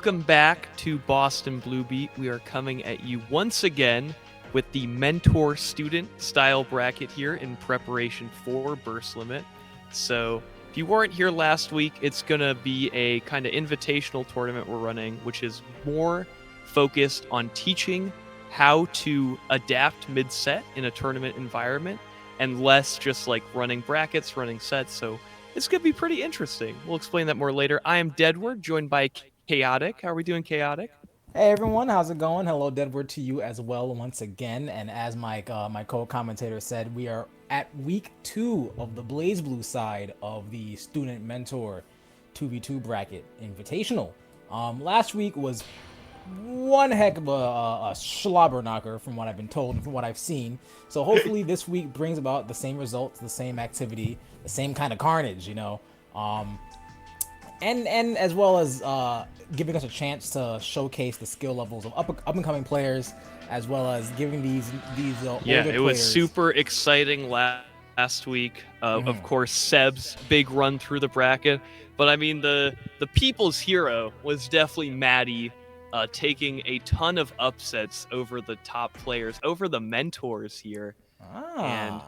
Welcome back to Boston Bluebeat. We are coming at you once again with the mentor-student style bracket here in preparation for Burst Limit. So if you weren't here last week, it's going to be a kind of invitational tournament we're running, which is more focused on teaching how to adapt mid-set in a tournament environment and less just like running brackets, running sets. So it's going to be pretty interesting. We'll explain that more later. I am Deadward, joined by Chaotic. How are we doing, Chaotic? Hey everyone, how's it going? Hello, Deadward, to you as well once again. And as my co-commentator said, we are at week 2 of the BlazBlue side of the student mentor 2v2 bracket invitational. Last week was one heck of a slobber knocker from what I've been told and from what I've seen. So hopefully this week brings about the same results, the same activity, the same kind of carnage, you know. And as well as giving us a chance to showcase the skill levels of up and coming players, as well as giving these Yeah, older it was players. super exciting last week. Of course, Seb's big run through the bracket, but I mean the people's hero was definitely Maddie, taking a ton of upsets over the top players, over the mentors here, and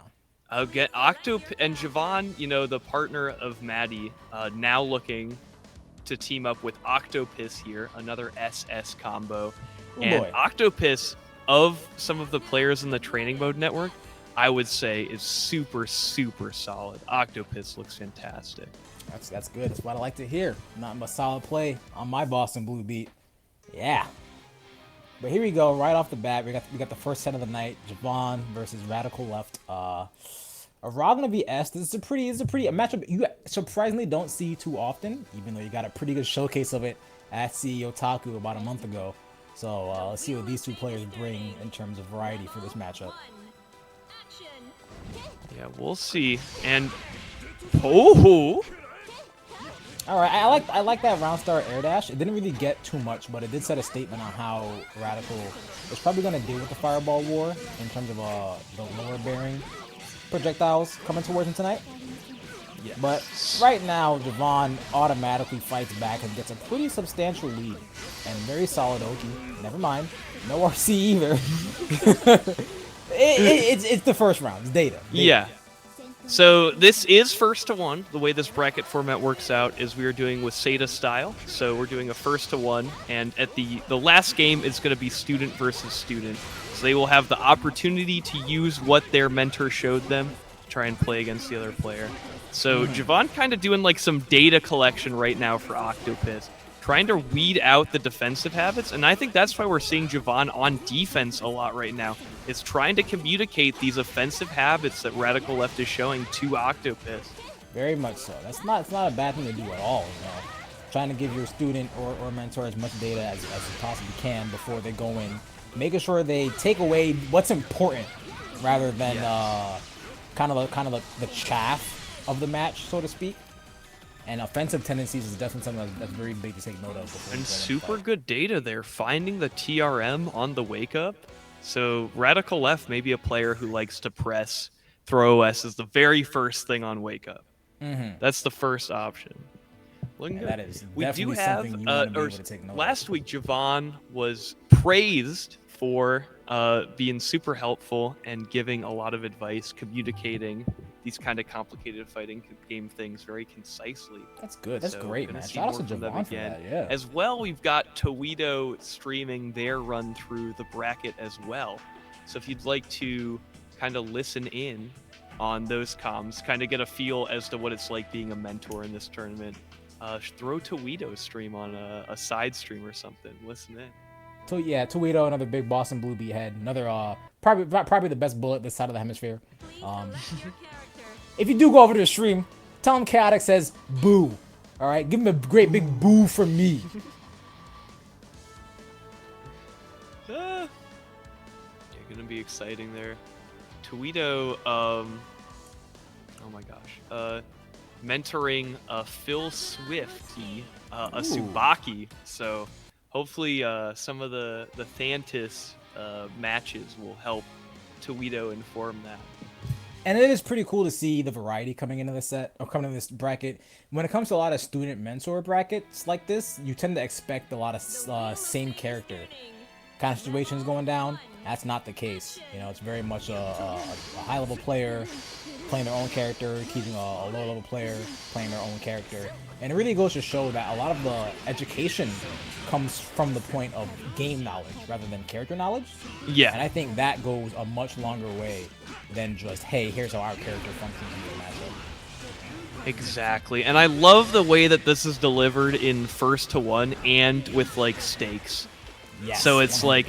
get Octopiss and Jahvahn, you know, the partner of Maddie, now looking to team up with Octopiss here, another SS combo. And Octopiss, of some of the players in the training mode network, I would say is super, super solid. Octopiss looks fantastic. That's good. That's what I like to hear. Not a solid play on my Boston Blue beat. Yeah. But here we go. Right off the bat, we got the first set of the night. Jahvahn versus RadicalLeft. Aragna vs. This is a matchup you surprisingly don't see too often, even though you got a pretty good showcase of it at CEO Otaku about a month ago. So let's see what these two players bring in terms of variety for this matchup. Yeah, we'll see. And all right, I like that round star air dash. It didn't really get too much, but it did set a statement on how Radical is probably going to deal with the fireball war in terms of the lower bearing projectiles coming towards him tonight. Yeah. But right now, Jahvahn automatically fights back and gets a pretty substantial lead. And very solid Oki. Never mind. No RC either. It's the first round. It's data. Yeah. So this is 1st to 1. The way this bracket format works out is we are doing with Seda style. So we're doing a 1st to 1, and at the last game is going to be student versus student. So they will have the opportunity to use what their mentor showed them to try and play against the other player. So Jahvahn kind of doing like some data collection right now for Octopiss, trying to weed out the defensive habits, and I think that's why we're seeing Jahvahn on defense a lot right now. It's trying to communicate these offensive habits that RadicalLeft is showing to Octopiss. Very much so. It's not a bad thing to do at all, you know. Trying to give your student or mentor as much data as you possibly can before they go in. Making sure they take away what's important rather than kind of the chaff of the match, so to speak. And offensive tendencies is definitely something that's very big to take note of. And super good data there, finding the TRM on the wake up. So RadicalLeft may be a player who likes to press throw OS as the very first thing on wake up. That's the first option. That is we do have something you want to be able to take note last of. week Jahvahn was praised for being super helpful and giving a lot of advice, communicating these kind of complicated fighting game things very concisely. That's good. That's great, man. Shout out to Jahvahn for that, yeah. As well, we've got Towito streaming their run through the bracket as well. So if you'd like to kind of listen in on those comms, kind of get a feel as to what it's like being a mentor in this tournament, throw Towito's stream on a side stream or something. Listen in. So yeah, Towito, another big Boston Blue beat head, another probably the best bullet this side of the hemisphere. If you do go over to the stream, tell him Chaotic says boo. All right, give him a great big boo from me. Yeah, gonna be exciting there. Towito, oh my gosh, mentoring PhilSchwifty, a Tsubaki. So hopefully some of the Thantis matches will help Towito inform that. And it is pretty cool to see the variety coming into this set or coming into this bracket. When it comes to a lot of student mentor brackets like this, you tend to expect a lot of same character kind of situations going down. That's not the case. You know, it's very much a high level player playing their own character, keeping a low level player playing their own character. And it really goes to show that a lot of the education comes from the point of game knowledge rather than character knowledge. Yeah. And I think that goes a much longer way than just, hey, here's how our character functions in the matchup. Exactly. And I love the way that this is delivered in first to one and with like stakes. Yes, so it's 100%. like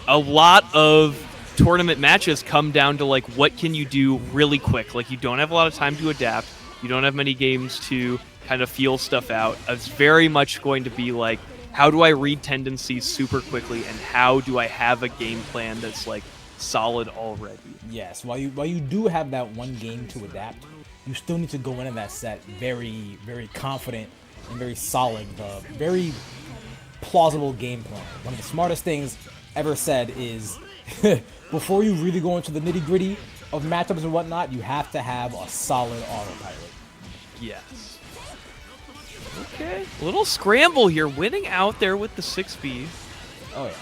a lot of tournament matches come down to like what can you do really quick. Like you don't have a lot of time to adapt. You don't have many games to kind of feel stuff out. It's very much going to be like, how do I read tendencies super quickly and how do I have a game plan that's like solid already? Yes, while you do have that one game to adapt, you still need to go into that set very, very confident and very solid, very plausible game plan. One of the smartest things ever said is before you really go into the nitty-gritty of matchups and whatnot, you have to have a solid autopilot. Yes. Okay. A little scramble here, winning out there with the 6B. Oh, yeah.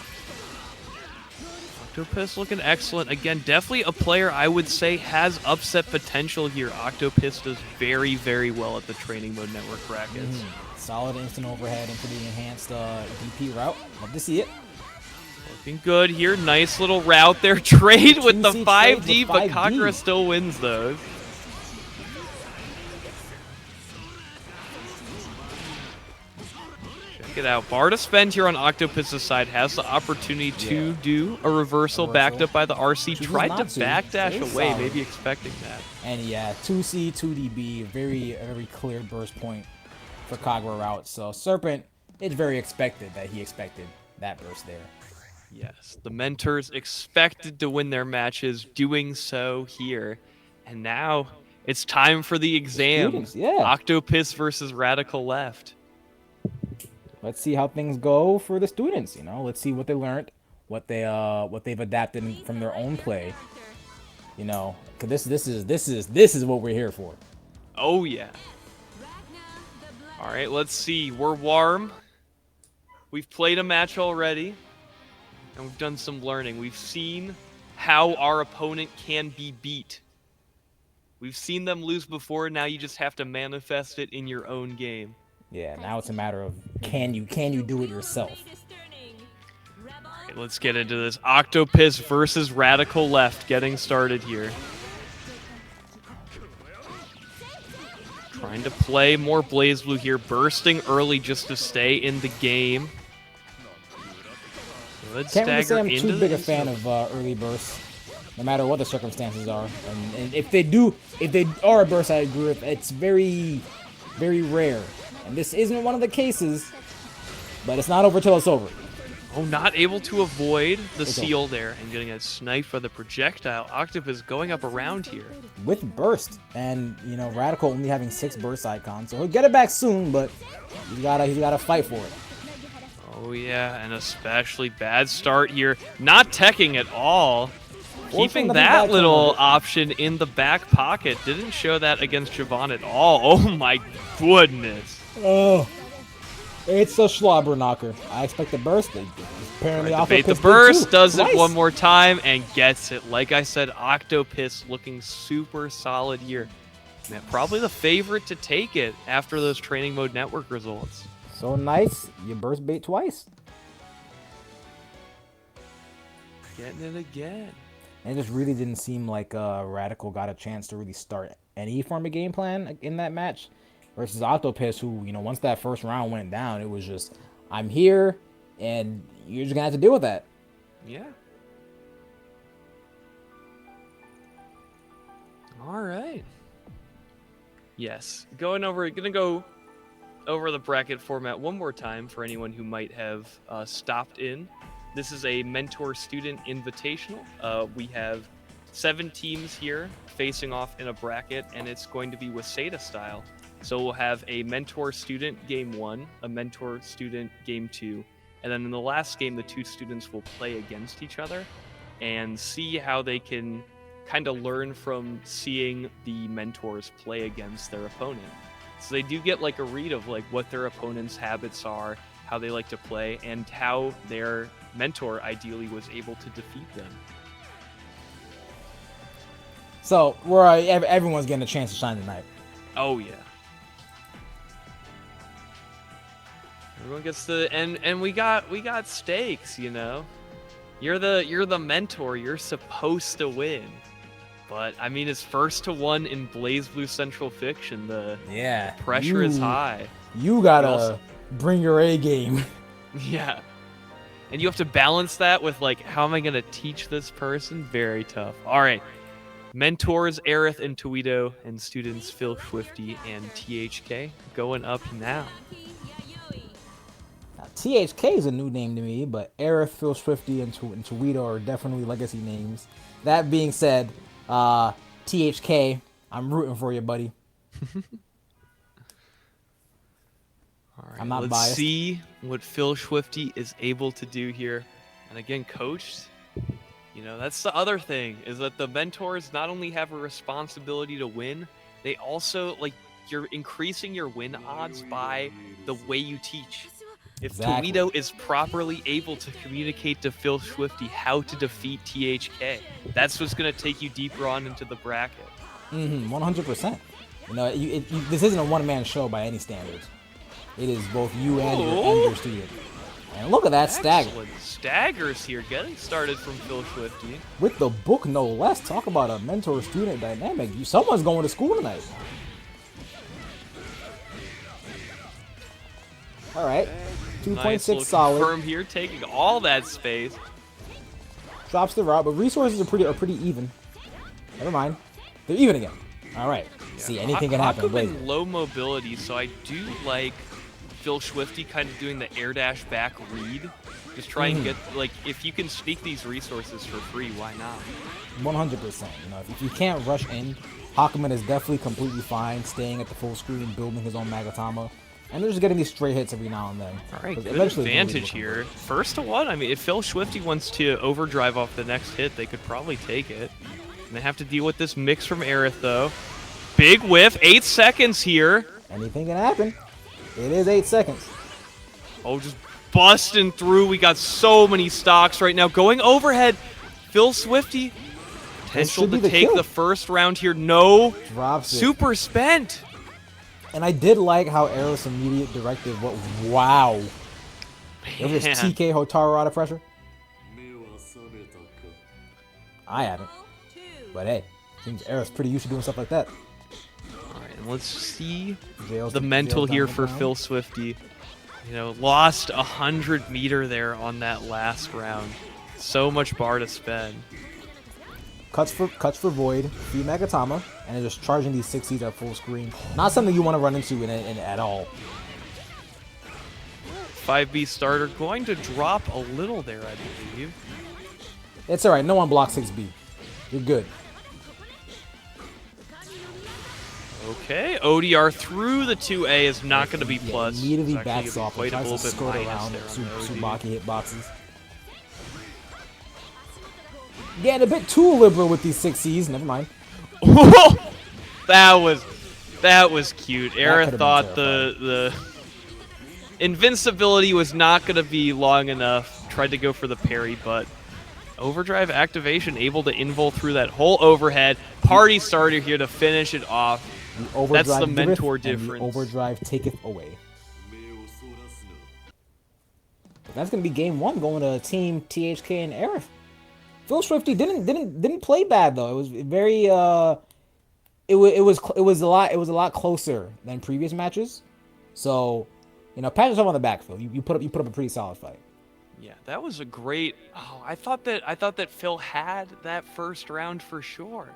Octopiss looking excellent. Again, definitely a player I would say has upset potential here. Octopiss does very, very well at the training mode network brackets. Solid instant overhead into the enhanced DP route. Love to see it. Looking good here. Nice little route there. Trade with the 2C 5D, but 5D. Kagura still wins those. Check it out. Bar to spend here on Octopiss's side. Has the opportunity to do a reversal backed up by the RC. Tried to backdash away, solid. maybe expecting that. And yeah, 2C, 2DB, very clear burst point for Kagura route. So Serpent, it's very expected that he expected that burst there. Yes, the mentors expected to win their matches, doing so here. And now it's time for the exam. Students, yeah. Octopiss versus RadicalLeft. Let's see how things go for the students, you know. Let's see what they learned, what they've adapted from their own play. You know, cuz this is what we're here for. Oh yeah. All right, let's see. We're warm. We've played a match already. And we've done some learning. We've seen how our opponent can be beat. We've seen them lose before. Now you just have to manifest it in your own game. Yeah, now it's a matter of can you do it yourself? All right, let's get into this. Octopiss versus RadicalLeft getting started here. Trying to play more BlazBlue here. Bursting early just to stay in the game. Can't really say I'm too big a fan of early bursts, no matter what the circumstances are. And if they are a burst I agree with, it's very, very rare. And this isn't one of the cases, but it's not over till it's over. Oh, not able to avoid the seal there and getting a snipe by the projectile. Octopiss going up around here. With burst, and you know, Radical only having 6 burst icons, so he'll get it back soon, but he's gotta fight for it. Oh yeah, and especially bad start here. Not teching at all. Keeping that little option in the back pocket. Didn't show that against Jahvahn at all. Oh my goodness. Oh, it's a slobber knocker. I expect the burst. Apparently, debate the burst, does it one more time and gets it. Like I said, Octopiss looking super solid here. Man, probably the favorite to take it after those training mode network results. So nice, you burst bait twice. Getting it again. And it just really didn't seem like Radical got a chance to really start any form of game plan in that match. Versus Octopiss, who, you know, once that first round went down, it was just, I'm here, and you're just going to have to deal with that. Yeah. All right. Yes. Gonna go over the bracket format one more time for anyone who might have stopped in. This is a mentor-student invitational. We have 7 teams here facing off in a bracket, and it's going to be Waseda style. So we'll have a mentor-student game 1, a mentor-student game 2, and then in the last game, the 2 students will play against each other and see how they can kind of learn from seeing the mentors play against their opponent. So they do get like a read of like what their opponent's habits are, how they like to play, and how their mentor ideally was able to defeat them. So everyone's getting a chance to shine tonight. Oh yeah. Everyone gets the and we got stakes, you know. You're the mentor. You're supposed to win. But I mean, it's first to one in BlazBlue Central Fiction. The pressure is high. You gotta bring your A game. Yeah. And you have to balance that with like, how am I gonna teach this person? Very tough. All right. Mentors Ereth and Towito, and students PhilSchwifty and THK going up now. Now, THK is a new name to me, but Ereth, PhilSchwifty, and Towito are definitely legacy names. That being said, THK, I'm rooting for you, buddy. All right, I'm not let's biased. see what PhilSchwifty is able to do here. And again, coached. You know, that's the other thing, is that the mentors not only have a responsibility to win, they also, like, you're increasing your win odds by the way you teach. If Towito is properly able to communicate to PhilSchwifty how to defeat THK, that's what's going to take you deeper on into the bracket. 100%. You know, this isn't a one-man show by any standards. It is both you and your student. And look at that stagger. Staggers here, getting started from PhilSchwifty. With the book, no less. Talk about a mentor-student dynamic. Someone's going to school tonight. All right. 2.6 solid. Confirm here, taking all that space. Drops the route, but resources are pretty even. Never mind. They're even again. All right. Yeah. See, anything can happen. Hakumen low mobility, so I do like PhilSchwifty kind of doing the air dash back read. Just try and get, like, if you can sneak these resources for free, why not? 100%. You know, if you can't rush in, Hakumen is definitely completely fine staying at the full screen, building his own Magatama. And they're just getting these stray hits every now and then. All right, good advantage here. First to one, I mean, if PhilSchwifty wants to overdrive off the next hit, they could probably take it. And they have to deal with this mix from Ereth, though. Big whiff, 8 seconds here. Anything can happen. It is 8 seconds. Oh, just busting through. We got so many stocks right now. Going overhead, PhilSchwifty. Potential to take the first round here. No. Drops it. Super spent. And I did like how Ereth's immediate directive, wow. It was TK Hotaru out of pressure. I haven't. But hey, seems Ereth's pretty used to doing stuff like that. Alright, and let's see the mental here for PhilSchwifty. You know, lost 100 meter there on that last round. So much bar to spend. Cuts for void, free Magatama, and they're just charging these 6Cs at full screen. Not something you want to run into in at all. 5B starter going to drop a little there, I believe. It's alright, no one blocks 6B. You're good. Okay, ODR through the 2A is not going to be plus. Immediately backs off and tries to skirt around Tsubaki hitboxes. Getting a bit too liberal with these 6Cs. Never mind. That was cute. Ereth thought the invincibility was not going to be long enough. Tried to go for the parry, but overdrive activation able to invul through that whole overhead. Party starter here to finish it off. That's the mentor difference. The overdrive taketh away. That's going to be game one going to Team THK and Ereth. PhilSchwifty didn't play bad though. It was very it was a lot closer than previous matches. So, you know, pat yourself on the back, Phil. You put up a pretty solid fight. Yeah, that was a great. Oh, I thought that Phil had that first round for sure.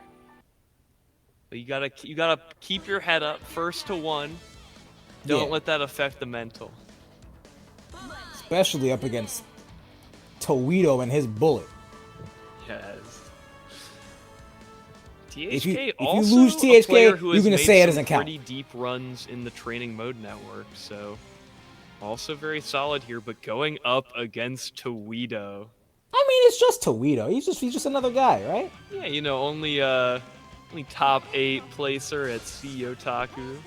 But you gotta keep your head up. First to one. Don't let that affect the mental. Especially up against Towito and his bullet. Yes. THK if you also lose THK, you're gonna say it doesn't count. Pretty deep runs in the training mode network, so also very solid here. But going up against Towito. I mean, it's just Towito. He's just another guy, right? Yeah, you know, only top 8 placer at CEO Otaku.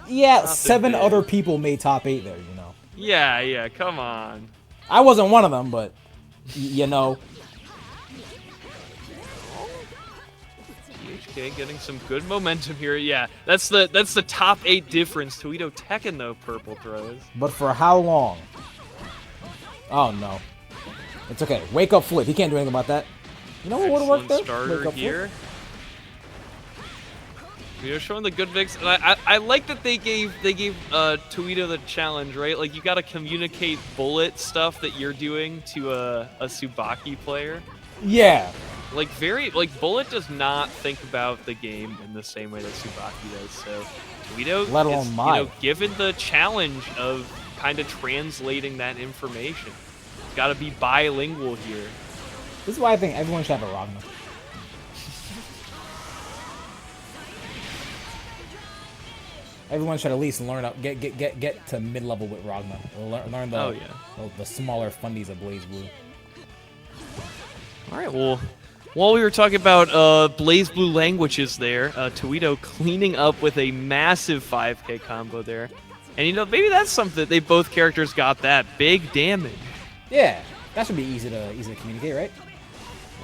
Yeah, Nothing 7 big. other people made top 8 there, you know. Yeah, come on. I wasn't one of them, but you know. THK getting some good momentum here. Yeah, that's the top 8 difference. Towito Tekken though, purple throws. But for how long? Oh no. It's okay. Wake up flip. He can't do anything about that. You know what would have worked there? Starter Wake up here. flip. Towito showing the good mix, and I like that they gave Towito the challenge, right? Like you got to communicate bullet stuff that you're doing to a Tsubaki player. Yeah. Like Bullet does not think about the game in the same way that Tsubaki does. So Towito Let alone is, mine. given the challenge of kind of translating that information. Got to be bilingual here. This is why I think everyone should have a Ragna. Everyone should at least learn up, get to mid-level with Ragna. Learn the smaller fundies of BlazBlue. All right, well, while we were talking about BlazBlue languages there, Towito cleaning up with a massive 5K combo there. And, you know, maybe that's something that both characters got that big damage. Yeah, that should be easy to communicate, right?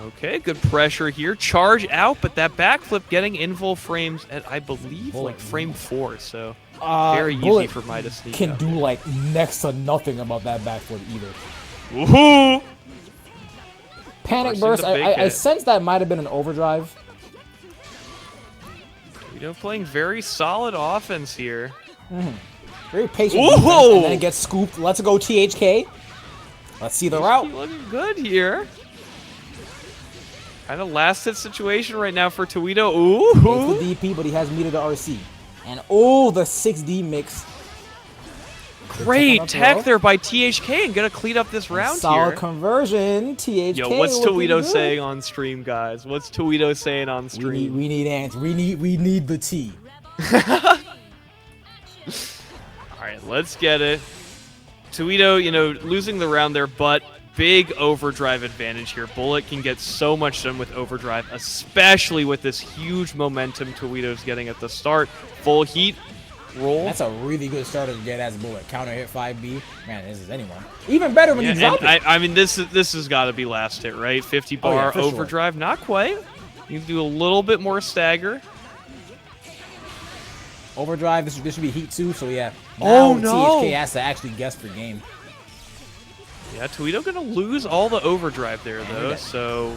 Okay, good pressure here. Charge out, but that backflip getting invul frames at, I believe, Bullet. like frame 4. So very Bullet easy for Mai to sneak can up. do, like, next to nothing about that backflip either. Woohoo! Panic Forcing burst, the big I hit. sense that might have been an overdrive. Towito playing very solid offense here. Very patient Ooh! defense, and then it gets scooped. Let's go THK. Let's see the route. Looking good here. Kind of last hit situation right now for Towito. Ooh! Takes the DP, but he has meter to RC. And oh, the 6D mix. Great tech there by THK and gonna clean up this round Solid here. conversion. THK. Yo, what's looking Towito good. saying on stream, guys? What's Towito saying on stream? We need answers. We need the T. All right, let's get it. Towito, you know, losing the round there, but big overdrive advantage here. Bullet can get so much done with overdrive, especially with this huge momentum Towito's getting at the start. Full heat, roll. That's a really good starter to get as Bullet. Counter hit 5B. Man, this is anyone. Even better when you drop it. I mean, this has got to be last hit, right? 50 bar for sure. overdrive, not quite. You can do a little bit more stagger. Overdrive, this should be heat 2, so yeah. Oh, Now no. THK has to actually guess for game. Yeah, Towito gonna lose all the overdrive there though, so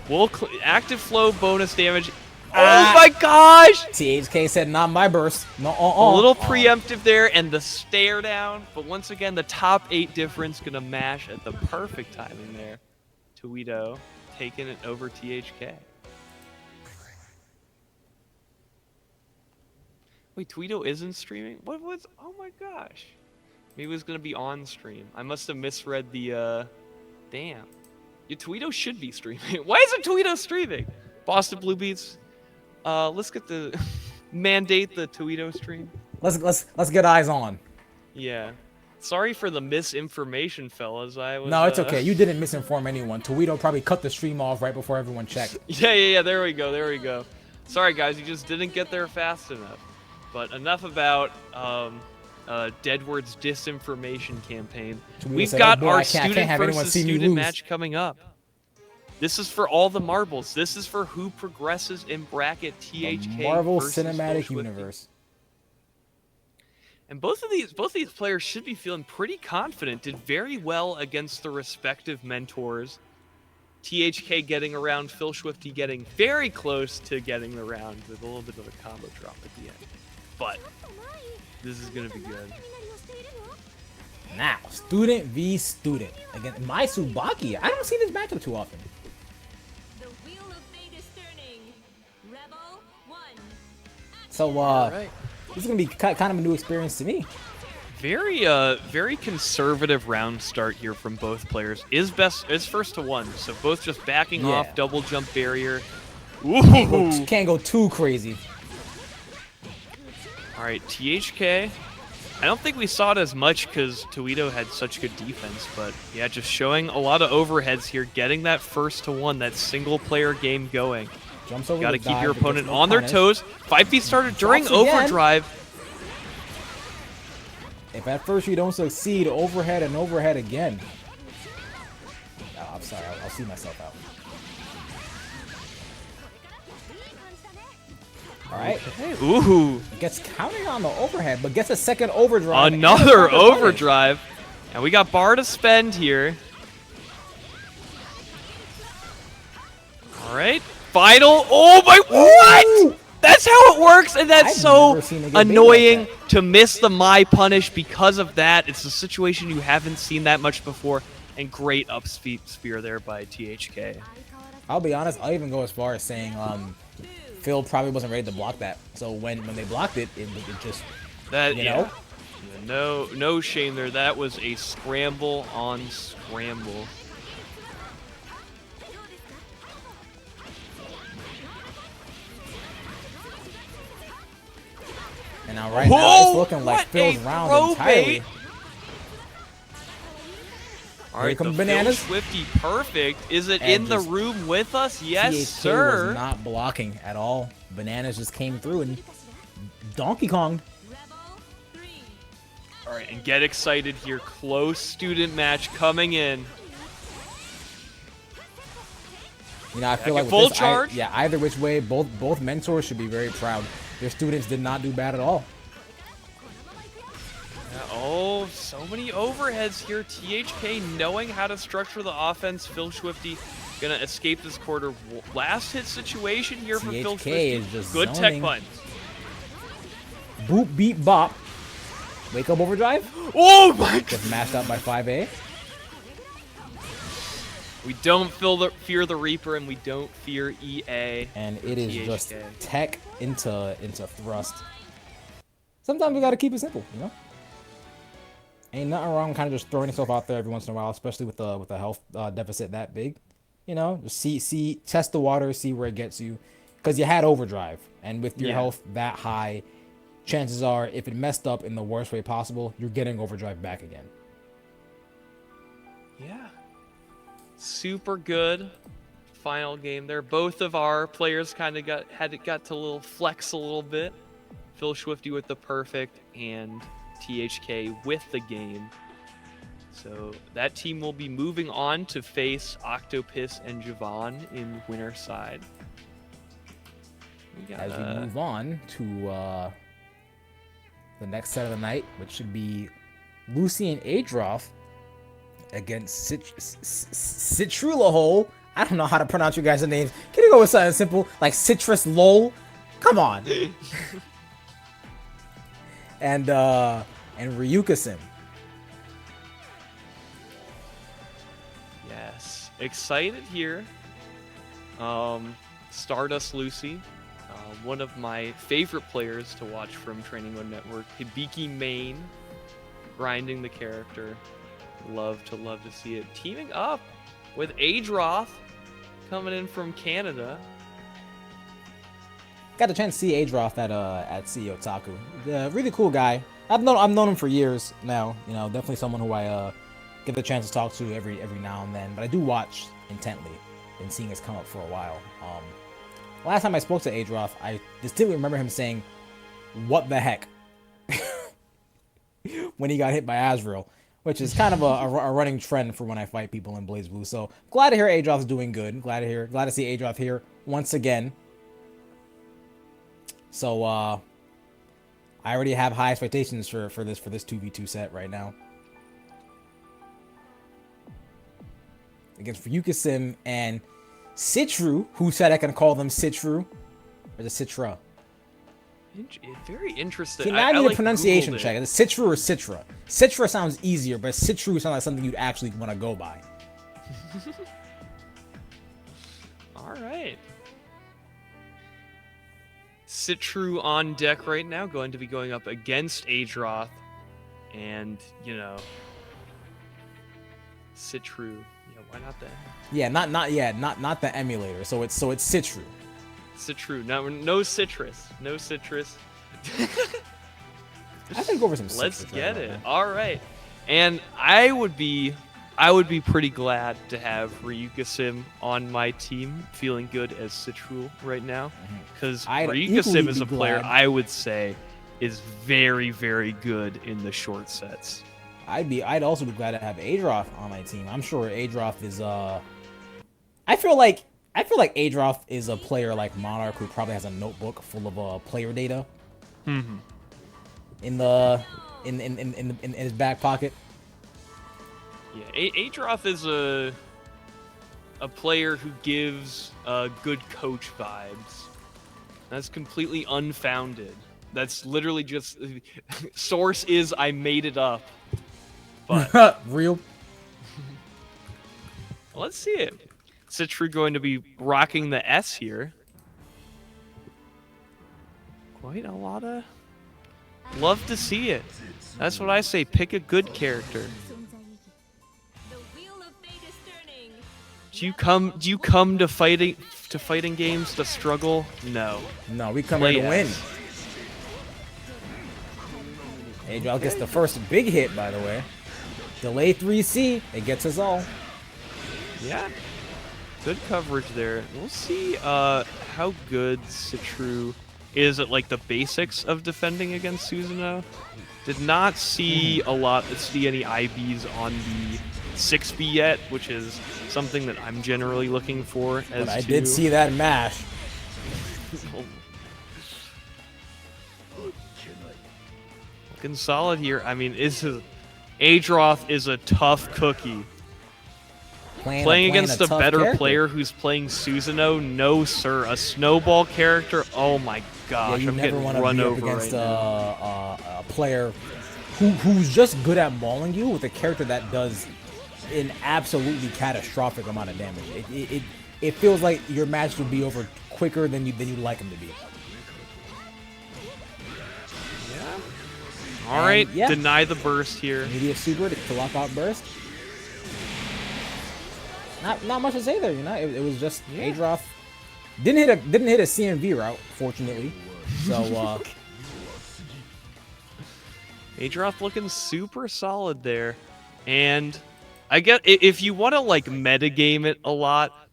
we'll active flow bonus damage. Oh my gosh! THK said, not my burst. No, A little preemptive there and the stare down, but once again the top 8 difference gonna mash at the perfect timing there. Towito taking it over THK. Wait, Towito isn't streaming? What was? Oh my gosh! Maybe it was gonna be on stream. I must have misread the. Damn. Your Towito should be streaming. Why isn't Towito streaming? Boston Blue Beats. Let's get the mandate the Towito stream. Let's get eyes on. Yeah. Sorry for the misinformation, fellas. No, it's okay. You didn't misinform anyone. Towito probably cut the stream off right before everyone checked. Yeah. There we go. Sorry, guys. You just didn't get there fast enough. But enough about Deadward's disinformation campaign. We've got our student versus student match coming up. This is for all the marbles. This is for who progresses in bracket THK. Marvel versus Cinematic PhilSchwifty. Universe. And both of these players should be feeling pretty confident. Did very well against the respective mentors. THK getting around, PhilSchwifty getting very close to getting the round with a little bit of a combo drop at the end. But this is gonna be good. Now, student v student. Again, my Tsubaki. I don't see this matchup too often. The wheel of fate is turning. Rebel 1. So, Right. this is gonna be kind of a new experience to me. Very conservative round start here from both players. Is first to one, so both just backing off, double jump barrier. Can't go too crazy. All right, THK I don't think we saw it as much because Towito had such good defense, but yeah, just showing a lot of overheads here, getting that first to one, that single player game going. Jumps over. Got to the keep dive, your but opponent gets no on their punish. toes. 5P starter during Drops again. overdrive. If at first you don't succeed, overhead and overhead again. Oh, I'm sorry, I'll see myself out. All right. Ooh, Gets counted on the overhead, but gets a second overdrive. another and a punish. overdrive. And we got bar to spend here. All right, final. Oh my, what? That's how it works, and that's I've so never seen it get bait like annoying that. to miss the my punish because of that. It's a situation you haven't seen that much before, and great up spear there by THK. I'll be honest, I'll even go as far as saying Phil probably wasn't ready to block that. So when they blocked it, it just, That you yeah. know? No shame there. That was a scramble on scramble. And now right now it's looking like what Phil's a round throw entirely. bait. All Here right, come the bananas. PhilSchwifty perfect. Is it And in the just room with us? Yes, THK sir. was not blocking at all. Bananas just came through and Donkey Kong. All right, and get excited here. Close student match coming in. You know, I feel Back like at with full this, charge. yeah, either which way, both mentors should be very proud. Their students did not do bad at all. Oh, so many overheads here. THK knowing how to structure the offense. PhilSchwifty gonna escape this quarter. Last hit situation here for THK PhilSchwifty. is just Good tech zoning. buttons. Boop, beat, bop. Wake up overdrive. Oh my god! Just mashed up by 5A. We don't fear the Reaper, and we don't fear EA. And it is THK. just tech into thrust. Sometimes we gotta keep it simple, you know. Ain't nothing wrong kind of just throwing yourself out there every once in a while, especially with the health deficit that big. You know, just test the water, see where it gets you, because you had overdrive, and with your health that high, chances are if it messed up in the worst way possible, you're getting overdrive back again. Yeah. Super good final game there. Both of our players kind of got to little flex a little bit. PhilSchwifty with the perfect and THK with the game. So that team will be moving on to face Octopiss and Jahvahn in winner side. As we move on to the next set of the night, which should be Lucy and Adroth against Citrullahol. I don't know how to pronounce you guys' names. Can you go with something simple like Citrus Lol? Come on. and Ryukasim. Yes, excited here. StardustLucy, one of my favorite players to watch from Training Mode Network. Hibiki main, grinding the character. Love to see it. Teaming up with Adroth, coming in from Canada. Got the chance to see Adroth at CEO Otaku. Really cool guy. I've known him for years now. You know, definitely someone who I get the chance to talk to every now and then. But I do watch intently. Been seeing his come up for a while. Last time I spoke to Adroth, I distinctly remember him saying, "What the heck?" when he got hit by Azrael, which is kind of a running trend for when I fight people in BlazBlue. So glad to hear Adroth's doing good. Glad to see Adroth here once again. So I already have high expectations for this 2v2 set right now. Against Ryukasim and Citru, who said I can call them Citru, or the Citra. Very interesting. See, now I need a like pronunciation Googled check. it. Is it Citra or Citra? Citra sounds easier, but Citru sounds like something you'd actually want to go by. All right. Citru on deck right now, going to be going up against Adroth, and Citru. Yeah, why not that? Yeah, not the emulator. So it's Citru. Citru. No citrus. No citrus. I think over some. Let's sixes get right it. now. All right. And I would be pretty glad to have Ryukasim on my team, feeling good as Citrull right now, because I'd equally Ryukasim is be a player glad. I would say is very, very good in the short sets. I'd also be glad to have Adroth on my team. I'm sure Adroth is I feel like Adroth is a player like Monarch who probably has a notebook full of player data. Mm-hmm. In his back pocket. Yeah, Adroth is a player who gives good coach vibes. That's completely unfounded. That's literally just source is I made it up. But Real. let's see it. Citrull going to be rocking the S here. Quite a lot of love to see it. That's what I say. Pick a good character. The wheel of fate is turning. Do you come to fighting games to struggle? No. No, we come Play here to win. S. Adroth gets the first big hit, by the way. Delay 3C. It gets us all. Yeah. Good coverage there. We'll see how good Citrull is at like the basics of defending against Susanoo. Did not see any IBs on the 6B yet, which is something that I'm generally looking for. But I did see that mash. Looking solid here. I mean, Adroth is a tough cookie. Playing against a better character. player who's playing Susanoo, no sir. A snowball character, oh my Yeah, gosh, you I'm never getting want to run be up over against right now. a player who's just good at mauling you with a character that does an absolutely catastrophic amount of damage. It feels like your match would be over quicker than you'd like him to be. All right, yeah. deny the burst here. Immediate super to lock out burst. Not much to say there, you know. It was just Adroth didn't hit a CMV route, fortunately. So Adroth looking super solid there, and I get if you want to like metagame it a lot,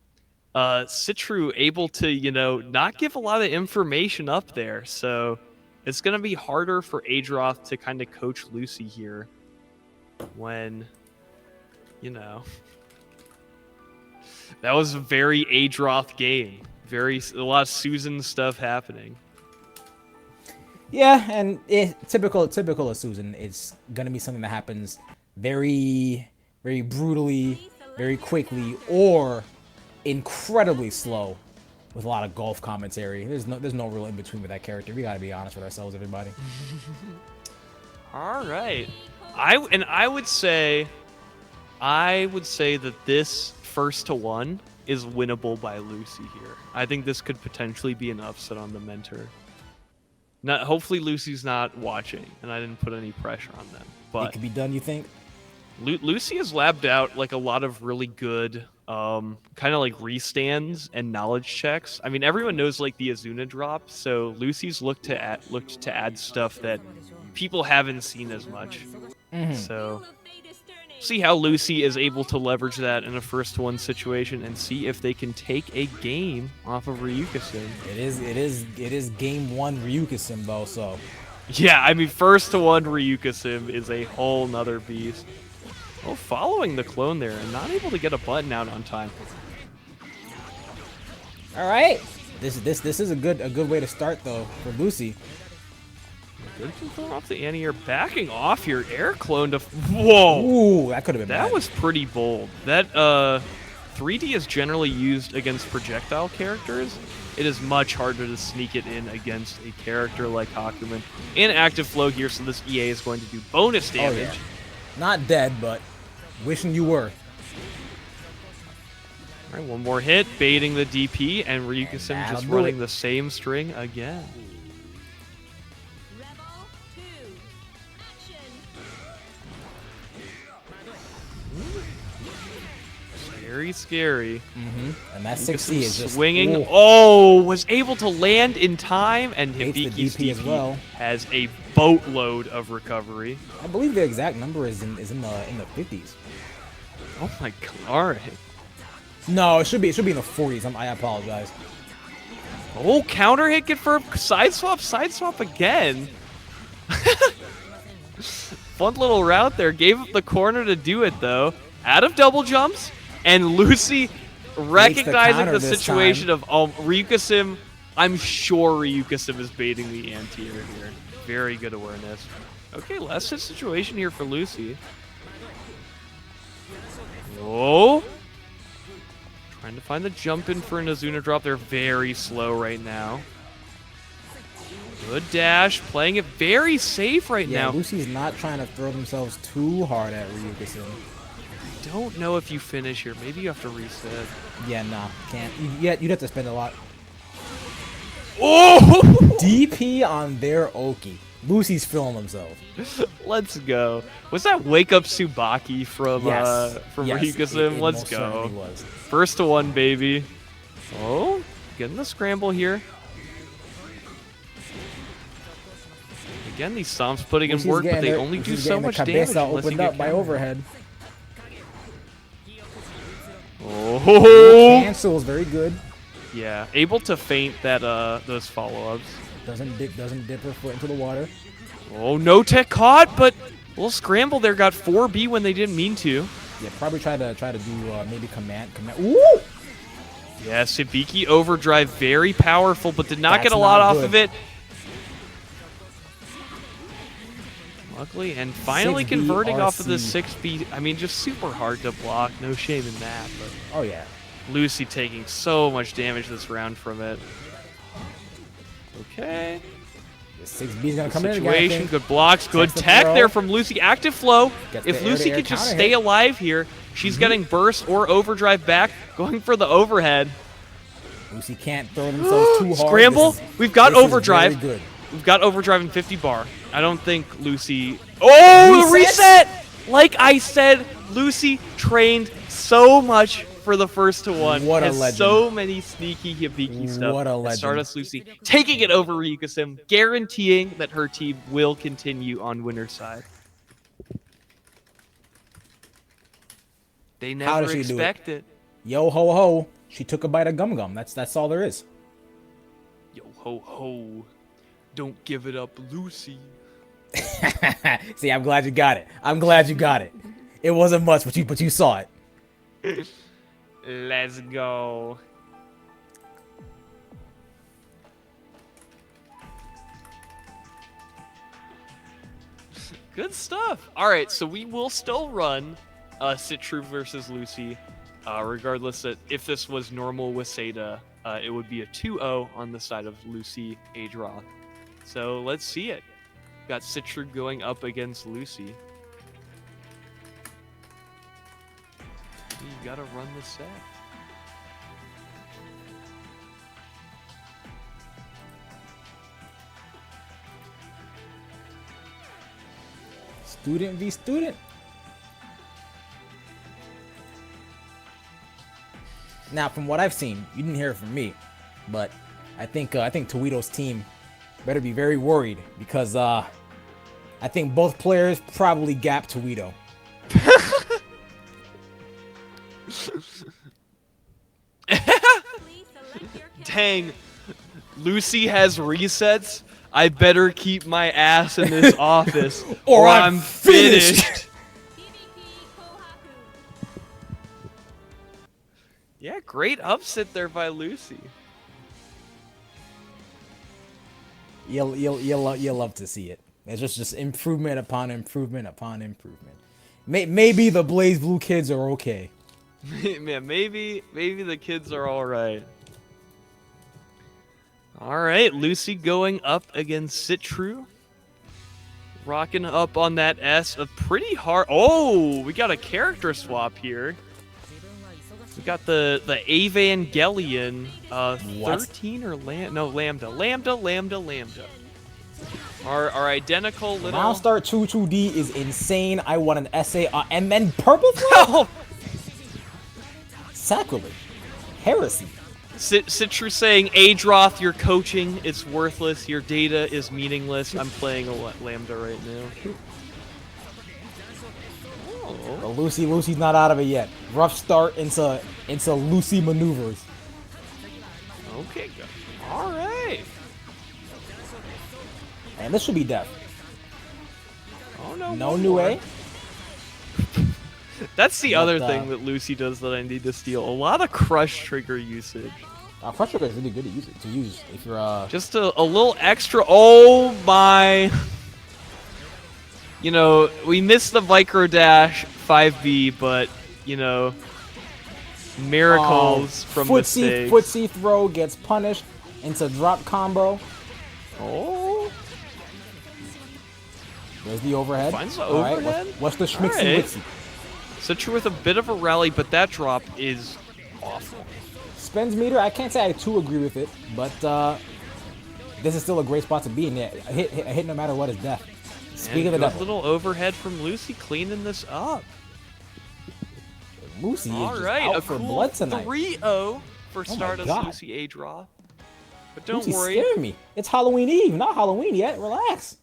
Citrull able to not give a lot of information up there, so it's gonna be harder for Adroth to kind of coach Lucy here when that was a very Adroth game. A lot of Susan stuff happening. yeah, and typical of Susan, it's gonna be something that happens very, very brutally, very quickly, or incredibly slow with a lot of golf commentary. There's no real in between with that character. We gotta be honest with ourselves, everybody. All right, I would say that this 1-1 is winnable by Lucy here. I think this could potentially be an upset on the mentor. Hopefully Lucy's not watching, and I didn't put any pressure on them. But It could be done, you think? Lucy has labbed out like a lot of really good kind of like restands and knowledge checks. I mean, everyone knows like the Azuna drop, so Lucy's looked to add stuff that people haven't seen as much. So see how Lucy is able to leverage that in a 1-1 situation, and see if they can take a game off of Ryukasim. It is game 1 Ryukasim though, so Yeah, I mean, 1-1 Ryukasim is a whole nother beast. Oh, following the clone there and not able to get a button out on time. all right. This is a good way to start though for Lucy. Good control off the anti-air, backing off your air clone to whoa. Ooh, that could have been That bad. was pretty bold. That 3D is generally used against projectile characters. It is much harder to sneak it in against a character like Hakumen. And active flow here, so this EA is going to do bonus damage. yeah. Not dead, but wishing you were. All right, one more hit, baiting the DP, and Ryukasim that'll just do running it. the same string again. Rebel 2. Action. Very scary. And that 6C is just swinging. ooh. Oh, was able to land in time, and Hates the Hibiki's DP as DP well. has a boatload of recovery. I believe the exact number is in the 50s. Oh my god! All right. No, it should be in the 40s. I apologize. Oh, counter hit confirmed. Side swap again. Fun little route there. Gave up the corner to do it though. Out of double jumps, and Lucy recognizing the situation of Ryukasim. I'm sure Ryukasim is baiting the anti-air here. Very good awareness. Okay, last hit situation here for Lucy. Oh. Trying to find the jump in for an Azuna drop. They're very slow right now. Good dash. Playing it very safe right now. Lucy's not trying to throw themselves too hard at Ryukasim. Don't know if you finish here. Maybe you have to reset. Yeah, nah, can't. You'd have to spend a lot. Oh! DP on their Oki. Lucy's feeling themselves. Let's go. Was that Wake Up Tsubaki from Ryukasim? Let's go. First to one, baby. Oh, getting the scramble here. Again, these stomps putting in work, but they only do so much damage unless you get by overhead. Oh, cancels very good. Yeah, able to feint that those follow-ups. Doesn't dip her foot into the water. Oh, no tech caught, but a little scramble there. Got 4B when they didn't mean to. Yeah, probably try to do maybe command. Ooh! Yeah, Hibiki overdrive very powerful, but did not get a lot off of it. Luckily, and finally converting off of the 6B. I mean, just super hard to block. No shame in that. But oh yeah, Lucy taking so much damage this round from it. Okay. The 6B's gonna come in again. Good blocks, good tech there from Lucy. Active flow. If Lucy could just stay alive here, she's getting burst or overdrive back. Going for the overhead. Lucy can't throw themselves too hard. Scramble. We've got overdrive. We've got overdrive in 50 bar. I don't think Lucy... Oh, the reset! Like I said, Lucy trained so much for the first to one. What a legend. So many sneaky Hibiki stuff. What a legend. StardustLucy taking it over Ryukasim, guaranteeing that her team will continue on winner's side. They never expect it. Yo ho ho. She took a bite of gum gum. That's all there is. Yo ho ho. Don't give it up, Lucy. See, I'm glad you got it. I'm glad you got it. It wasn't much, but you saw it. Let's go. Good stuff. All right, so we will still run Citru versus Lucy, regardless that if this was normal with Seda, it would be a 2-0 on the side of Lucy Adroth. So let's see it. Got Citru going up against Lucy. You gotta run the set. Student v student. Now, from what I've seen, you didn't hear it from me, but I think Towito's team better be very worried because I think both players probably gap Towito. Dang, Lucy has resets. I better keep my ass in this office or I'm finished. Yeah, great upset there by Lucy. You'll love to see it. It's just improvement upon improvement upon improvement. Maybe the BlazBlue kids are okay. Yeah, maybe the kids are all right. All right, Lucy going up against Citru. Rocking up on that S of pretty hard. Oh, we got a character swap here. We got the Evangelion 13 or Lambda. Our identical little... Milestar 22D is insane. I want an essay and then purple flow? Sacrilege. Heresy. Citru saying, Adroth, your coaching is worthless. Your data is meaningless. I'm playing a Lambda right now. But Lucy's not out of it yet. Rough start into Lucy maneuvers. Okay, go. All right. And this should be death. Oh no. No new A. That's the other thing that Lucy does that I need to steal. A lot of crush trigger usage. Crush trigger is really good to use if you're just a little extra. Oh my. You know, we missed the micro dash 5B, but you know, miracles from mistakes. Footsie throw gets punished into drop combo. Oh. There's the overhead. Finds the overhead. Right, what's the schmixy wixie? Citru with a bit of a rally, but that drop is awful. Spends meter, I can't say I too agree with it, but this is still a great spot to be in. A hit no matter what is death. Speaking of the devil. Little overhead from Lucy cleaning this up. Lucy is just out for blood tonight. 3-0 for StardustLucy Adroth. But don't Lucy's worry. scaring me. It's Halloween Eve, not Halloween yet. Relax.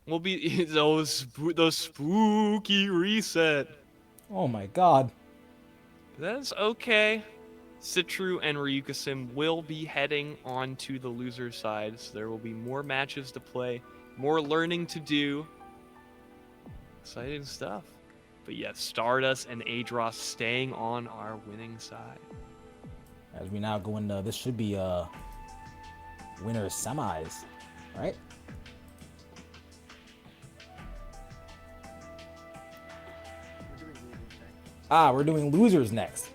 We'll be those spooky reset. Oh my god. That's okay. Citru and Ryukasim will be heading on to the loser side, so there will be more matches to play, more learning to do. Exciting stuff. But yes, Stardust and Adroth staying on our winning side. As we now go into, this should be winner semis, right? We're doing losers next.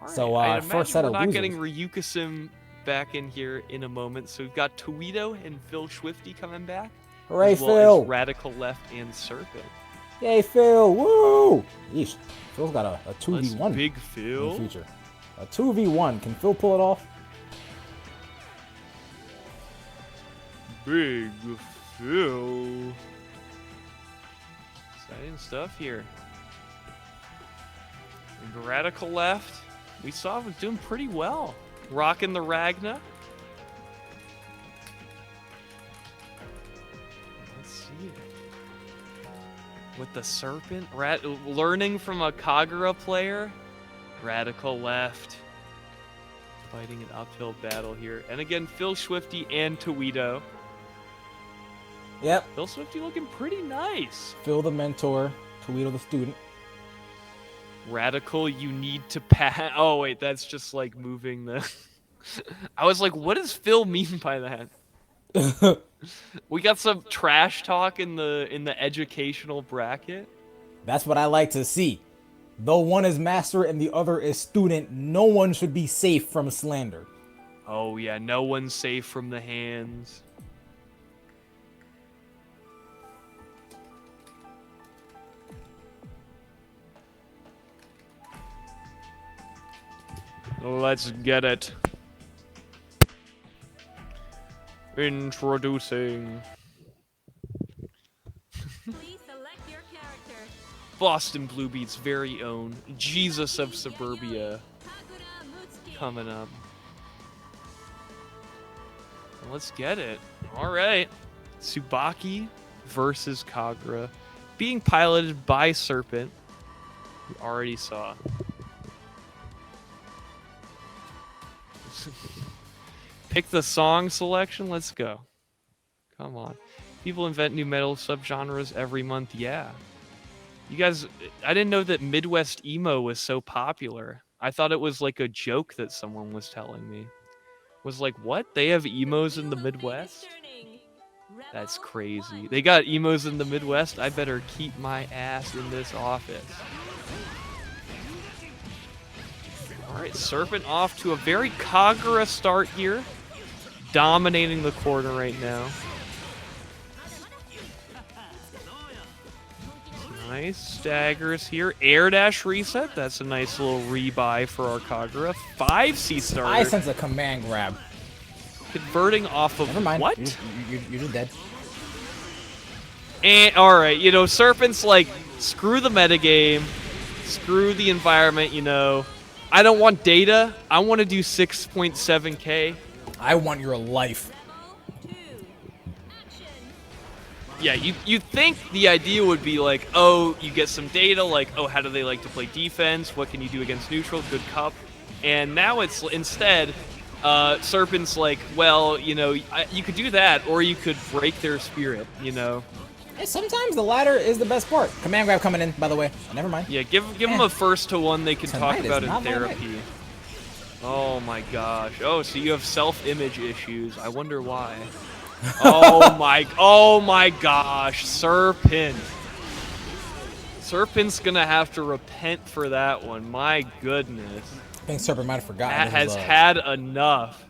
Right. So first set of we're not losers. getting Ryukasim back in here in a moment. So we've got Towito and PhilSchwifty coming back. Hooray, as well Phil! As Radical-Left and Serpent. Yay, Phil! Woo! Yeesh. Phil's got a 2v1 That's big in Phil. the future. A 2v1. Can Phil pull it off? Big Phil. Exciting stuff here. And Radical-Left, we saw was doing pretty well. Rocking the Ragna. Let's see it. With the Serpent, learning from a Kagura player. Radical-Left. Fighting an uphill battle here. And again, PhilSchwifty and Towito. Yep. PhilSchwifty looking pretty nice. Phil the mentor, Towito the student. Radical, you need to pass. Oh wait, that's just like moving the. I was like, what does Phil mean by that? We got some trash talk in the educational bracket. That's what I like to see. Though one is master and the other is student, no one should be safe from slander. Oh yeah, no one's safe from the hands. Let's get it. Introducing Please select your character. BostonBluebeat's very own Jesus of Suburbia Kagura Mutsuki. coming up. Let's get it. All right. Tsubaki versus Kagura. Being piloted by Serpent. We already saw. Pick the song selection. Let's go. Come on. People invent new metal subgenres every month. Yeah. You guys, I didn't know that Midwest emo was so popular. I thought it was like a joke that someone was telling me. Was like, what? They have emos in the Midwest? That's crazy. They got emos in the Midwest? I better keep my ass in this office. Alright, Serpent off to a very Kagura start here. Dominating the corner right now. Nice staggers here. Air dash reset. That's a nice little rebuy for our Kagura. 5C starter. I sense a command grab. Converting off of Never mind. what? You're just dead. And alright, you know, Serpent's like, screw the metagame. screw the environment, you know. I don't want data. I want to do 6.7K. I want your life. Yeah, you think the idea would be like, oh, you get some data, like, oh, how do they like to play defense? What can you do against neutral? Good cup. And now it's instead, Serpent's like, well, you know, you could do that, or you could break their spirit, you know. Hey, sometimes the latter is the best part. Command grab coming in, by the way. Never mind. Yeah, give them a first to one they can Tonight talk is about in not my therapy. night. Oh my gosh. Oh, so you have self-image issues. I wonder why. Oh my gosh, Serpent. Serpent's gonna have to repent for that one. My goodness. I think Serpent might have forgotten. That has had enough.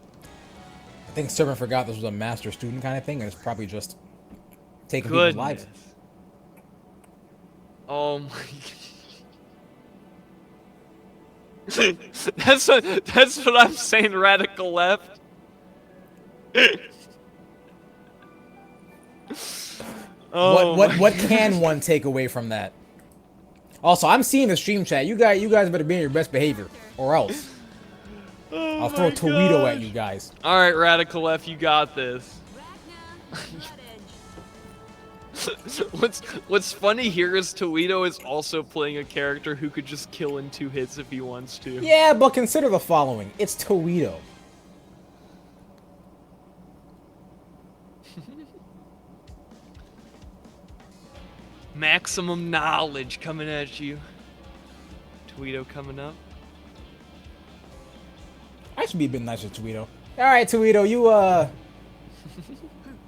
I think Serpent forgot this was a master-student kind of thing, and it's probably just taking people's lives. Oh my. That's what I'm saying, Radical Left. Oh what can one take away from that? Also, I'm seeing the stream chat. You guys better be in your best behavior, or else I'll throw Towito at you guys. All right, Radical Left, you got this. What's funny here is Towito is also playing a character who could just kill in 2 hits if he wants to. Yeah, but consider the following: it's Towito. Maximum knowledge coming at you. Towito coming up. I should be a bit nicer to Towito. All right, Towito, you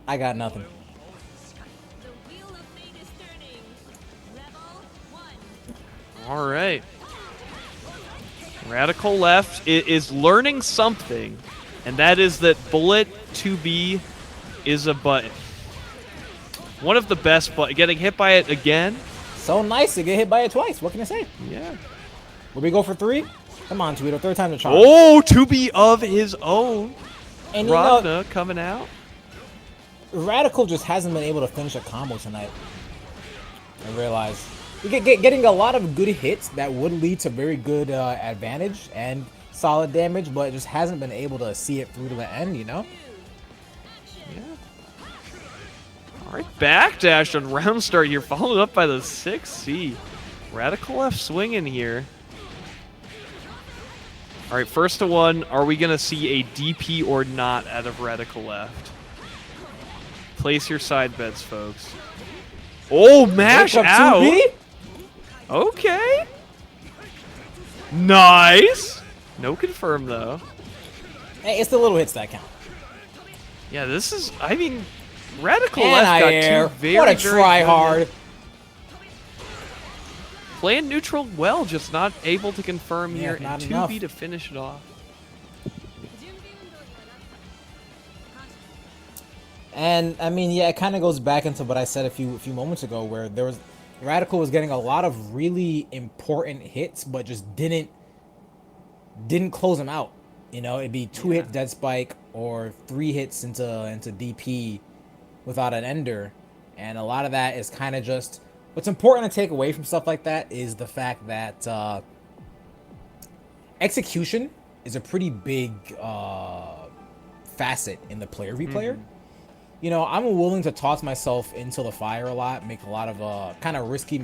I got nothing. The wheel of fate is turning. Rebel 1. All right. Radical Left is learning something, and that is that bullet 2B is a button. One of the best, but getting hit by it again. So nice to get hit by it twice. What can I say? Yeah. Will we go for 3? Come on, Towito. 3rd time the charm. Oh, 2B of his own. And Ragna coming out. Radical just hasn't been able to finish a combo tonight. I realize. Getting a lot of good hits that would lead to very good advantage and solid damage, but just hasn't been able to see it through to the end, you know? Yeah. All right, backdash on round start here, followed up by the 6C. Radical Left swinging here. All right, first to one, are we going to see a DP or not out of Radical Left? Place your side bets, folks. Oh, mash out. 2B? Okay. Nice. No confirm, though. Hey, it's the little hits that count. Yeah, this is, I mean, Radical And Left got air. 2 very, What a very try good hard. hits. Playing neutral well, just not able to confirm Yeah, here. And not 2B enough. to finish it off. And I mean, yeah, it kind of goes back into what I said a few moments ago, where Radical was getting a lot of really important hits, but just didn't close them out. You know, it'd be 2 hit dead spike or 3 hits into DP without an ender, and a lot of that is kind of just what's important to take away from stuff like that is the fact that execution is a pretty big facet in the player v player. You know, I'm willing to toss myself into the fire a lot, make a lot of kind of risky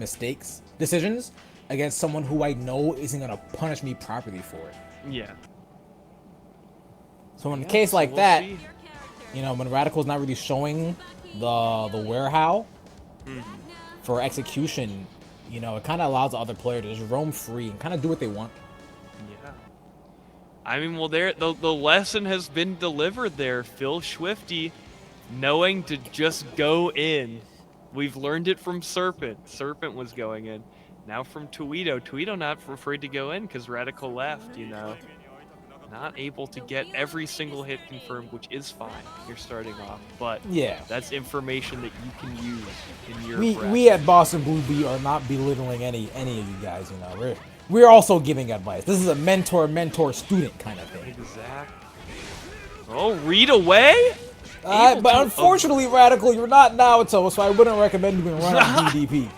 decisions against someone who I know isn't going to punish me properly for it. Yeah. So in a case like we'll that, see. you know, when Radical's not really showing the where-how for execution, you know, it kind of allows the other player to just roam free and kind of do what they want. Yeah. I mean, well, the lesson has been delivered there. PhilSchwifty knowing to just go in. We've learned it from Serpent. Serpent was going in. Now from Towito. Towito not afraid to go in because Radical Left, you know. Not able to get every single hit confirmed, which is fine. You're starting off, but Yeah. that's information that you can use in your We at Boston Blue Beat are not belittling any of you guys, you know. We're also giving advice. This is a mentor student kind of thing. Exactly. Oh, read away? But unfortunately, Radical, you're not Naoto, so I wouldn't recommend you running DDP.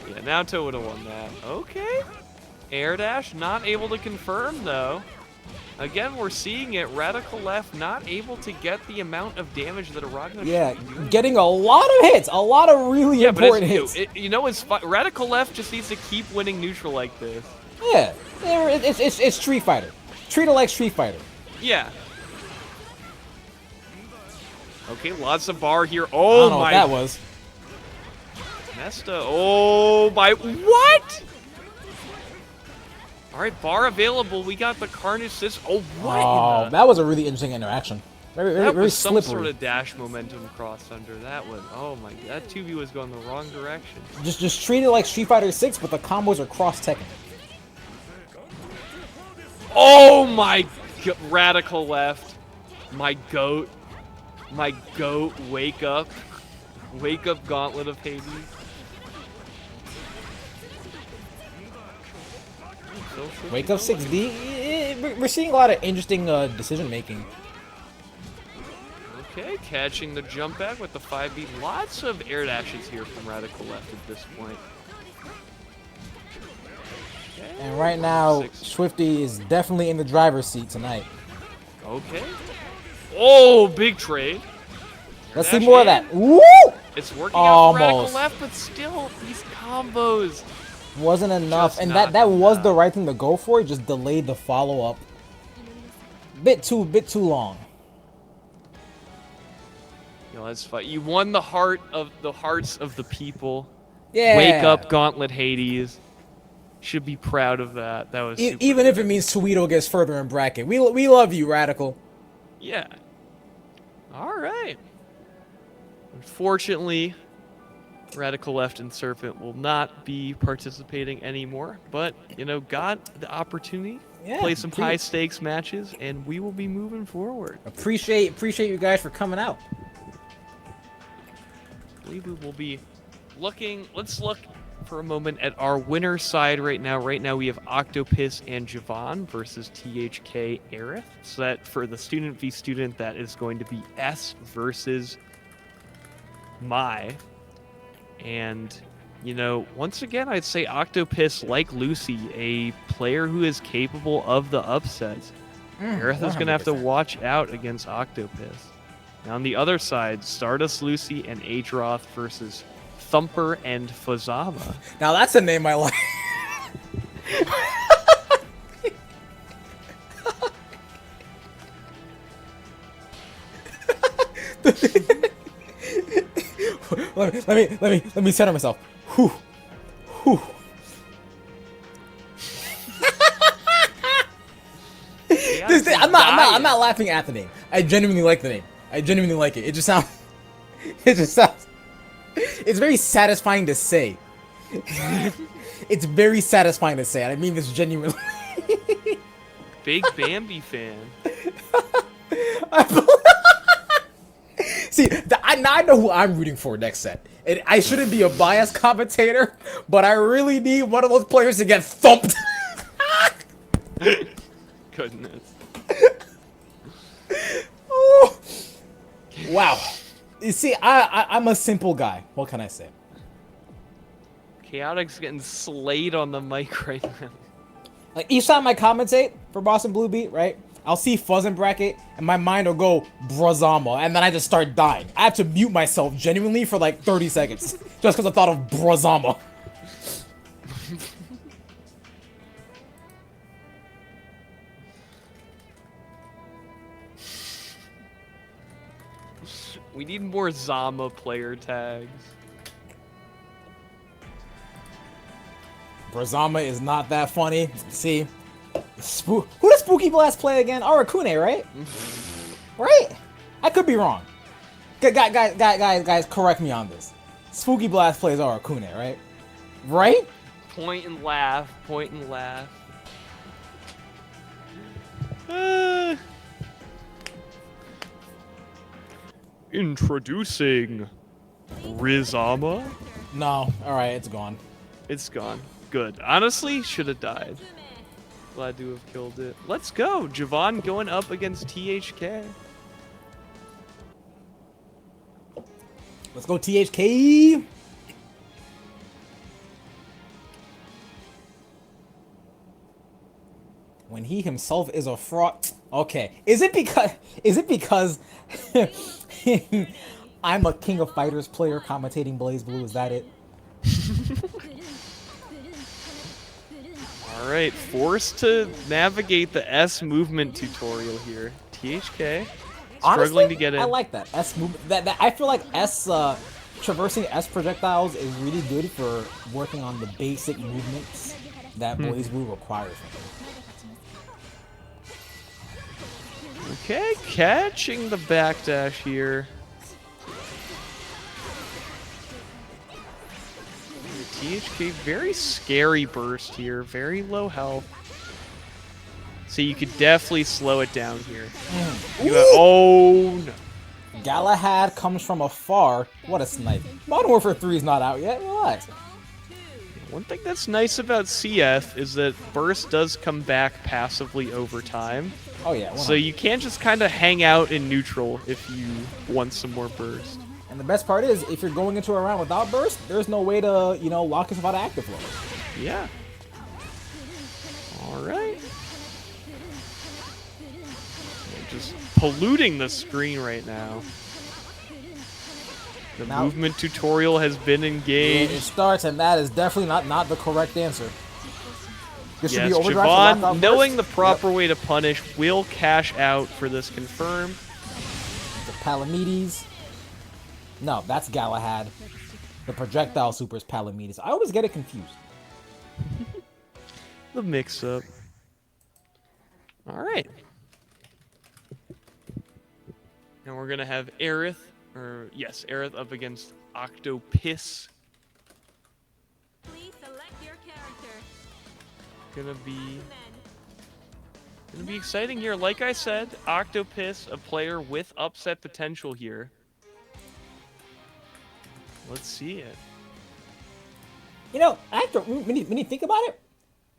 Yeah, now Towito won that. Okay. Air dash, not able to confirm, though. Again, we're seeing it. RadicalLeft not able to get the amount of damage that a Ragnar Yeah, should be doing. getting a lot of hits. A lot of really important hits. You know, RadicalLeft just needs to keep winning neutral like this. Yeah, it's Street Fighter. Treat it like Street Fighter. Yeah. Okay, lots of bar here. I Oh don't know my. what that was. Nesta. Oh my. What? All right, bar available. We got the Carnage. Oh, what? Oh, that was a really interesting interaction. Very That was slippery. some sort of dash momentum cross under. That was. Oh my. That 2v was going the wrong direction. Just treat it like Street Fighter 6, but the combos are cross-teching. Oh my. RadicalLeft. My goat. My goat. Wake up. Wake up, Gauntlet of Hades. Wake up 6D. We're seeing a lot of interesting decision making. Okay, catching the jump back with the 5B. Lots of air dashes here from RadicalLeft at this point. Okay. And right now, Schwifty is definitely in the driver's seat tonight. Okay. Oh, big trade. Let's see more of that. Woo! It's working out for Almost. RadicalLeft, but still, these combos. Wasn't enough, Just and not that was enough. the right thing to go for. It just delayed the follow up. Bit too long. You know, that's fine. You won the hearts of the people. Yeah. Wake up, Gauntlet Hades. Should be proud of that. That was super Even if good. it means Towito gets further in bracket. We love you, Radical. Yeah. All right. Unfortunately, RadicalLeft and Serpent will not be participating anymore, but, you know, got the opportunity to play some high-stakes matches, and we will be moving forward. Appreciate you guys for coming out. I believe we will be looking... Let's look for a moment at our winner side right now. Right now we have Octopiss and Jahvahn versus THK Ereth. So that for the student v student, that is going to be S versus My. And, you know, once again, I'd say Octopiss, like Lucy, a player who is capable of the upsets. Ereth is going to have to watch out against Octopiss. Now, on the other side, StardustLucy and Adroth versus Thumper and Fuzzama. Now that's a name I like. let me center myself. Whew. Whew. I'm not laughing at the name. I genuinely like the name. I genuinely like it. It just sounds it's very satisfying to say. It's very satisfying to say, and I mean this genuinely. Big Bambi fan. See, I know who I'm rooting for next set. And I shouldn't be a biased commentator, but I really need one of those players to get thumped. Goodness. Oh. Wow. You see, I'm a simple guy. What can I say? Chaotic's getting slayed on the mic right now. Like, each time I commentate for Boston Blue Beat, right? I'll see Fuzz in bracket, and my mind will go, Brazama, and then I just start dying. I have to mute myself genuinely for like 30 seconds, just because I thought of Brazama. We need more Zama player tags. Brazama is not that funny. See? Who does Spooky Blast play again? Arakune, right? Right? I could be wrong. Guys, correct me on this. Spooky Blast plays Arakune, right? Right? Point and laugh. Point and laugh. Introducing Rizama. No. Alright, it's gone. It's gone. Good. Honestly, should have died. Glad to have killed it. Let's go. Jahvahn going up against THK. Let's go, THK. when he himself is a fraud. Okay, is it because I'm a King of Fighters player commentating BlazBlue? Is that it? All right, forced to navigate the S movement tutorial here. THK struggling Honestly, to get in. I like that S movement. That I feel like traversing S projectiles is really good for working on the basic movements that BlazBlue requires. Okay, catching the backdash here. THK, very scary burst here, very low health. So you could definitely slow it down here. Oh no. Galahad comes from afar. What a snipe. Modern Warfare 3 is not out yet. Relax. One thing that's nice about CF is that burst does come back passively over time. Oh yeah. 100. So you can't just kind of hang out in neutral if you want some more burst. And the best part is, if you're going into a round without burst, there's no way to, lock yourself out of active flow. Yeah. All right. Just polluting the screen right now. The movement tutorial has been engaged. Yeah, it starts, and that is definitely not the correct answer. This should Yes, be overdrive to lock Jahvahn, out knowing burst. the proper way to punish, will cash out for this confirm. The Palamedes. No, that's Galahad. The projectile super is Palamedes. I always get it confused. The mix-up. All right. And we're going to have Ereth, Ereth up against Octopiss. Please select your character. Gonna be exciting here. Like I said, Octopiss, a player with upset potential here. Let's see it. When you think about it,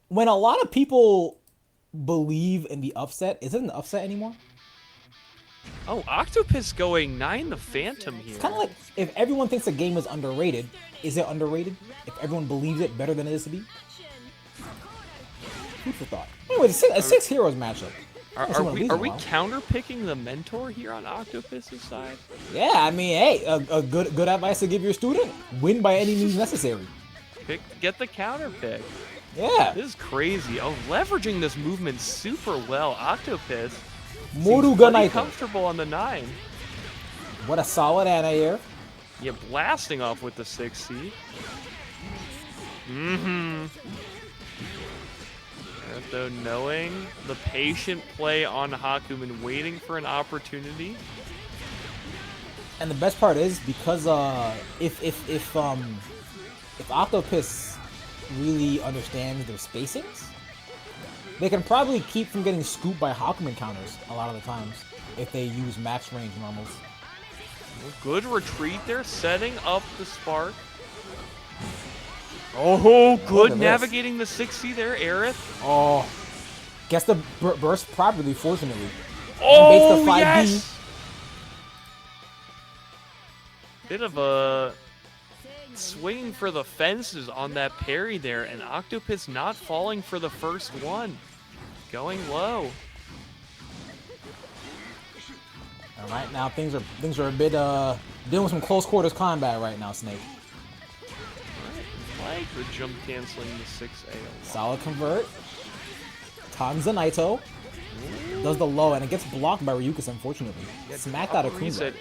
when a lot of people believe in the upset, is it an upset anymore? Oh, Octopiss going 9 the Phantom here. It's kind of like, if everyone thinks a game is underrated, is it underrated? If everyone believes it better than it is to be? Food for thought. Anyway, a six heroes matchup. Are we counter-picking the mentor here on Octopiss's side? Yeah, I mean, hey, a good advice to give your student: win by any means necessary. Get the counter pick. Yeah. This is crazy. Oh, leveraging this movement super well. Octopiss Moru pretty comfortable on the 9. What a solid anti-air. Yeah, blasting off with the 6C. Though knowing the patient play on Hakum and waiting for an opportunity. And the best part is, because if Octopiss really understands their spacings, they can probably keep from getting scooped by Hakum encounters a lot of the times if they use max range normals. Good retreat there, setting up the spark. Oh, good navigating the 6C there, Ereth. Oh, gets the burst properly, fortunately. Oh, the 5B. yes! Bit of a swinging for the fences on that parry there, and Octopiss not falling for the first one. Going low. All right, now things are a bit dealing with some close quarters combat right now, Snake. Like the jump canceling the 6A. Solid convert. Naito does the low, and it gets blocked by Ryukas, unfortunately. Smacked out of Kunze.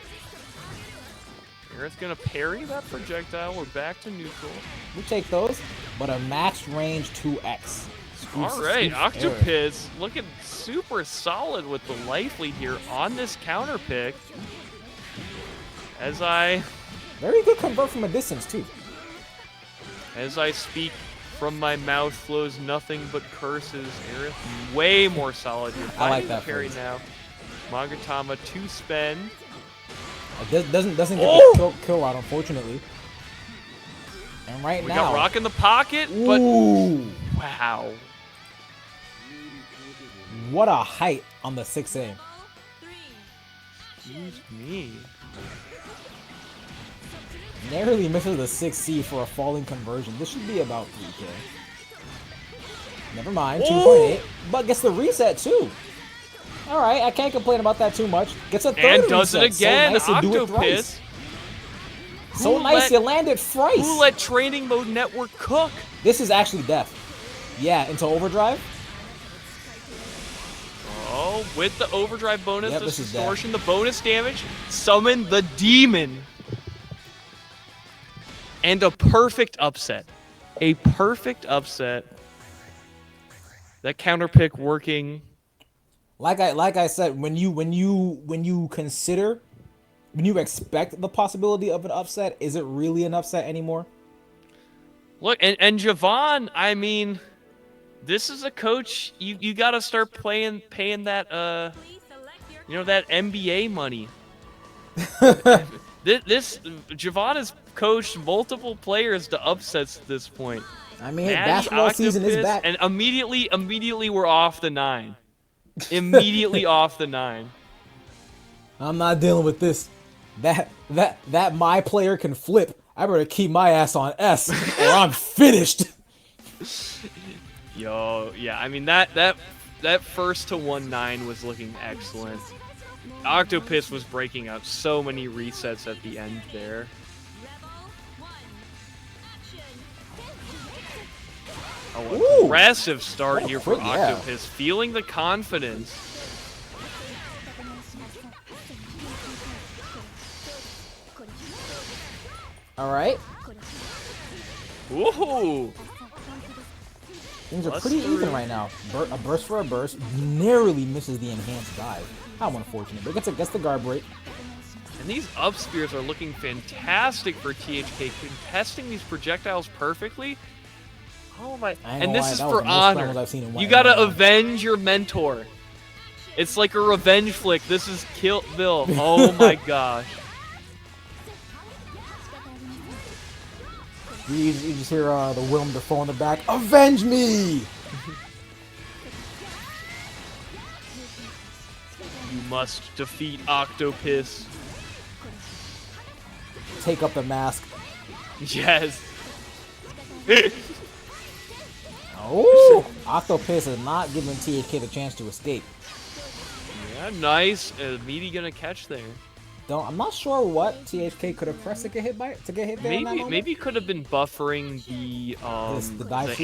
Ereth's gonna parry that projectile. We're back to neutral. We take those, but a max range 2x. All right, Octopiss looking super solid with the life lead here on this counter pick. Very good convert from a distance, too. As I speak, from my mouth flows nothing but curses. Ereth way more solid here. I like that parry now. Magatama to spend. Doesn't get the kill out, unfortunately. And right we now, got Rock in the pocket, but wow. What a height on the 6A. Excuse me. Narrowly misses the 6C for a falling conversion. This should be about 3K. Never mind, Oh! 2.8. But gets the reset too. All right, I can't complain about that too much. Gets a third And does reset. it again. So nice to do it Octopiss. thrice. So nice you landed thrice. Who let Training Mode Network cook? This is actually death. Yeah, into overdrive. Oh, with the overdrive bonus, Yep, the this is distortion, the bonus damage, summon the demon. And a perfect upset. A perfect upset. That counter pick working. Like I said, when you expect the possibility of an upset, is it really an upset anymore? Look, and Jahvahn, I mean, this is a coach you got to start paying that that NBA money. this Jahvahn has coached multiple players to upsets at this point. I mean, Maddie, basketball season is Octopiss, back. and immediately we're off the 9. Immediately off the 9. I'm not dealing with this. That my player can flip. I better keep my ass on S or I'm finished. Yo, yeah, I mean that first to 1-9 was looking excellent. Octopiss was breaking up so many resets at the end there. Oh, aggressive start here for Octopiss, feeling the confidence. All right. Ooh. Things are pretty even right now. A burst for a burst narrowly misses the enhanced dive. How unfortunate, but gets the guard break. And these up spears are looking fantastic for THK, contesting these projectiles perfectly. Oh my! And this is for honor. You gotta avenge your mentor. It's like a revenge flick. This is Kill Bill. Oh my gosh. You just hear the Willem Dafoe in the back. Avenge me! You must defeat Octopiss. Take up the mask. Yes. Oh! Octopiss is not giving THK the chance to escape. Yeah, nice. Meaty gonna catch there. I'm not sure what THK could have pressed to get hit there. Maybe could have been buffering the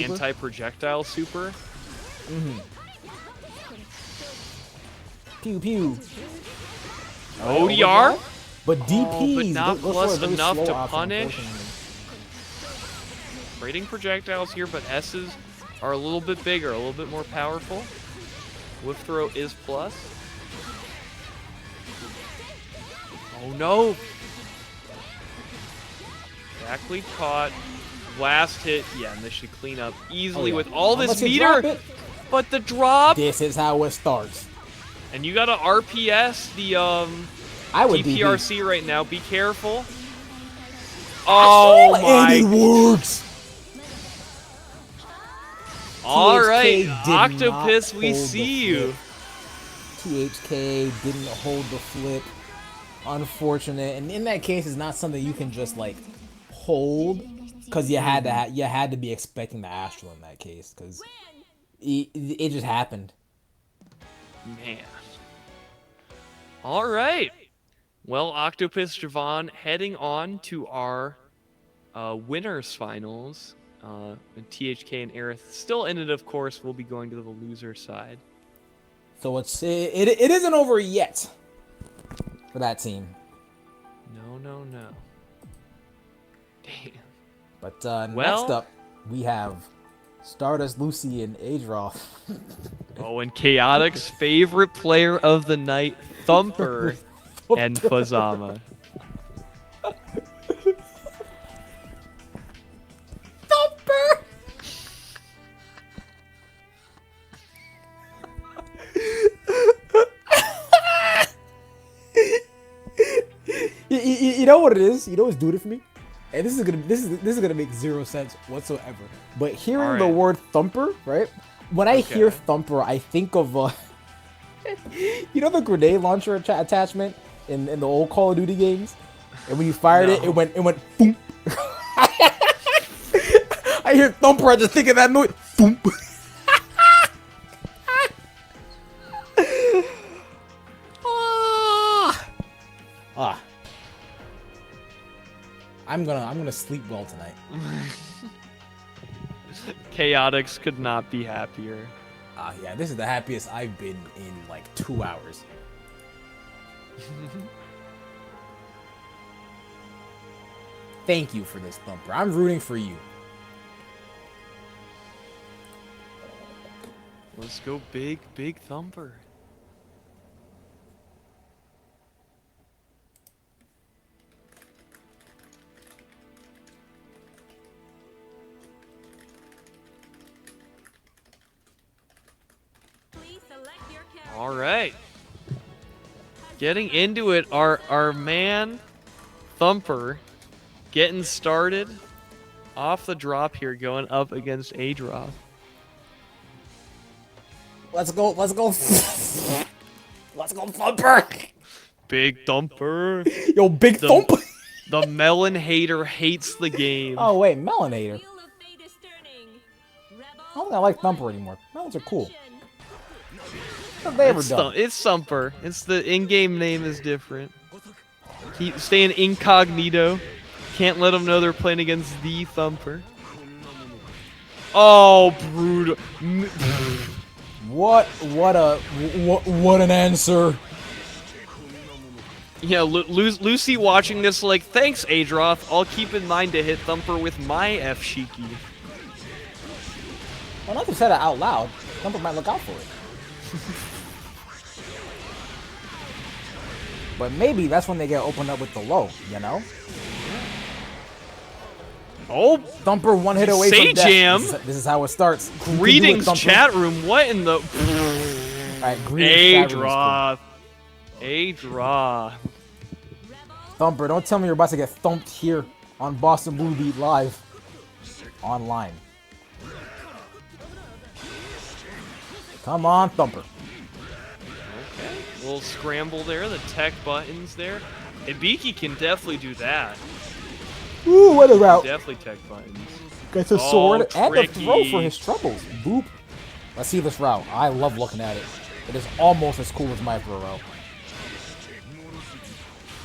anti-projectile super. Pew pew. ODR? But DP, but not plus enough to option, punish. Rating projectiles here, but S's are a little bit bigger, a little bit more powerful. Whiff throw is plus. Oh no! Back lead caught. Last hit, yeah, and this should clean up easily with all this meter. But the drop. This is how it starts. And you gotta RPS the DPRC right now. Be careful. Oh my! And it works. All right, Octopiss, we see you. THK didn't hold the flip. Unfortunate, and in that case, it's not something you can just like hold, because you had to be expecting the Astral in that case, because it just happened. Man. All right. Well, Octopiss, Jahvahn heading on to our winners finals. THK and Ereth still in it, of course. We'll be going to the loser side. So it isn't over yet for that team. No. Damn. But next up, we have StardustLucy and Adroth. Oh, and Chaotic's favorite player of the night, Thumper, and Fuzzama. Thumper! You know what it is? You know what's doing it for me? And this is gonna make zero sense whatsoever. But hearing the word Thumper, right? When I hear Thumper, I think of you know the grenade launcher attachment in the old Call of Duty games, and when you fired it went boom. I hear Thumper, I just think of that noise. Thump. Ah. I'm gonna sleep well tonight. Chaotix could not be happier. Yeah, this is the happiest I've been in like 2 hours. Thank you for this, Thumper. I'm rooting for you. Let's go big Thumper. Please select your character. All right. Getting into it, our man Thumper getting started off the drop here, going up against Adroth. Let's go. Let's go, Thumper. Big Thumper. Yo, big Thump. The melon hater hates the game. Oh wait, Melon hater. Wheel of fate is turning. Rebel I don't think I like Thumper anymore. Melons are cool. action. What have they ever It's, done? it's Thumper. It's the in-game name is different. Keep staying incognito. Can't let them know they're playing against the Thumper. Oh, brutal. What an answer. Yeah, Lucy watching this like, thanks, Adroth. I'll keep in mind to hit Thumper with my F-Shiki. Well, not to say that out loud. Thumper might look out for it. But maybe that's when they get opened up with the low, you know? Oh, Thumper one hit away Say from death. jam. This is how it starts. You can do it, greetings, Thumper. chat room. What in the... Alright, greetings, chat room is Adroth. Adroth. Thumper, don't tell me you're about to get thumped here on Boston Blue Beat Live. Online. Come on, Thumper. Okay, little scramble there. The tech buttons there. Ibiki can definitely do that. Ooh, what a route. Definitely tech buttons. Gets a Oh, sword and a throw tricky. for his troubles. Boop. Let's see this route. I love looking at it. It is almost as cool as my throw route.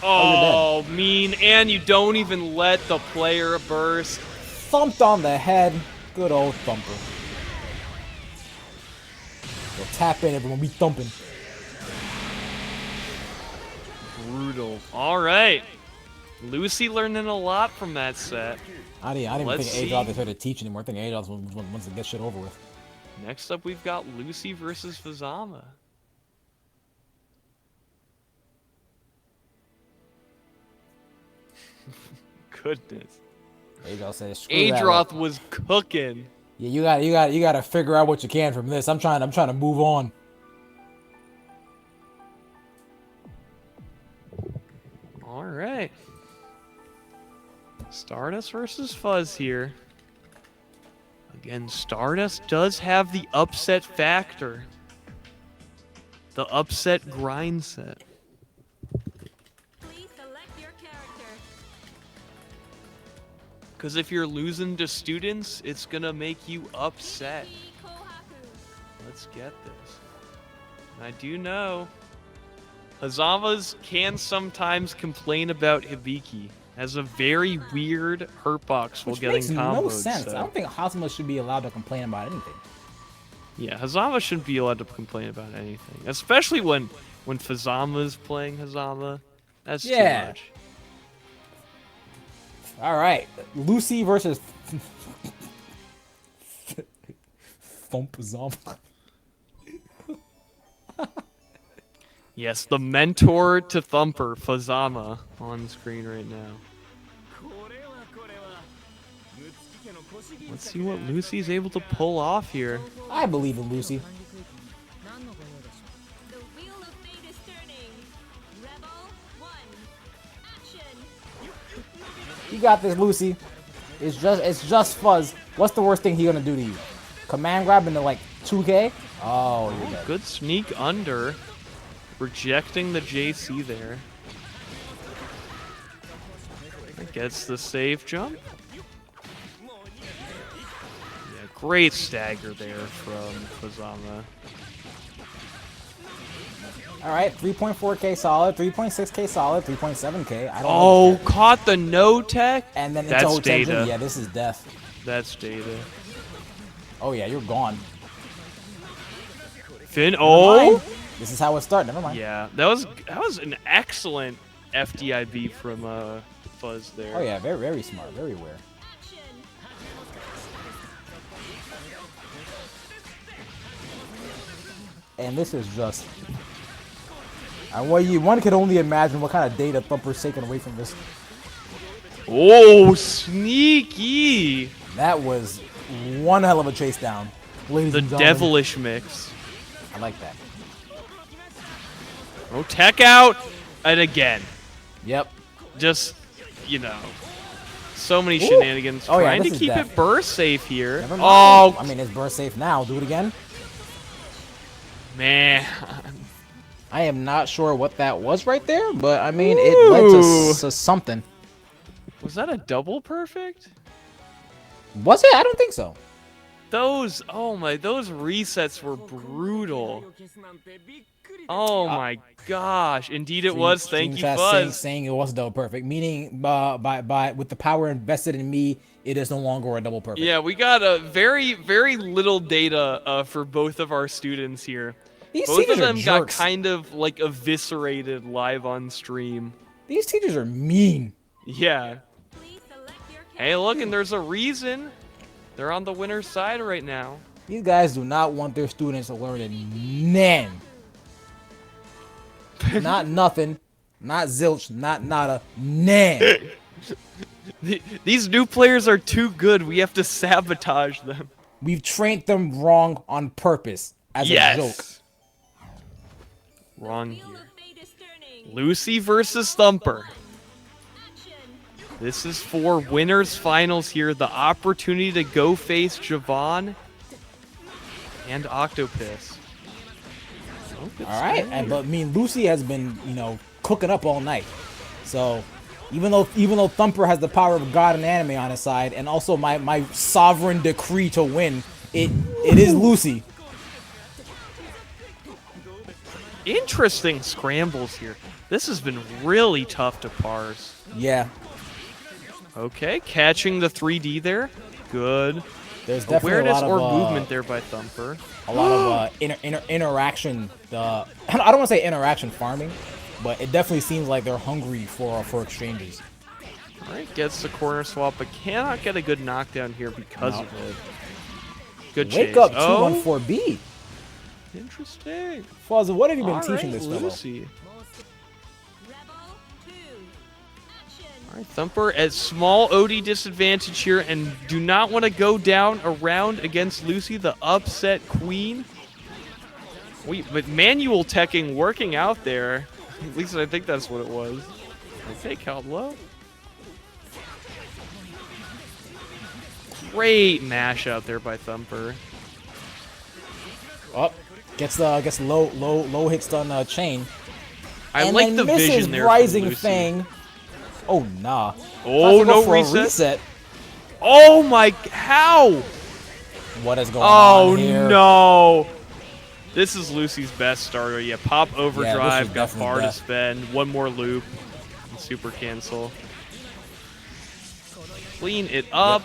Oh, mean. And you don't even let the player burst. Thumped on the head. Good old Thumper. We'll tap in, everyone. Be thumping. Brutal. All right. Lucy learning a lot from that set. I didn't even Let's think Adroth see. is here to teach anymore. I think Adroth wants to get shit over with. Next up, we've got Lucy versus Fuzzama. Goodness. Adroth says, "Screw that Adroth one." was cooking. Yeah, you gotta figure out what you can from this. I'm trying to move on. All right. Stardust versus Fuzz here. Again, Stardust does have the upset factor. The upset grind set. Please select your character. Because if you're losing to students, it's going to make you upset. Kohaku. Let's get this. I do know Hazamas can sometimes complain about Hibiki. Has a very weird hurtbox while Which getting makes combos. no sense. so- I don't think Hazama should be allowed to complain about anything. Yeah, Hazama shouldn't be allowed to complain about anything. Especially when Fuzzama's playing Hazama. That's Yeah. too much. All right, Lucy versus Fuzzama. Yes, the mentor to Thumper, Fuzzama, on screen right now. Let's see what Lucy's able to pull off here. I believe in Lucy. The wheel of fate is turning. Rebel 1. Action. You got this, Lucy. It's just Fuzz. What's the worst thing he gonna do to you? Command grab into like 2K? Oh, you're dead. Good sneak under. Rejecting the JC there. Gets the safe jump. Great stagger there from Fuzzama. All right, 3.4k solid, 3.6k solid, 3.7k. I don't know. Oh, caught the no tech. And then That's into data. Hotenjin. Yeah, this is death. That's data. Oh yeah, you're gone. Finn. Oh. This is how it started. Never mind. Yeah, that was an excellent FDIB from Fuzz there. Oh yeah, very very smart, very aware. And this is just. One could only imagine what kind of data Thumper's taken away from this. Oh, sneaky! That was one hell of a chase down, ladies The and gentlemen. devilish mix. I like that. Oh, tech out, and again. Yep. Just, you know, so many shenanigans. Oh, yeah, Trying to this is keep death. it burst safe here. Never mind. Oh, I mean, it's burst safe now. Do it again. man. I am not sure what that was right there, but I mean, it led to something. Was that a double perfect? Was it? I don't think so. Those resets were brutal. Oh my gosh! Indeed, it was. Thank you, Fuzz. Saying it was double perfect, meaning with the power invested in me, it is no longer a double perfect. Yeah, we got a very little data for both of our students here. These Both of teachers them are got jerks. kind of like eviscerated live on stream. These teachers are mean. Yeah. Please select your Hey, look, and there's a reason. They're on the winner's side right now. These guys do not want their students to learn nan. Not nothing. Not zilch. Not nada. Nan. These new players are too good. We have to sabotage them. We've trained them wrong on purpose as a joke. Wrong wheel here. of fate is turning. Lucy versus Thumper. Action. This is for winners finals here. The opportunity to go face Jahvahn and Octopiss. Oh, good All right, start. but I mean, Lucy has been, cooking up all night. So, even though Thumper has the power of God and anime on his side, and also my sovereign decree to win, it is Lucy. Interesting scrambles here. This has been really tough to parse. Yeah, Okay, catching the 3D there. Good. there's definitely Awareness a or lot of movement there by Thumper. a lot of interaction. I don't want to say interaction farming, but it definitely seems like they're hungry for exchanges. Alright, gets the corner swap, but cannot get a good knockdown here because of it. Good chase. Wake up, Oh, 214B. interesting. Fuzz, what have you been All teaching right, this fellow? Lucy. Rebel 2. Action. Alright, Thumper at small OD disadvantage here and do not want to go down around against Lucy, the upset queen. But manual teching working out there. At least I think that's what it was. Okay, Caldwell. Great mash out there by Thumper. Up, gets low hit stun chain. I And like then the misses vision there Rising from Lucy. Fang. Oh nah. Oh, Tries to go no for a reset. Oh my, how? What is going on Oh here? no. This is Lucy's best starter. Yeah, pop overdrive, got definitely far to death. spend. One more loop. And super cancel. Clean it up.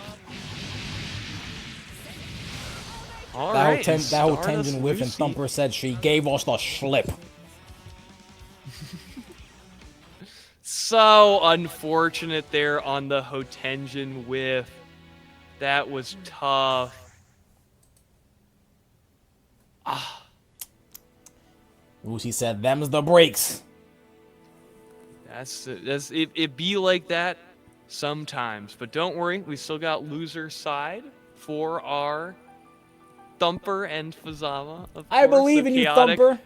All That right, whole and Tenjin Stardust whiff, and Lucy. Thumper said she gave us the schlip. So unfortunate there on the Hotenjin whiff. That was tough. Lucy said, "Them's the breaks." That's it be like that sometimes, but don't worry, we still got loser side for our Thumper and Fuzzama. Of I course, believe so in you, chaotic. Thumper.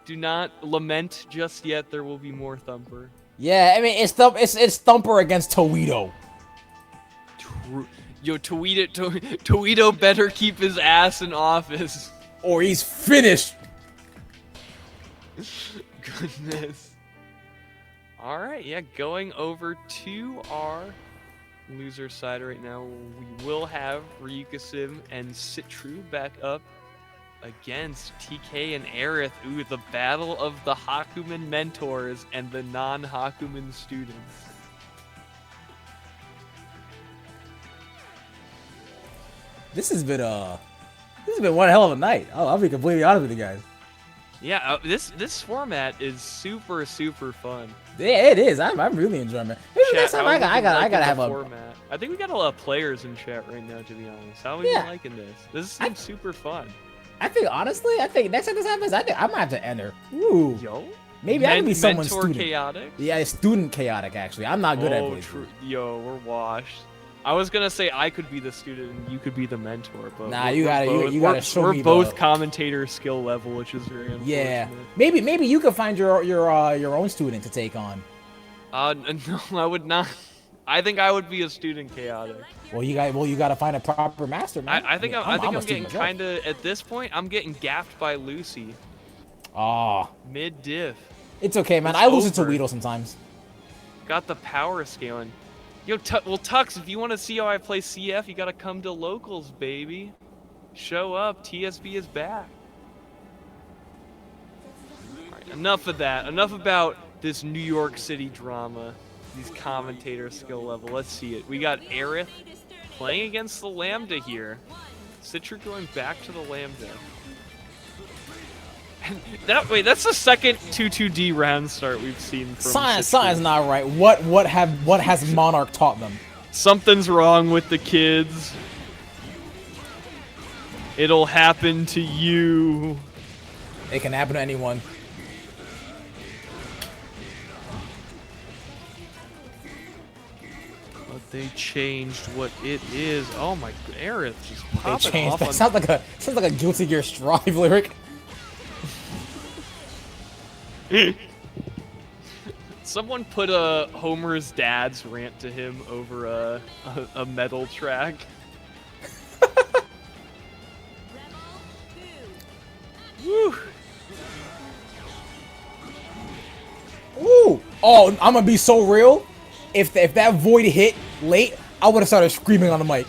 Do not lament just yet. There will be more Thumper. Yeah, I mean it's Thumper against Towito. Yo, Towito better keep his ass in office. Or he's finished. Goodness. All right, yeah, going over to our loser side right now. We will have Ryukasim and Citru back up against TK and Ereth. Ooh, the battle of the Hakumen mentors and the non-Hakumen students. This has been one hell of a night. I'll be completely honest with you guys. Yeah, this format is super fun. Yeah, it is. I'm really enjoying it. Maybe Chat, next time I gotta have a format. I think we got a lot of players in chat right now. To be honest, how are we liking this? This seems super fun. I think honestly, next time this happens, I might have to enter. Ooh. Yo. Maybe I can be someone's mentor student. Chaotic? Yeah, student chaotic actually. I'm not good at it. True. Yo, we're washed. I was gonna say I could be the student and you could be the mentor, but nah, you gotta show me. We're both commentator skill level, which is very unfortunate. Yeah, maybe you could find your own student to take on. No, I would not. I think I would be a student chaotic. Well, you gotta find a proper master, man. I think I'm getting kind of at this point. I'm getting gaffed by Lucy. Ah, mid diff. It's okay, man. I lose it to Towito sometimes. Got the power scaling. Yo, well, Tux, if you want to see how I play CF, you gotta come to locals, baby. Show up. TSB is back. Alright, enough of that. Enough about this New York City drama. These commentator skill level. Let's see it. We got Ereth playing against the Lambda here. Citru going back to the Lambda. That's the second 2-2D round start we've seen from Science not right. What has Monarch taught them? Something's wrong with the kids. It'll happen to you. It can happen to anyone. But they changed what it is. Oh my, Ereth just They popping changed. off. That sounds like a Guilty Gear Strive lyric. Someone put a Homer's dad's rant to him over a metal track. Woo. Ooh! Oh, I'm gonna be so real. If that void hit late, I would have started screaming on the mic.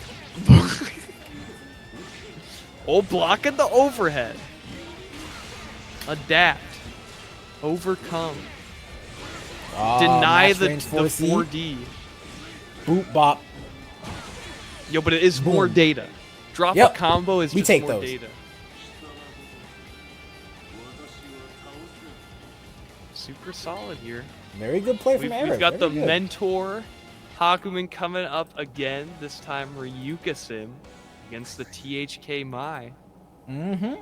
Oh, blocking the overhead. Adapt. Overcome. Deny the 4D. Boop bop. Yo, but it is Boom. more data. Drop a combo is just more data. Super solid here. Very good play from Ereth. We've got the mentor Hakumen coming up again. This time Ryukasim against the THK Mai. Mm-hmm.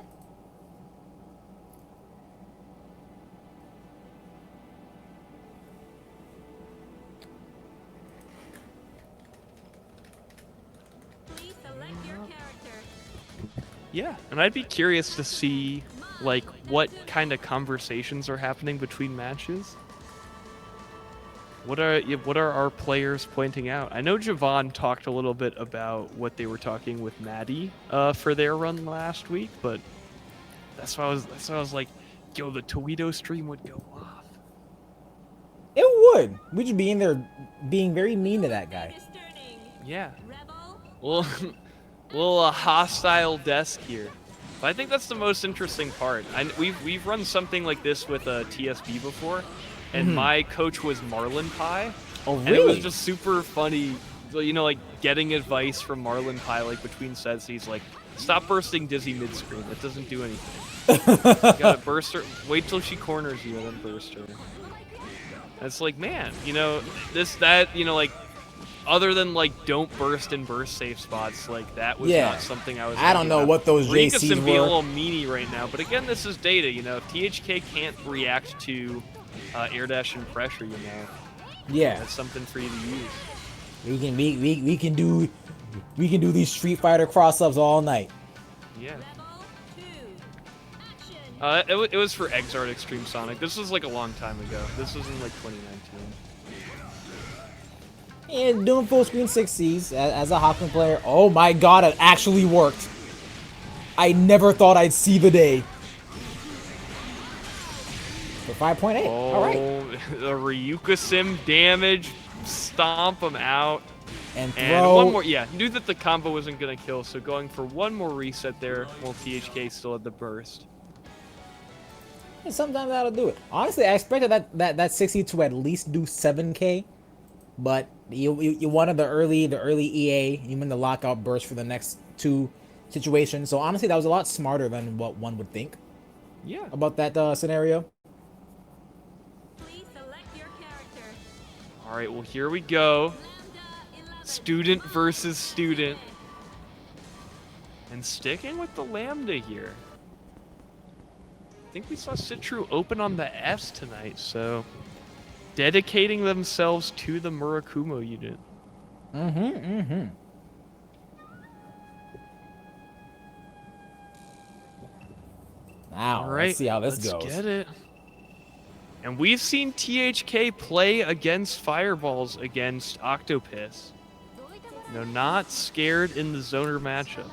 Yeah, and I'd be curious to see like what kind of conversations are happening between matches. What are our players pointing out? I know Jahvahn talked a little bit about what they were talking with Maddie for their run last week, but that's why I was like, yo, the Towito stream would go off. It would. We'd just be in there being very mean to that guy. Yeah. Well, little hostile desk here. But I think that's the most interesting part. We've run something like this with TSB before, and my coach was Marlin Pie. Oh, really? And it was just super funny, you know, like getting advice from Marlin Pie, like between sets. He's like, stop bursting Dizzy mid-screen. That doesn't do anything. You gotta burst her. Wait till she corners you and then burst her. And it's like, man, you know, you know, like, other than like don't burst in burst safe spots, like that was not something I was. I don't know what those JCs were. Being a little meanie right now, but again, this is data. You know, if THK can't react to air dash and pressure, you know, that's something for you to use. We can do these Street Fighter cross-ups all night. Yeah. It was for Exart Extreme Sonic. This was like a long time ago. This was in like 2019. And doing full screen 6Cs as a Hakumen player. Oh my god, it actually worked. I never thought I'd see the day. For 5.8. Oh, all right. The Ryukasim damage. Stomp him out. And And throw. one more, yeah, knew that the combo wasn't going to kill, so going for one more reset there while THK still had the burst. And sometimes that'll do it. Honestly, I expected that 60 to at least do 7K, but you wanted the early EA, even the lockout burst for the next 2 situations. So honestly, that was a lot smarter than what one would think. Yeah. About that scenario. Please select your character. All right, well, here we go. Lambda 11. Student versus student. And sticking with the Lambda here. I think we saw Citru open on the S tonight, so dedicating themselves to the Murakumo unit. Now, All right, let's see how this let's goes. get it. And we've seen THK play against Fireballs against Octopiss. You know, not scared in the zoner matchups.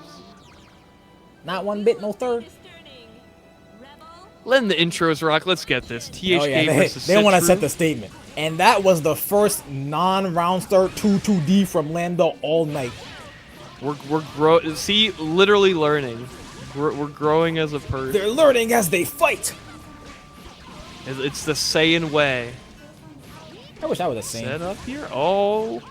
Not one bit, no third. Latest turning. Rebel. Letting the intros rock. Let's get this. THK Oh yeah, versus they want to Citru. set the statement. And that was the first non-round start 2-2D from Lambda all night. We're see, literally learning. We're growing as a person. They're learning as they fight. It's the Saiyan way. I wish I was the same. Set up here. Oh.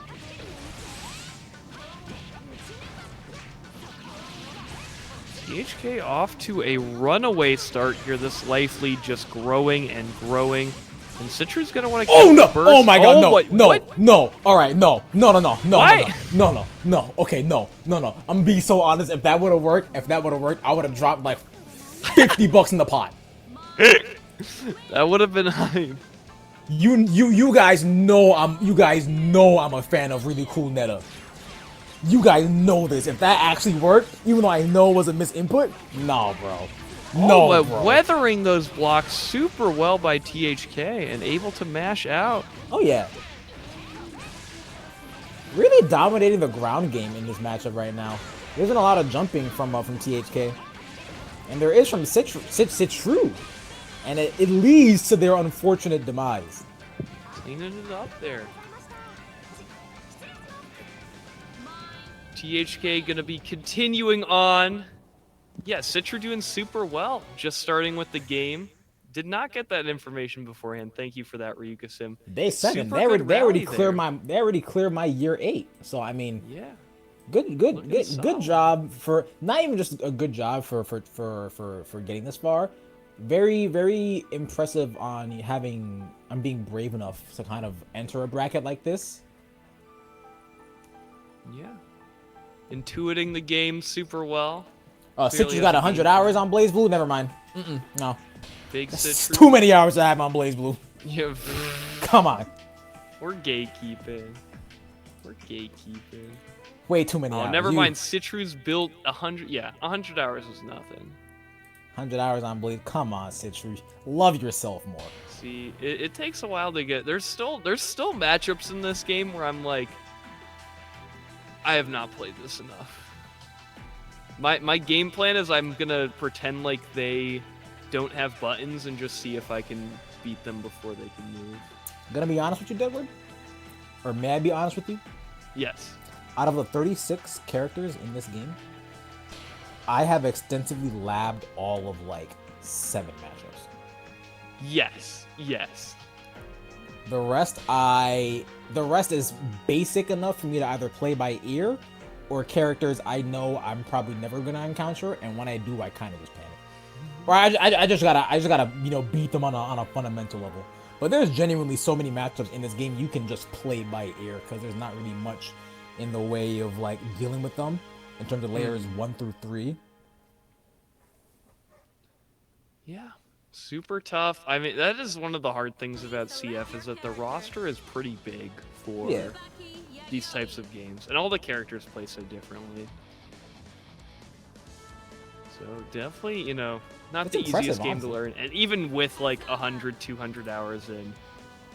THK off to a runaway start here. This life lead just growing and growing. And Citru's gonna want to. Oh no! Burst. Oh my god! No! what- No! what? No! All right! No! No! No! No! No! Why? No! No! No! Okay! No! No! No! I'm being so honest. If that would have worked, I would have dropped like $50 in the pot. That would have been hype. You guys know I'm a fan of really cool meta. You guys know this. If that actually worked, even though I know it was a misinput, no, bro. No, but bro. weathering those blocks super well by THK and able to mash out. Oh yeah. Really dominating the ground game in this matchup right now. There isn't a lot of jumping from THK, and there is from Citru, and it leads to their unfortunate demise. Cleaning it up there. THK gonna be continuing on. Yeah, Citru doing super well. Just starting with the game. Did not get that information beforehand. Thank you for that, Ryuka Sim. Day 7. Super They already good rally cleared my year 8. So I mean, Yeah. good solid. job for not even just a good job for getting this far. Very impressive on being brave enough to kind of enter a bracket like this. Yeah. Intuiting the game super well. Citru's got 100 hours on BlazBlue. Never mind. No, Big that's Citru. too many hours to have on BlazBlue. Yeah. Come on, We're gatekeeping. We're gatekeeping. way too many Oh, hours. never mind. Citru's built 100. Yeah, 100 hours was nothing. 100 hours on Blaze. Come on, Citru. Love yourself more. See, it takes a while to get. There's still matchups in this game where I'm like, I have not played this enough. My game plan is I'm gonna pretend like they don't have buttons and just see if I can beat them before they can move. Gonna be honest with you, Deadwood? Or may I be honest with you? Yes. Out of the 36 characters in this game, I have extensively labbed all of like 7 matchups. Yes. Yes. The rest is basic enough for me to either play by ear or characters I know I'm probably never gonna encounter, and when I do, I kind of just panic. Or I just gotta beat them on a fundamental level. But there's genuinely so many matchups in this game you can just play by ear because there's not really much in the way of like dealing with them in terms of layers 1 through 3. Yeah. Super tough. I mean, that is one of the hard things about CF is that the roster is pretty big for Yeah. these types of games, and all the characters play so differently. So definitely, not It's the impressive, easiest game to honestly. learn. And even with like 100, 200 hours in,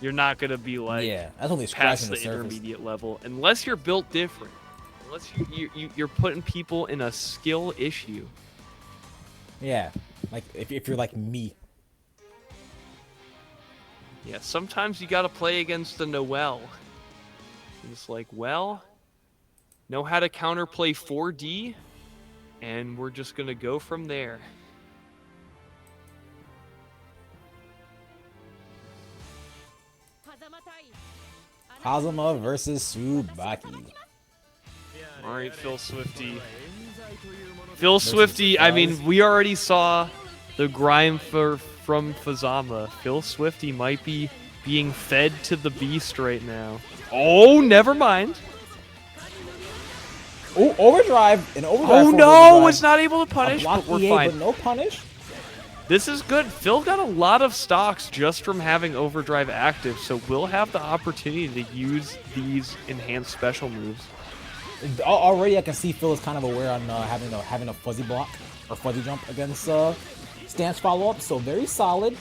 you're not gonna be like Yeah, that's only past scratching the the surface. intermediate level unless you're built different. Unless you're putting people in a skill issue. Yeah, like if you're like me. Yeah, sometimes you gotta play against the Noel. It's like, well, know how to counterplay 4D, and we're just gonna go from there. Fuzzama versus Tsubaki. All right, PhilSchwifty. PhilSchwifty, I mean, we already saw the grind from Fuzzama. PhilSchwifty might be being fed to the beast right now. Oh, never mind. Oh, overdrive. An overdrive. Oh no, overdrive. was not able to punish, but we're EA, fine. But no punish. This is good. Phil got a lot of stocks just from having overdrive active, so we'll have the opportunity to use these enhanced special moves. Already, I can see Phil is kind of aware on having a fuzzy block or fuzzy jump against stance follow up. So very solid.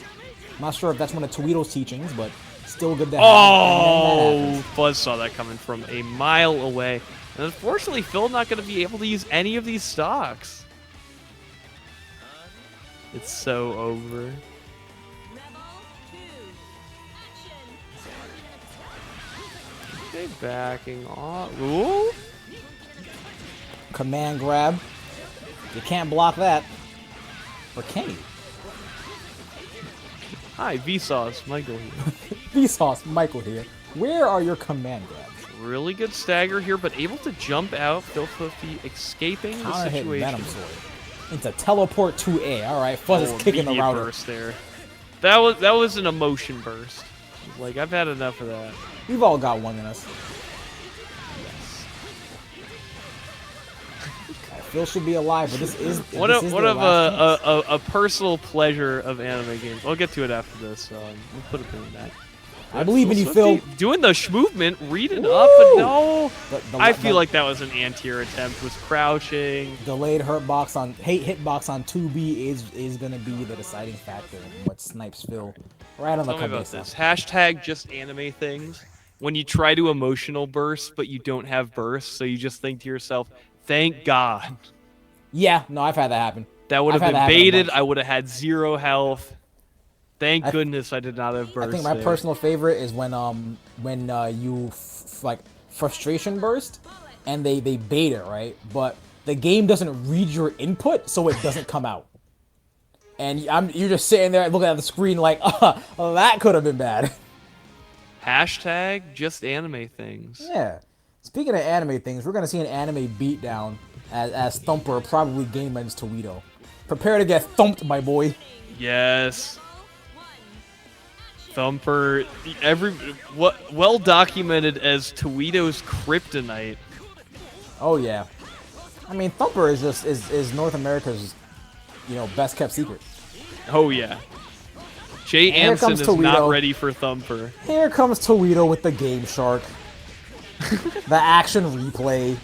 Not sure if that's one of Towito's teachings, but still good to have. Oh, Fuzz saw that coming from a mile away. And unfortunately, Phil not going to be able to use any of these stocks. It's so over. Okay, backing off. Ooh. Command grab. You can't block that. Or can you? Hi, Vsauce, Michael here. Vsauce, Michael here. Where are your command grabs? Really good stagger here, but able to jump out. PhilSchwifty escaping the Counter hit situation. Venom Sword. Into teleport 2A. Alright, Fuzz is kicking the immediate router. burst there. That was an emotion burst. Like, I've had enough of that. We've all got one in us. Phil should be alive, but this is What this a is what their of last chance. a personal pleasure of anime games. I'll get to it after this, so we'll put a pin in that. I believe in you, Phil. Doing the movement, reading up, but no. I feel the like that was an anti-air attempt. Was crouching. delayed hitbox on 2B is gonna be the deciding factor in what snipes Phil right on the Tell me about cabeza. this. Hashtag just anime things. When you try to emotional burst, but you don't have burst, so you just think to yourself, thank God. Yeah, no, I've had that happen. That would I've have had that been happen a baited. bunch. I would have had 0 health. Thank goodness I did not have burst. I think my there. personal favorite is when you like frustration burst and they bait it, right? But the game doesn't read your input, so it doesn't come out. And you're just sitting there looking at the screen like, well, that could have been bad. Hashtag just anime things. Yeah. Speaking of anime things, we're gonna see an anime beatdown as Thumper probably game ends Towito. Prepare to get thumped, my boy. Yes. Thumper, well documented as Towito's kryptonite. Oh yeah. I mean, Thumper is just is North America's, best kept secret. Oh yeah. Jay And here Anson comes is Towito. not ready for Thumper. Here comes Towito with the Game Shark. The action replay.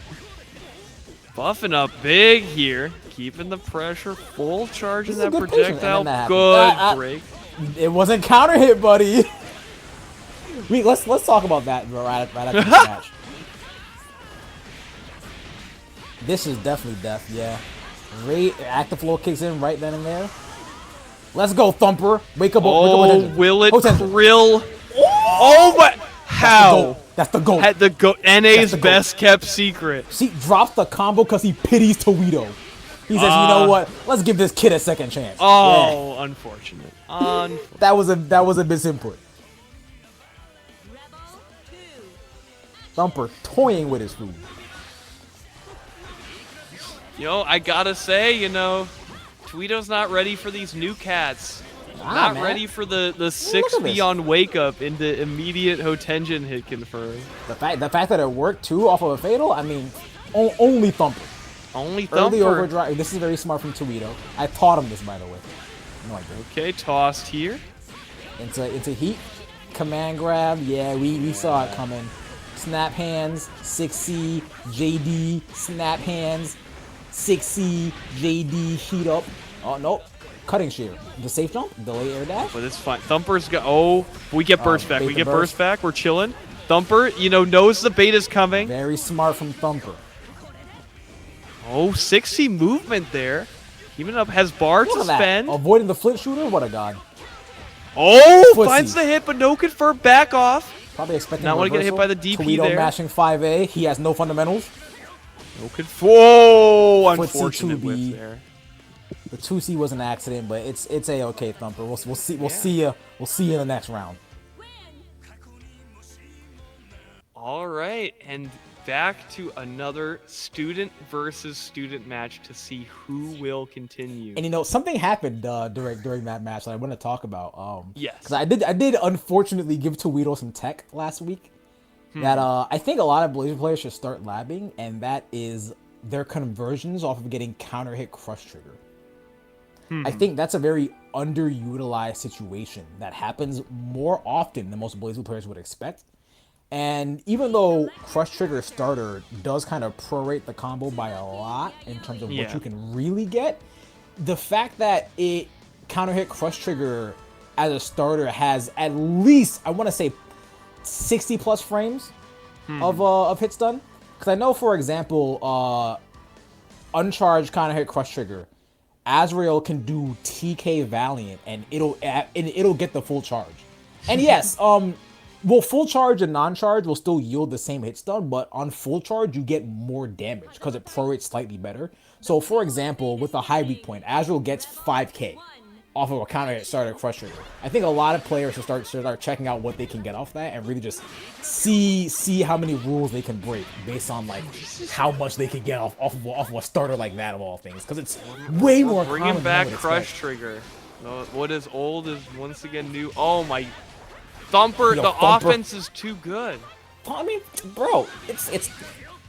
Buffing up big here, keeping the pressure, full charge in This is that a good patient, and projectile. then that Good happened. break. It wasn't counter hit, buddy. Let's talk about that Radical match. This is definitely death, yeah. Active flow kicks in right then and there. Let's go, Thumper. Wake up. Oh, will it krill? Oh my! How? That's the goal. Had the NA's the goal. best kept secret. See, drops the combo because he pities Towito. He says, you know what? Let's give this kid a second chance. Oh, unfortunate. That was a misinput. Thumper toying with his food. I gotta say, Towito's not ready for these new cats. Not man. ready for the 6 at this. beyond wake up into immediate Hotenjin hit confirmed. The fact that it worked too off of a fatal, I mean, only Thumper. Only Early Thumper. overdrive. This is very smart from Towito. I taught him this, by the way. No, I didn't. Okay, tossed here. Into heat. Command grab. Yeah, we saw it coming. Snap hands. 6C. JD. Snap hands. 6C. JD. Heat up. Oh, nope. Cutting shear. The safe jump. Delay air dash. But it's fine. Thumper's got. Oh, we get burst back. bait We the get burst. burst back. We're chilling. Thumper, knows the bait is coming. Very smart from Thumper. Oh, 6C movement there. Keeping up. Has bar Look to at that. spend. Avoiding the flip shooter. What a god. Oh, Pussy. finds the hit, but no confirm. Back off. Probably expecting Not a wanna get hit reversal. by the DP Towito there. mashing 5A. He has no fundamentals. No Whoa! Footsie Unfortunate 2B. whiff there. The 2C was an accident, but it's a okay, Thumper. We'll see you in the next round. All right, and back to another student versus student match to see who will continue. And you know, something happened during that match that I want to talk about. Yes. Because I did unfortunately give Towito some tech last week that I think a lot of BlazBlue players should start labbing, and that is their conversions off of getting counter hit crush trigger. I think that's a very underutilized situation that happens more often than most BlazBlue players would expect. And even though Crush Trigger Starter does kind of prorate the combo by a lot in terms of what you can really get, the fact that it counter hit Crush Trigger as a starter has at least, I want to say, 60 plus frames of hit stun. Because I know, for example, uncharged counter hit Crush Trigger, Azrael can do TK Valiant and it'll get the full charge. And yes, well, full charge and non-charge will still yield the same hit stun, but on full charge, you get more damage because it prorates slightly better. So, for example, with a high weak point, Azrael gets 5k off of a counter hit starter Crush Trigger. I think a lot of players should start checking out what they can get off that and really just see how many rules they can break based on like how much they can get off of a starter like that of all things, because it's way more common. Bringing back Crush Trigger. No, what is old is once again new. Oh my. Thumper, the offense is too good. I mean, bro,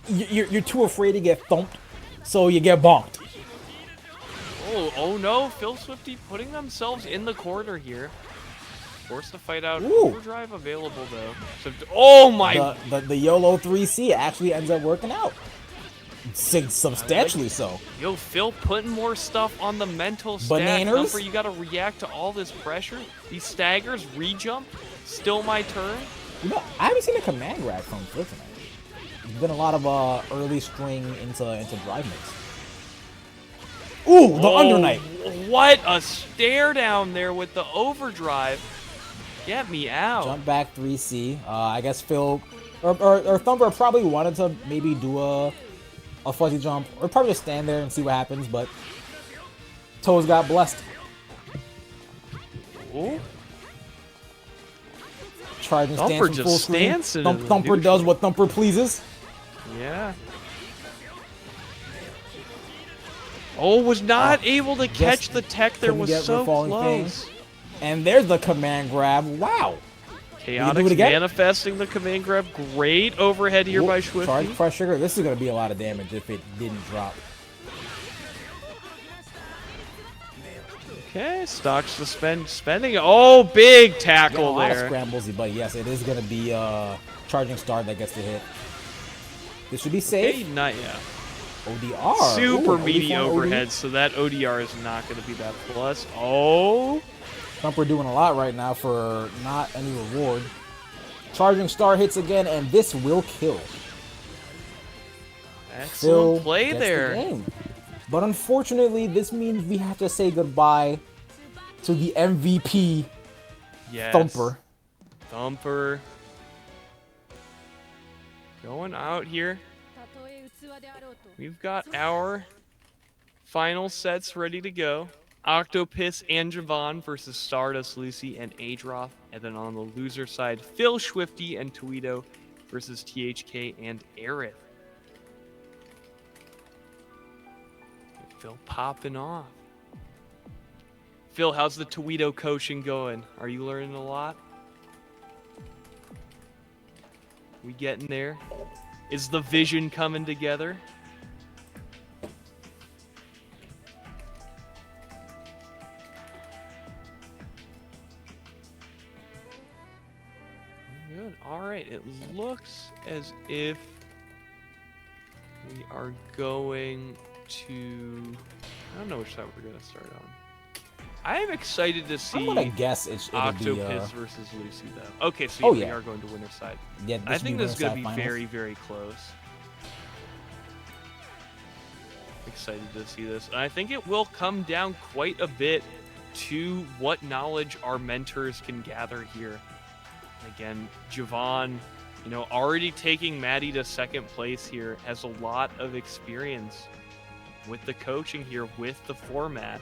you're too afraid to get thumped, so you get bonked. Oh no, PhilSchwifty putting themselves in the corner here. Forced to fight out. Ooh. Overdrive available though. So, oh my! The YOLO 3C actually ends up working out. Substantially so. Yo, Phil putting more stuff on the mental stack. Bananas? Thumper, you gotta react to all this pressure. These staggers, re-jump. Still my turn. You know, I haven't seen a command grab from Phil tonight. There's been a lot of early string into drive mix. Ooh, the under knight. What a stare down there with the overdrive. Get me out. Jump back 3C. I guess Phil or Thumper probably wanted to maybe do a fuzzy jump, or probably just stand there and see what happens, but Toes got blessed. Ooh. Charging Thumper stance from just full screen. stance into the Thumper does what Thumper pleases. Yeah. Oh, was not able to catch the tech there, was so close. And there's the command grab. Wow. Chaotix manifesting the command grab. Great overhead here by Schwifty. Charge Crush Trigger. This is going to be a lot of damage if it didn't drop. Okay, stock spending. Oh, big tackle a lot there. Of scrambles, but yes, it is going to be charging star that gets the hit. This should be safe. Okay, not yet. ODR. Super meaty overhead, so that ODR is not going to be that plus. Oh. Thumper doing a lot right now for not any reward. Charging star hits again, and this will kill. Excellent play there. But unfortunately, this means we have to say goodbye to the MVP, Thumper. Thumper. Going out here. We've got our final sets ready to go. Octopiss and Jahvahn versus StardustLucy and Adroth. And then on the loser side, PhilSchwifty and Towito versus THK and Ereth. Phil popping off. Phil, how's the Towito coaching going? Are you learning a lot? We getting there? Is the vision coming together? Good. All right. It looks as if we are going to... I don't know which side we're going to start on. I am excited to see I'm gonna guess it'll Octopiss versus Lucy, though. Okay, so we are going to winner's side. Yeah, I think this is going to be very, very close. Excited to see this. And I think it will come down quite a bit to what knowledge our mentors can gather here. Again, Jahvahn You know, already taking Maddie to second place here, has a lot of experience with the coaching here, with the format.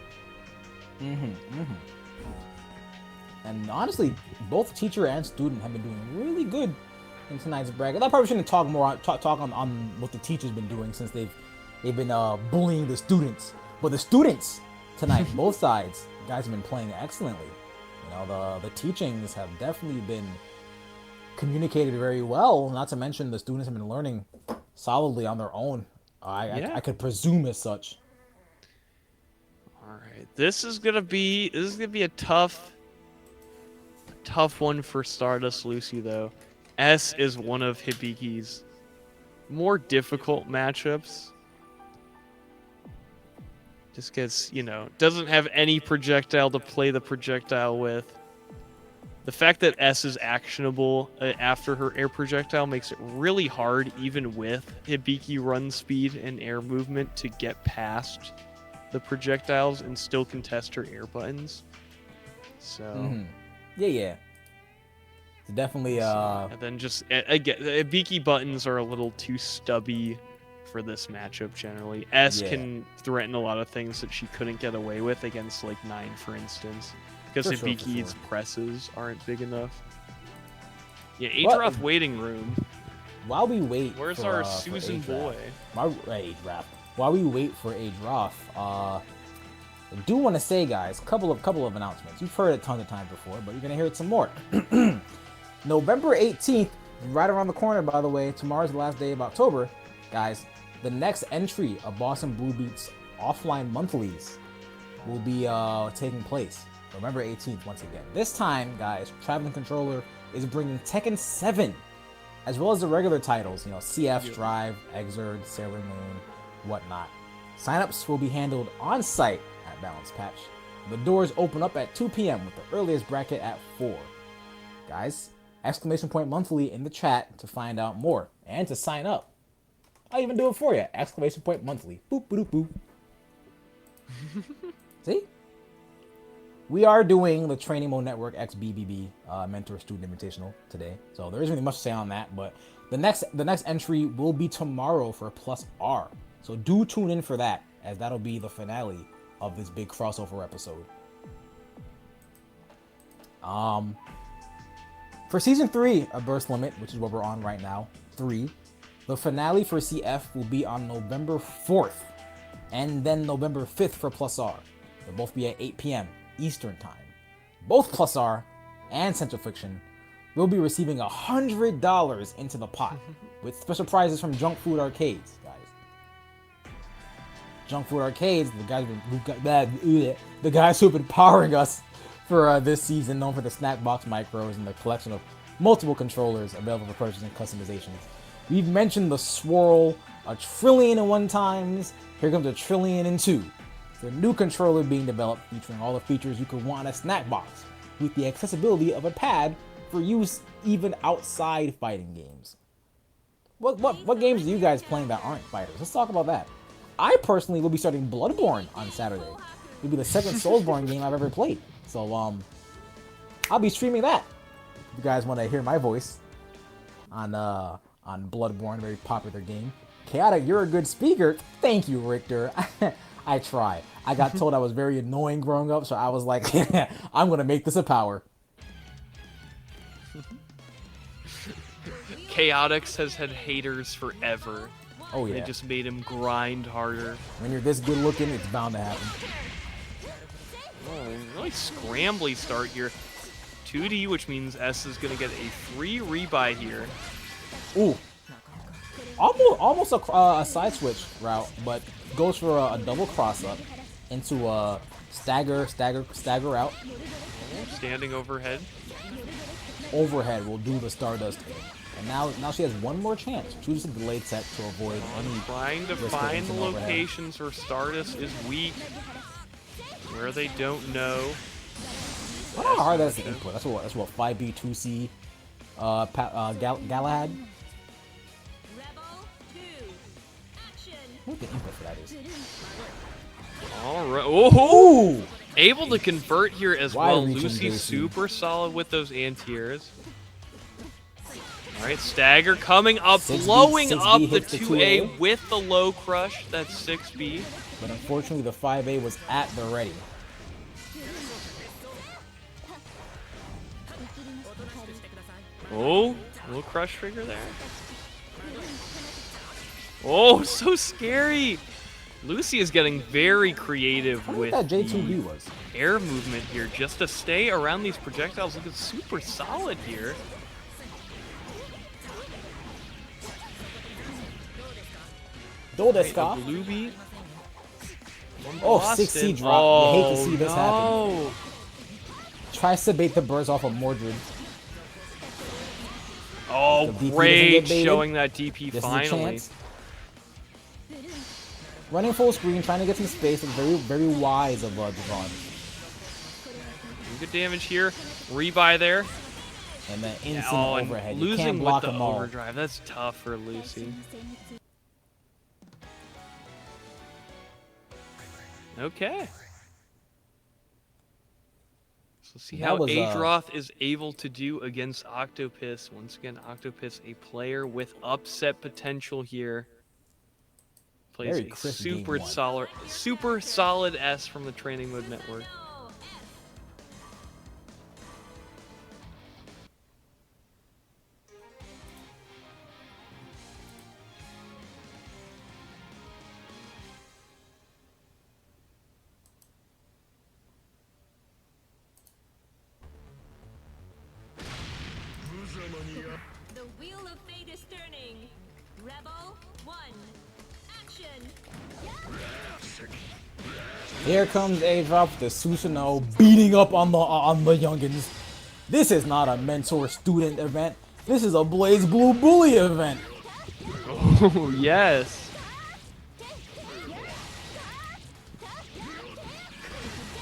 And honestly, both teacher and student have been doing really good in tonight's bracket. I probably shouldn't talk on what the teachers been doing since they've been bullying the students. But the students tonight, both sides, guys have been playing excellently. You know, the teachings have definitely been communicated very well. Not to mention the students have been learning solidly on their own. I could presume as such. All right, this is gonna be a tough one for StardustLucy though. S is one of Hibiki's more difficult matchups. Just because, you know, doesn't have any projectile to play the projectile with. The fact that S is actionable after her air projectile makes it really hard, even with Hibiki run speed and air movement, to get past the projectiles and still contest her air buttons. So, yeah. It's definitely and then just again, Hibiki buttons are a little too stubby for this matchup generally. S can threaten a lot of things that she couldn't get away with against like 9, for instance. Because Hibiki's presses aren't big enough. Yeah, Adroth waiting room. While we wait, where's our Susan boy? While we wait for Adroth, I do want to say, guys, couple of announcements. You've heard it tons of times before, but you're gonna hear it some more. November 18th, right around the corner. By the way, tomorrow's the last day of October, guys. The next entry of Boston Blue Beat's offline monthlies will be taking place. November 18th, once again. This time, guys, Traveling Controller is bringing Tekken 7, as well as the regular titles, you know, CF, Drive, Exerd, Sailor Moon, whatnot. Signups will be handled on site at Balance Patch. The doors open up at 2 p.m. with the earliest bracket at 4. Guys, exclamation point monthly in the chat to find out more and to sign up. I'll even do it for you. Exclamation point monthly. Boop, boop, boop. See? We are doing the Training Mode Network X BBB Mentor Student Invitational today, so there isn't really much to say on that. But the next entry will be tomorrow for Plus R, so do tune in for that, as that'll be the finale of this big crossover episode. For Season 3 of Burst Limit, which is what we're on right now, 3, the finale for CF will be on November 4th, and then November 5th for Plus R. They'll both be at 8 p.m. Eastern Time. Both Plus R and Central Fiction will be receiving $100 into the pot with special prizes from Junk Food Arcades, guys. Junk Food Arcades, the guys who've been powering us for this season, known for the snack box micros and the collection of multiple controllers available for purchase and customizations. We've mentioned the Swirl 1,000,001 times. Here comes 1,000,002,000,002. The new controller being developed, featuring all the features you could want in a snack box, with the accessibility of a pad for use even outside fighting games. What games are you guys playing that aren't fighters? Let's talk about that. I personally will be starting Bloodborne on Saturday. It'll be the second Soulsborne game I've ever played. So I'll be streaming that. If you guys want to hear my voice on Bloodborne, a very popular game. Chaotic, you're a good speaker. Thank you, Richter. I try. I got told I was very annoying growing up, so I was like, I'm going to make this a power. Chaotix has had haters forever. Oh, yeah. They just made him grind harder. When you're this good looking, it's bound to happen. Oh, really scrambly start here. 2D, which means S is going to get a free rebuy here. Ooh. Almost a side switch route, but goes for a double cross up into a stagger out. Standing overhead. Overhead will do the Stardust. And now she has one more chance. Choose a delayed set to avoid any. Trying to find the locations where Stardust is weak, where they don't know. I don't know how hard that's the input. That's what 5B 2C Galahad. What the input for that is? All right. Oh! Able to convert here as well. Lucy's JC. super solid with those anti-airs. All right, Stagger coming up, 6B blowing up the hits the 2A with the low crush. That's 6B. But unfortunately, the 5A was at the ready. Oh, little crush trigger there. Oh, so scary. Lucy is getting very creative with That J2B was. air movement here just to stay around these projectiles. Looking super solid here. Dodeska. Blue beat. Oh, 6C drop. You hate to see this happen. Tries to bait the burst off of Mordred. Oh, The DP doesn't great get baited. showing that DP This finally. is a chance. Running full screen, trying to get some space. It's very, very wise of Jahvahn. Good damage here. Rebuy there. And then instant Oh, and overhead. You losing can't with block the them all. overdrive. That's tough for Lucy. Okay. So see That how was, Adroth is able to do against Octopiss. Once again, Octopiss, a player with upset potential here. Plays Very a crisp super solid S from the Training Mode Network. The wheel of fate is turning. Rebel 1. Action. Here comes Adroth, the Susanoo, beating up on the youngins. This is not a mentor-student event. This is a BlazBlue bully event. Oh, yes.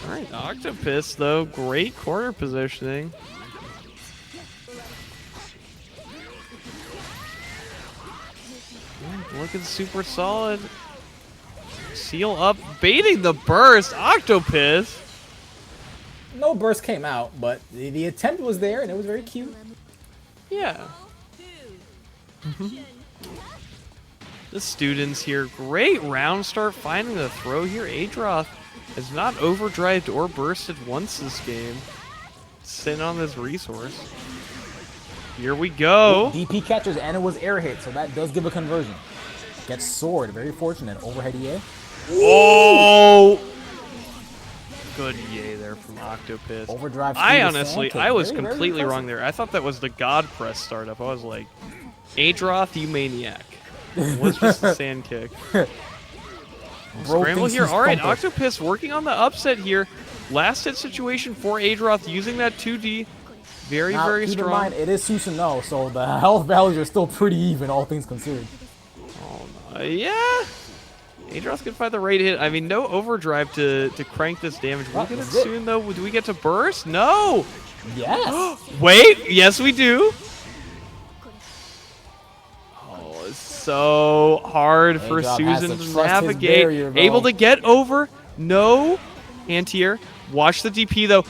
All right, Octopiss, though, great corner positioning. Looking super solid. Seal up, baiting the burst. Octopiss. No burst came out, but the attempt was there, and it was very cute. Yeah. The students here, great round start finding the throw here. Adroth has not overdrived or bursted once this game. Sitting on this resource. Here we go. DP catches, and it was air hit, so that does give a conversion. Gets sword, very fortunate. Overhead EA. Oh! Good EA there from Octopiss. Overdrive. I honestly, sand kick. I was Very, very completely wrong impressive. there. I thought that was the God Press startup. I was like, Adroth, you maniac. It was just a sand kick. Bro Scramble thinks here. he's All right, Thumper. Octopiss working on the upset here. Last hit situation for Adroth using that 2D. Very, Now, very keep strong. in mind, it is Susanoo, so the health values are still pretty even, all things considered. Yeah. Adroth can find the right hit. I mean, no overdrive to crank this damage. We'll That get it was it. soon, though. Do we get to burst? No. Yes. Wait. Yes, we do. Oh, it's so hard for Adroth has Susan to to trust his navigate. barrier, bro. Able to get over. No. Anti-air. Watch the DP, though.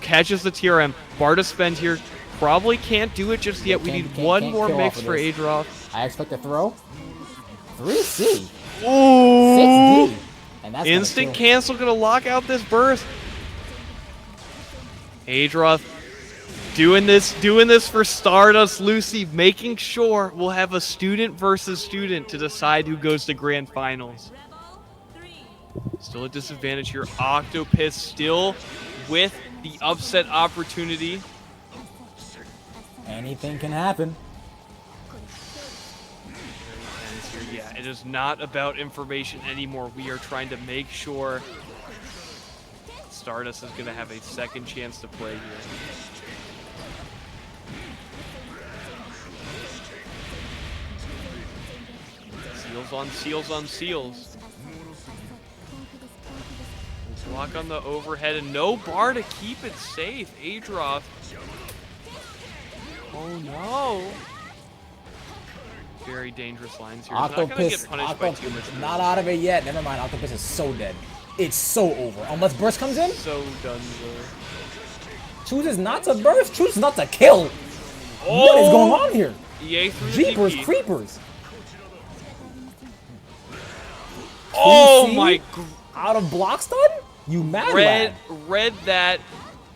Catches the TRM. Bar to spend here. Probably can't do it just yet. We need one more kill mix off of for this. Adroth. I expect a throw. 3C. Ooh. 6D. And that's Instant gonna kill. cancel, gonna lock out this burst. Adroth doing this for StardustLucy, making sure we'll have a student versus student to decide who goes to grand finals. Still a disadvantage here. Octopiss still with the upset opportunity. Anything can happen. Yeah, it is not about information anymore. We are trying to make sure Stardust is going to have a second chance to play here. Seals on seals on seals. Block on the overhead and no bar to keep it safe. Adroth. Oh no. Very dangerous lines here. He's not gonna get punished by too much. Not out of it yet. Never mind. Octopiss is so dead. It's so over. Unless burst comes in, So done. chooses not to burst, chooses not to kill. What is going on here? EA through the Jeepers DP. creepers. Oh PC? my! Out of block stun? You mad lad. Read that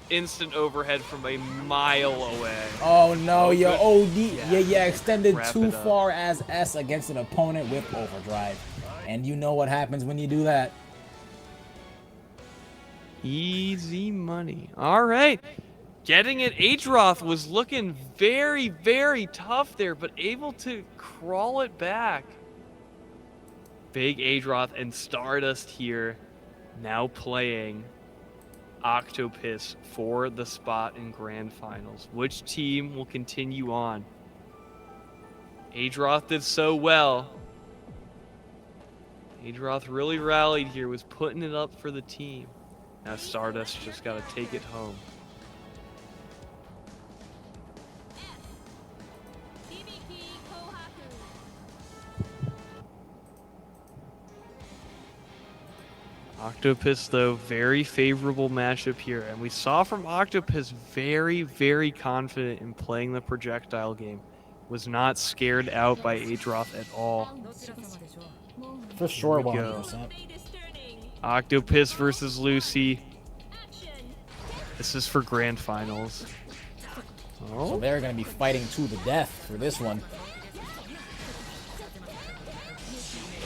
instant overhead from a mile away. Oh no, your good. OD. Yeah, extended Wrap too it up. far as S against an opponent with overdrive. And you know what happens when you do that. Easy money. All right. Getting it. Adroth was looking very, very tough there, but able to crawl it back. Big Adroth and Stardust here, now playing Octopiss for the spot in Grand Finals. Which team will continue on? Adroth did so well. Adroth really rallied here, was putting it up for the team. Now Stardust just got to take it home. Octopiss, though, very favorable matchup here. And we saw from Octopiss very, very confident in playing the projectile game. Was not scared out by Adroth at all. For sure, Here we go. 100%. Octopiss versus Lucy. This is for grand finals. So Oh, they're going to be fighting to the death for this one.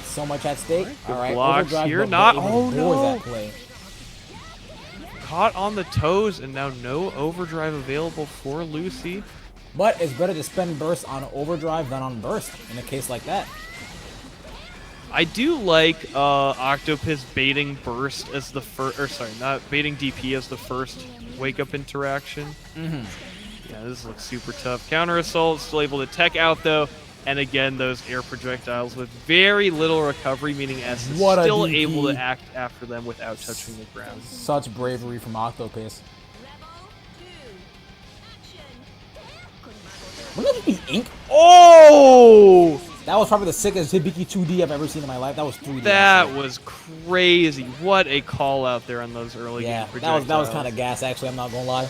So much at stake. Good All right, blocks overdrive, here. but Not- able to oh, board no. that play. caught on the toes, and now no overdrive available for Lucy. But it's better to spend burst on overdrive than on burst in a case like that. I do like Octopiss baiting burst as the first, or sorry, not baiting DP as the first wake up interaction. Yeah, this looks super tough. Counter assault, still able to tech out though, and again those air projectiles with very little recovery, meaning S is What a still DP. able to act after them without touching the ground. Such bravery from Octopiss. Wouldn't that be ink? Oh! That was probably the sickest Hibiki 2D I've ever seen in my life. That was 3D. That actually. was crazy. What a call out there on those early Yeah, game that was projectiles. kind of gas actually. I'm not gonna lie.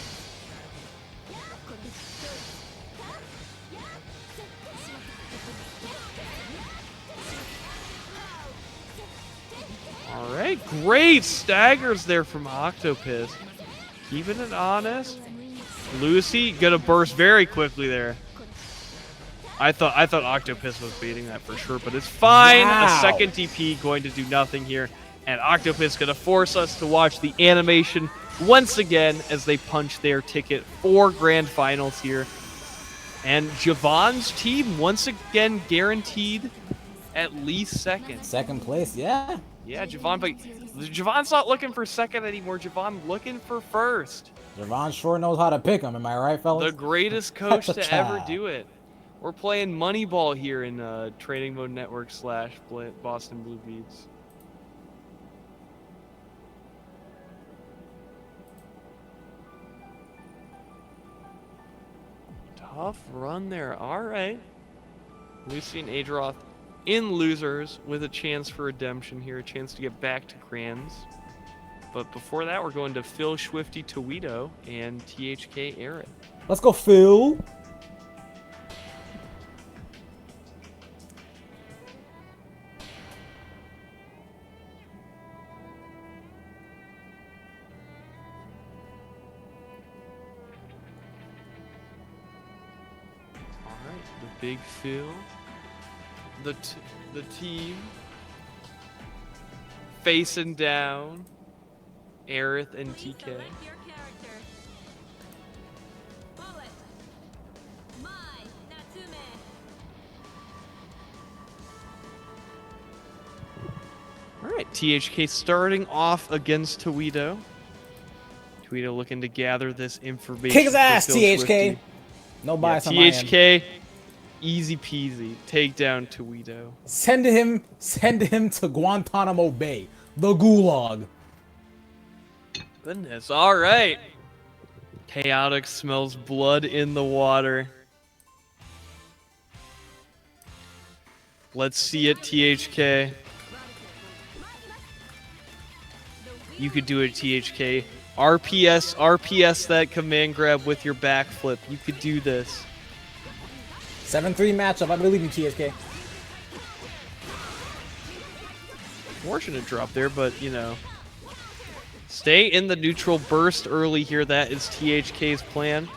All right, great staggers there from Octopiss. Keeping it honest. Lucy gonna burst very quickly there. I thought Octopiss was beating that for sure, but it's fine. Wow. A second TP going to do nothing here, and Octopiss gonna force us to watch the animation once again as they punch their ticket for grand finals here. And Jahvhahn's team once again guaranteed at least second. Second place, yeah. Yeah, Jahvahn, but Jahvahn's not looking for second anymore. Jahvahn looking for first. Jahvahn sure knows how to pick him. Am I right, fellas? The greatest coach to ever do it. We're playing Moneyball here in Training Mode Network / Boston Blue Beats. Tough run there. All right. Lucy and Adroth in losers with a chance for redemption here, a chance to get back to grands. But before that, we're going to PhilSchwifty Towito and THK Ereth. Let's go, Phil. All right, the big Phil, the team facing down Ereth and TK. Select your character. Bullet. Mai Natsume. All right, THK starting off against Towito. Towito looking to gather this information. Kick his for ass, PhilSchwifty. THK. No Yeah, bias on my end. THK, easy peasy. Take down Towito. Send him to Guantanamo Bay, the gulag. Goodness, all right. Chaotic smells blood in the water. Let's see it, THK. You could do it, THK. RPS that command grab with your backflip. You could do this. 7-3 matchup. I believe in THK. Fortunate drop there, but, you know. Stay in the neutral burst early here. That is THK's plan.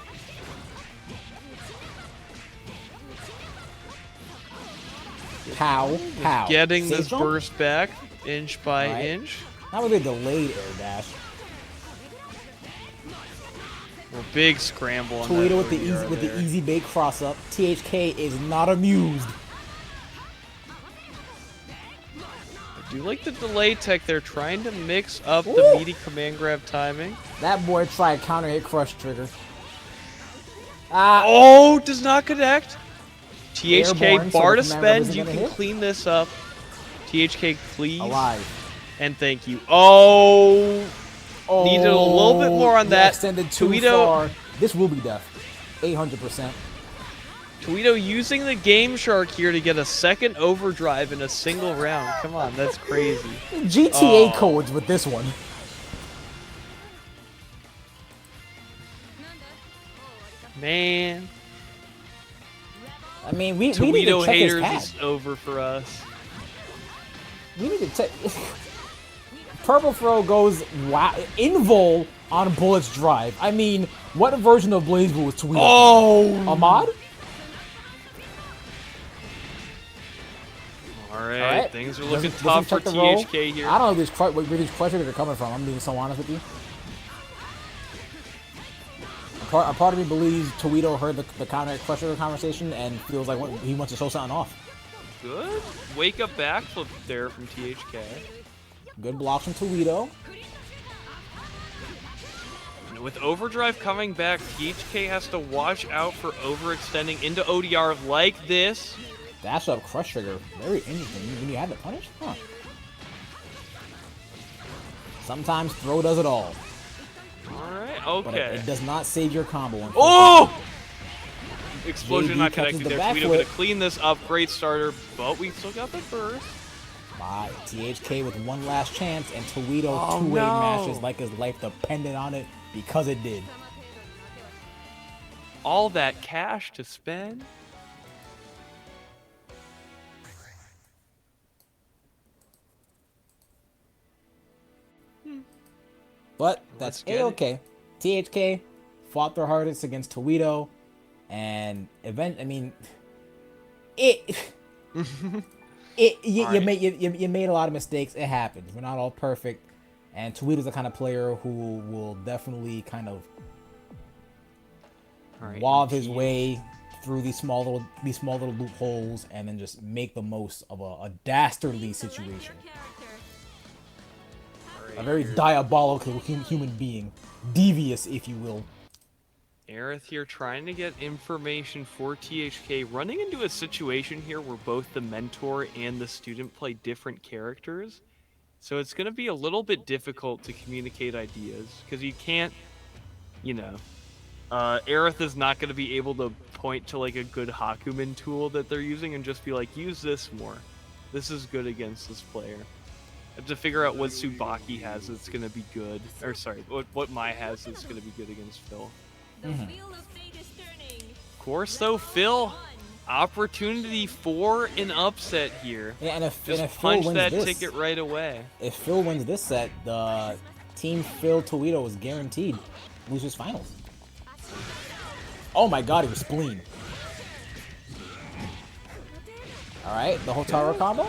Pow, pow. Getting Safe this jump? burst back, inch by Right. inch. That would be a delayed air dash. Well, big scramble on Towito that with the ODR easy there. easy bait cross up. THK is not amused. I do like the delay tech. They're trying to mix up Ooh. the meaty command grab timing. That boy tried counter hit crush trigger. Ah, Oh, does not connect. THK Airborne, so bar the to command grab spend. isn't You gonna can hit? clean this up. THK, please. alive. And thank you. Oh, needed a little bit more on you that. Extended too Towito, far. This will be death. 800%. Towito using the Game Shark here to get a second overdrive in a single round. Come on, that's crazy. GTA Oh. codes with this one. Man, I mean, we need to Towito check his haters pad. is over for us. We need to check. Purple Throw goes wow, invul on Bullet's drive. I mean, what version of BlazBlue was Towito? Oh, Ahmad? All right, Alright. things are looking Doesn't tough for check the roll. THK here. I don't know where these questions are coming from. I'm being so honest with you. A part of me believes Towito heard the counter crusher conversation and feels like he wants to show something off. Good wake up backflip there from THK. Good blocks from Towito. And with overdrive coming back, THK has to watch out for overextending into ODR like this. Dash up crush trigger. Very interesting. When you had to punish? Huh. Sometimes throw does it all. Alright, But okay. it does not save your combo. Oh! Explosion JD not catches connecting the there. Towito backflip. gonna clean this up. Great starter, but we still got the burst. My THK with one last chance, and Towito Oh, two-way no. matches like his life depended on it because it did. All that cash to spend. But Let's that's get A-okay. THK fought their hardest against Towito, and you Alright. made a lot of mistakes. It happens. We're not all perfect, and Towito's the kind of player who will definitely kind of Alright, wab his MP. way through these small little loopholes, and then just make the most of a dastardly situation. A very diabolical human being, devious, if you will. Ereth here trying to get information for THK, running into a situation here where both the mentor and the student play different characters. So it's going to be a little bit difficult to communicate ideas, because you can't, Ereth is not going to be able to point to like a good Hakumen tool that they're using and just be like, use this more. This is good against this player. I have to figure out what Tsubaki has that's going to be good. Or sorry, what Mai has that's going to be good against Phil. Of course, though, Phil, opportunity for an upset here. Yeah, and if Just Phil punch wins that this, ticket right away. if Phil wins this set, the Team Phil Towito is guaranteed losers finals. Oh my God, he was spleen. All right, the Hotaru combo.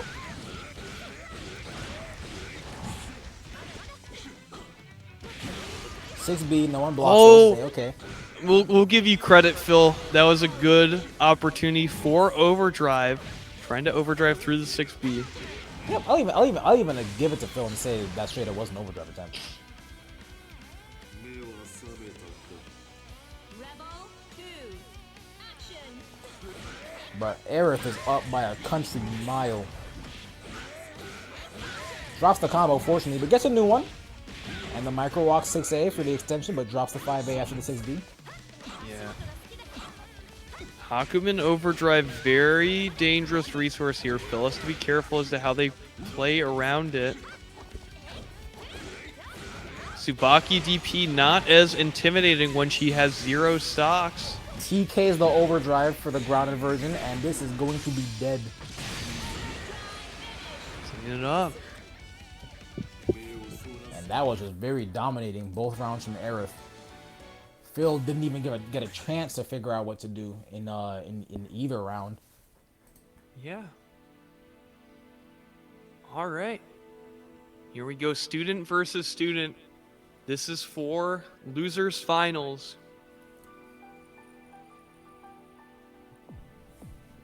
Six B, no one blocks. Oh. Okay. We'll give you credit, Phil. That was a good opportunity for overdrive. Trying to overdrive through the 6B. Yeah, I'll even give it to Phil and say that straight up was an overdrive attempt. Rebel 2. Action. But Ereth is up by a country mile. Drops the combo, fortunately, but gets a new one. And the micro walk 6A for the extension, but drops the 5A after the 6B. Yeah. Hakumen overdrive, very dangerous resource here. Phil has to be careful as to how they play around it. Tsubaki DP not as intimidating when she has 0 stocks. PKs the overdrive for the grounded version, and this is going to be dead. Setting it up. And that was just very dominating both rounds from Ereth. Phil didn't even get a chance to figure out what to do in either round. Yeah. All right. Here we go, student versus student. This is for losers finals.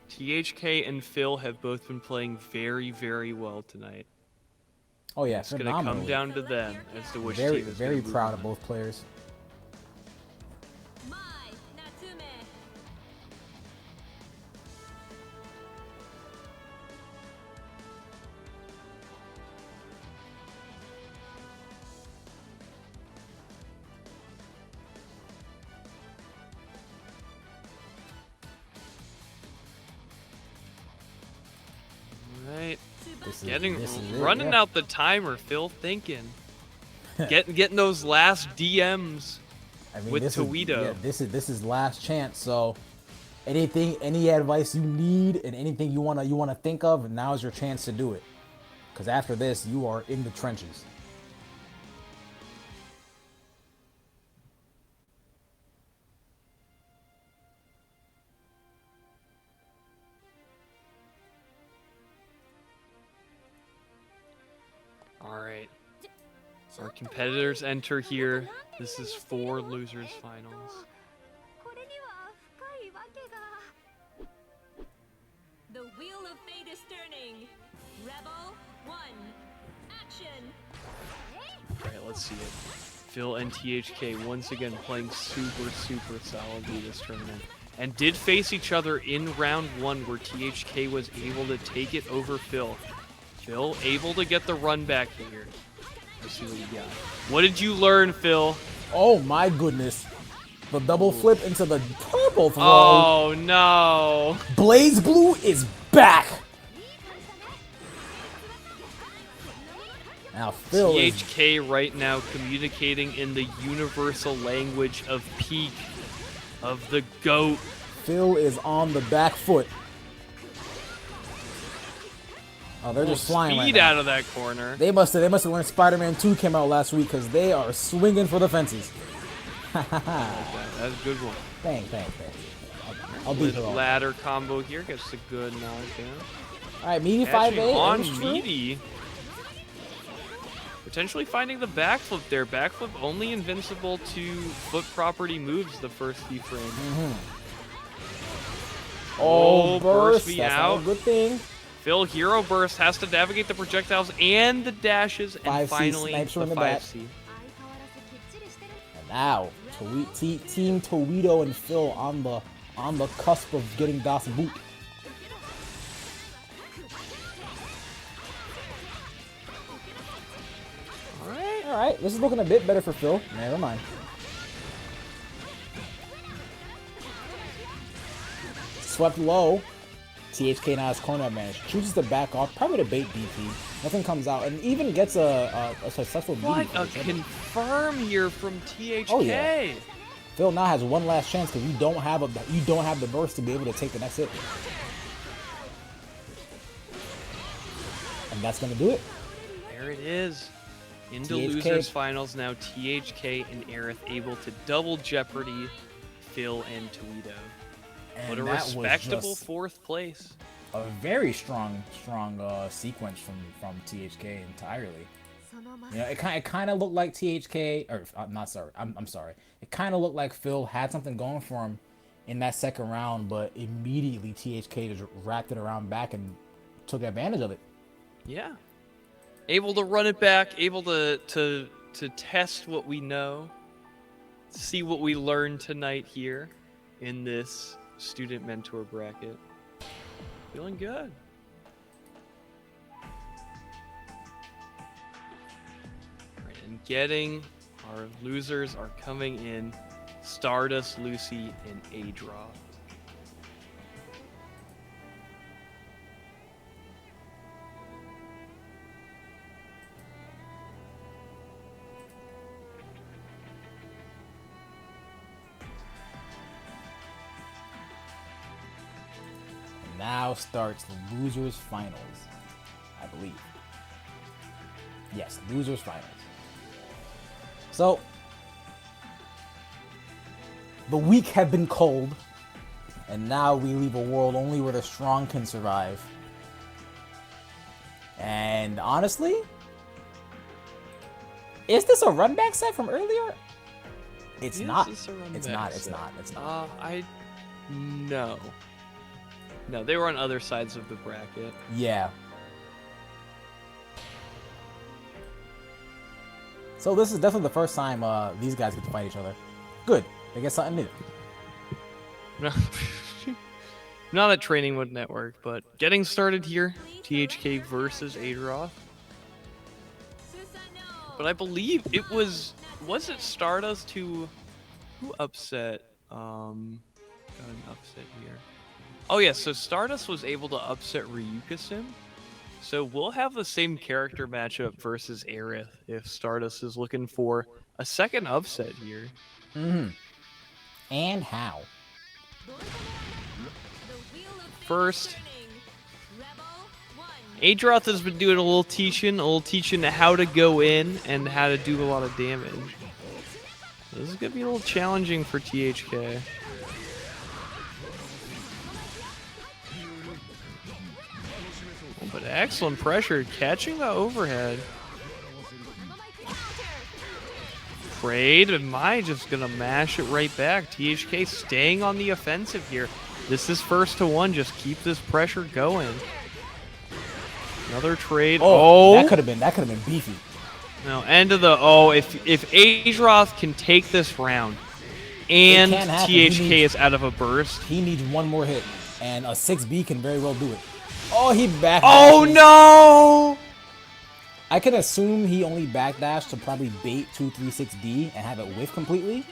THK and Phil have both been playing very, very well tonight. Oh yeah, It's gonna come down to them as to which very, team is very gonna move proud on. of both players. Mai Natsume. Right. This Getting is it, running yeah. out the timer, Phil thinking. Getting those last DMs I mean, with this Towito. this is last chance. So, any advice you need and anything you wanna think of, now is your chance to do it. Because after this, you are in the trenches. All right. Our competitors enter here. This is for losers finals. これには深いわけが。The wheel of fate is turning. Rebel 1. Action. All right, let's see it. Phil and THK once again playing super, super solidly this tournament. And did face each other in round 1 where THK was able to take it over Phil. Phil able to get the run back here. Let's see what you got. What did you learn, Phil? Oh my goodness. The double flip into the purple throw. Oh no. BlazBlue is back. Now Phil is THK right now communicating in the universal language of peak, of the GOAT. Phil is on the back foot. Oh, they're just flying right Speed now. out of that corner. They must have learned Spider-Man 2 came out last week because they are swinging for the fences. That's a good one. Thanks. I'll beat her all. Ladder combo here gets a good knockdown. All right, Meaty Catching 5A. on that's true. Meaty. Potentially finding the backflip there. Backflip only invincible to foot property moves the first few frames. Oh, burst. me That's out. not a good thing. Phil Hero Burst has to navigate the projectiles and the dashes, and 5C finally snipes her the in the back. 5C. And now, Team Towito and Phil on the cusp of getting Das Boot. All right, this is looking a bit better for Phil. Never mind. Swept low. THK now has corner advantage. Chooses to back off, probably to bait DP. Nothing comes out, and even gets a successful What meaty a finish. confirm here from THK. Oh, yeah. Phil now has one last chance because you don't have the burst to be able to take the next hit. And that's gonna do it. There it is. Into THK. losers finals now. THK and Ereth able to double jeopardy Phil and Towito. And What a that was respectable just fourth place. a very strong sequence from THK entirely. You know, it kind of looked like THK, or I'm sorry. It kind of looked like Phil had something going for him in that second round, but immediately THK just wrapped it around back and took advantage of it. Yeah. Able to run it back, able to test what we know, see what we learned tonight here in this student mentor bracket. Feeling good. Right, and getting our losers are coming in StardustLucy and Adroth. now starts the losers finals, I believe. Yes, losers finals. So the weak have been cold, and now we leave a world only where the strong can survive. And honestly, is this a runback set from earlier? It's not. It's not. No, they were on other sides of the bracket. Yeah. So this is definitely the first time these guys get to fight each other. Good. They get something new. Not at Training Mode Network, but getting started here. THK versus Adroth. But I believe it was it Stardust who upset got an upset here. Oh yeah, so Stardust was able to upset Ryukasim. So we'll have the same character matchup versus Ereth if Stardust is looking for a second upset here. And how? First, Adroth has been doing a little teaching how to go in and how to do a lot of damage. This is gonna be a little challenging for THK. But excellent pressure, catching the overhead. Trade, am I just gonna mash it right back? THK staying on the offensive here. This is first to one, just keep this pressure going. Another trade. Oh, that could have been beefy. No, end of the if Adroth can take this round and THK is out of a burst. He needs one more hit, and a 6B can very well do it. Oh, he backdashed. Oh no! I can assume he only backdashed to probably bait 236D and have it whiff completely.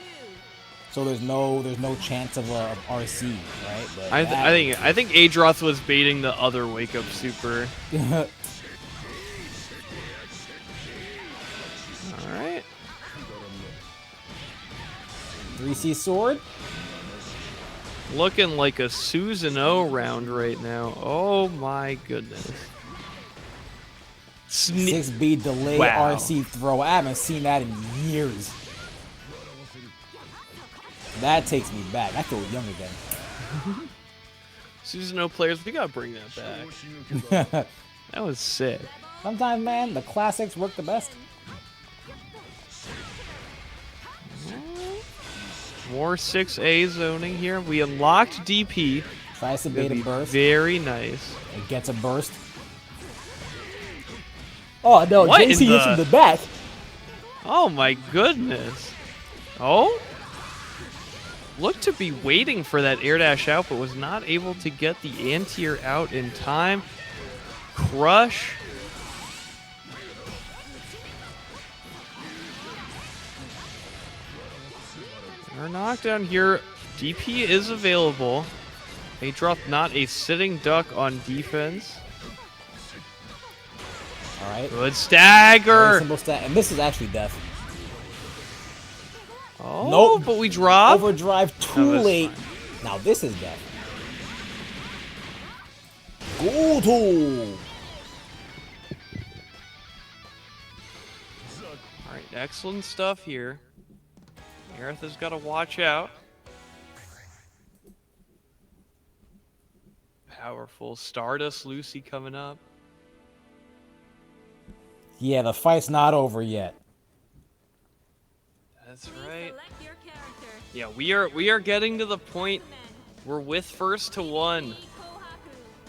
So there's no chance of a RC, right? But I think Adroth was baiting the other wake up super. All right. 3C sword. Looking like a Susan O round right now. Oh my goodness. 6B delay RC throw. I haven't seen that in years. That takes me back. I feel young again. Susan O players, we gotta bring that back. That was sick. Sometimes, man, the classics work the best. More 6A zoning here. We unlocked DP. Tries to bait a burst. Very nice. It gets a burst. Oh no, JC hits in the back. Oh my goodness. Oh? Looked to be waiting for that air dash out, but was not able to get the anti-air out in time. Crush. Our knockdown here. DP is available. Adroth not a sitting duck on defense. Alright. Good stagger. And this is actually death. Oh, nope. But we drop. Overdrive too late. Fine. Now this is death. Goto. Alright, excellent stuff here. Ereth has got to watch out. Powerful StardustLucy coming up. Yeah, the fight's not over yet. That's right. Yeah, we are getting to the point where with first to one.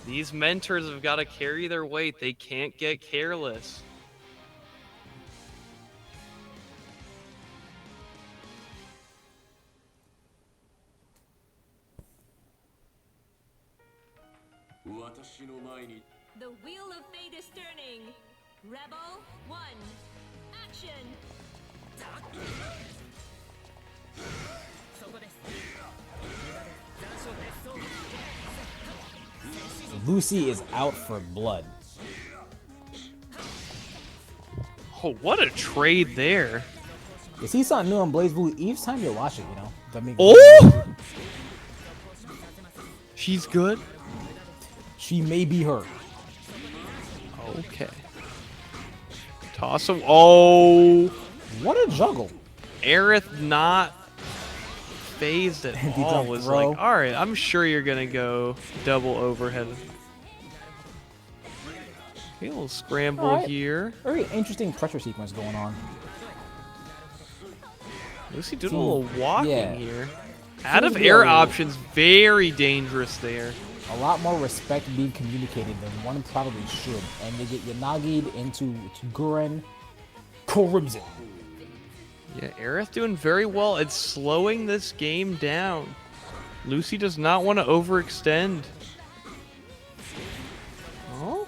These mentors have got to carry their weight. They can't get careless. The wheel of fate is turning. Rebel 1, action! Lucy is out for blood. Oh, what a trade there. You see something new on BlazBlue each time you watch it, you know? Oh! She's good. She may be hurt. Okay. Toss him. Oh. What a juggle. Ereth not phased at He all. don't Was throw. like, all right, I'm sure you're going to go double overhead. Okay, a little scramble All right. here. Very interesting pressure sequence going on. Lucy did a little walking yeah. here. Out of Seems air very- options, very dangerous there. A lot more respect being communicated than one probably should. And they get Yanagi'd into Guren Crimson. Yeah, Ereth doing very well at slowing this game down. Lucy does not want to overextend. Oh.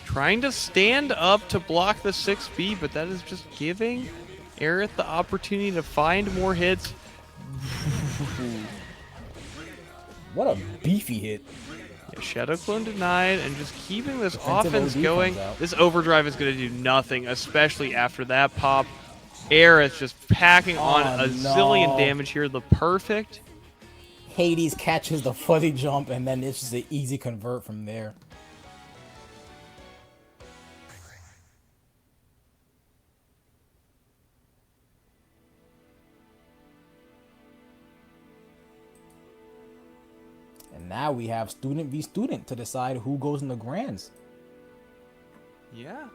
Trying to stand up to block the 6B, but that is just giving Ereth the opportunity to find more hits. What a beefy hit. Yeah, Shadow Clone denied, and just keeping this Defensive offense OD going. comes out. This overdrive is going to do nothing, especially after that pop. Ereth just packing on Oh, a zillion no. damage here. The perfect. Hades catches the fuzzy jump, and then it's just an easy convert from there. And now we have student v student to decide who goes in the grands. Yeah.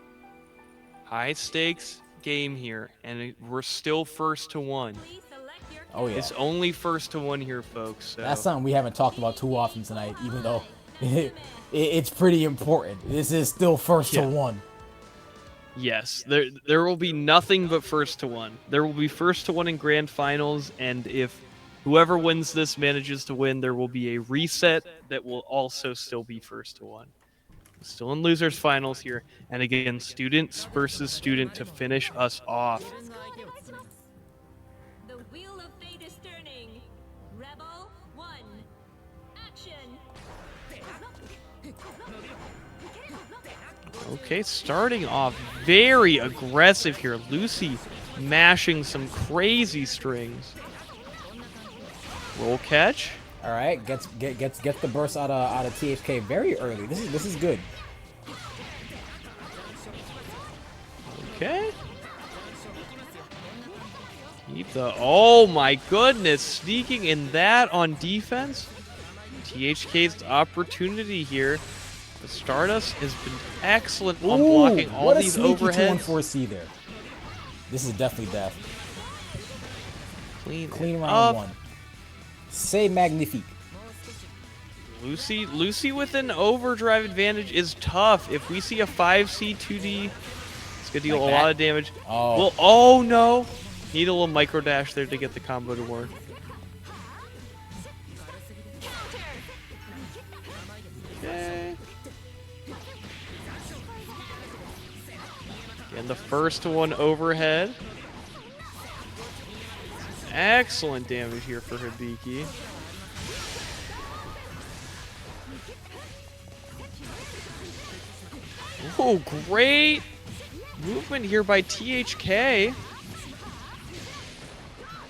High stakes game here, and we're still first to one. Please select your Oh yeah, It's only first to one here, folks. So. that's something we haven't talked about too often tonight, even though it's pretty important. This is still first Yeah. to one. Yes, there will be nothing but first to one. There will be first to one in grand finals, and if whoever wins this manages to win, there will be a reset that will also still be first to one. Still in losers finals here, and again, students versus student to finish us off. The wheel of fate is turning. Rebel 1. Action. Okay, starting off very aggressive here. Lucy mashing some crazy strings. Roll catch. All right, gets the burst out of THK very early. This is good. Okay. Keep the. Oh my goodness, sneaking in that on defense. THK's opportunity here. The Stardust has been excellent on blocking all what a these sneaky overheads. 2-1-4C there. This is definitely death. Clean Clean it round up. one. C'est magnifique. Lucy with an overdrive advantage is tough. If we see a 5C 2D, it's gonna deal Like a that? lot of damage. Oh. Well, oh no! Need a little micro dash there to get the combo to work. Okay. And the first one overhead. Excellent damage here for Hibiki. Oh, great movement here by THK.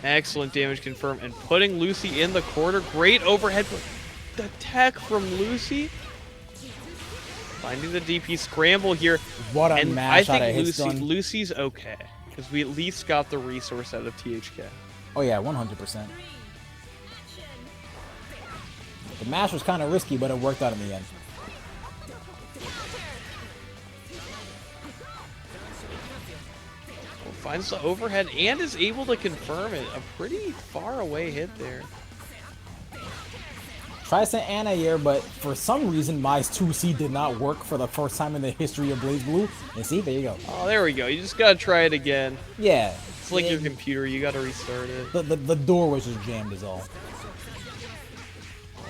Excellent damage confirmed, and putting Lucy in the corner. Great overhead. The tech from Lucy. Finding the DP scramble here. What a And I mash out of think Hitstun. Lucy's okay, because we at least got the resource out of THK. Oh yeah, 100%. The mash was kind of risky, but it worked out in the end. Finds the overhead and is able to confirm it. A pretty far away hit there. Try St. Anna here, but for some reason, my 2C did not work for the first time in the history of BlazBlue. And see, there you go. Oh, there we go. You just gotta try it again. Yeah. It's like your computer. You gotta restart it. The door was just jammed is all.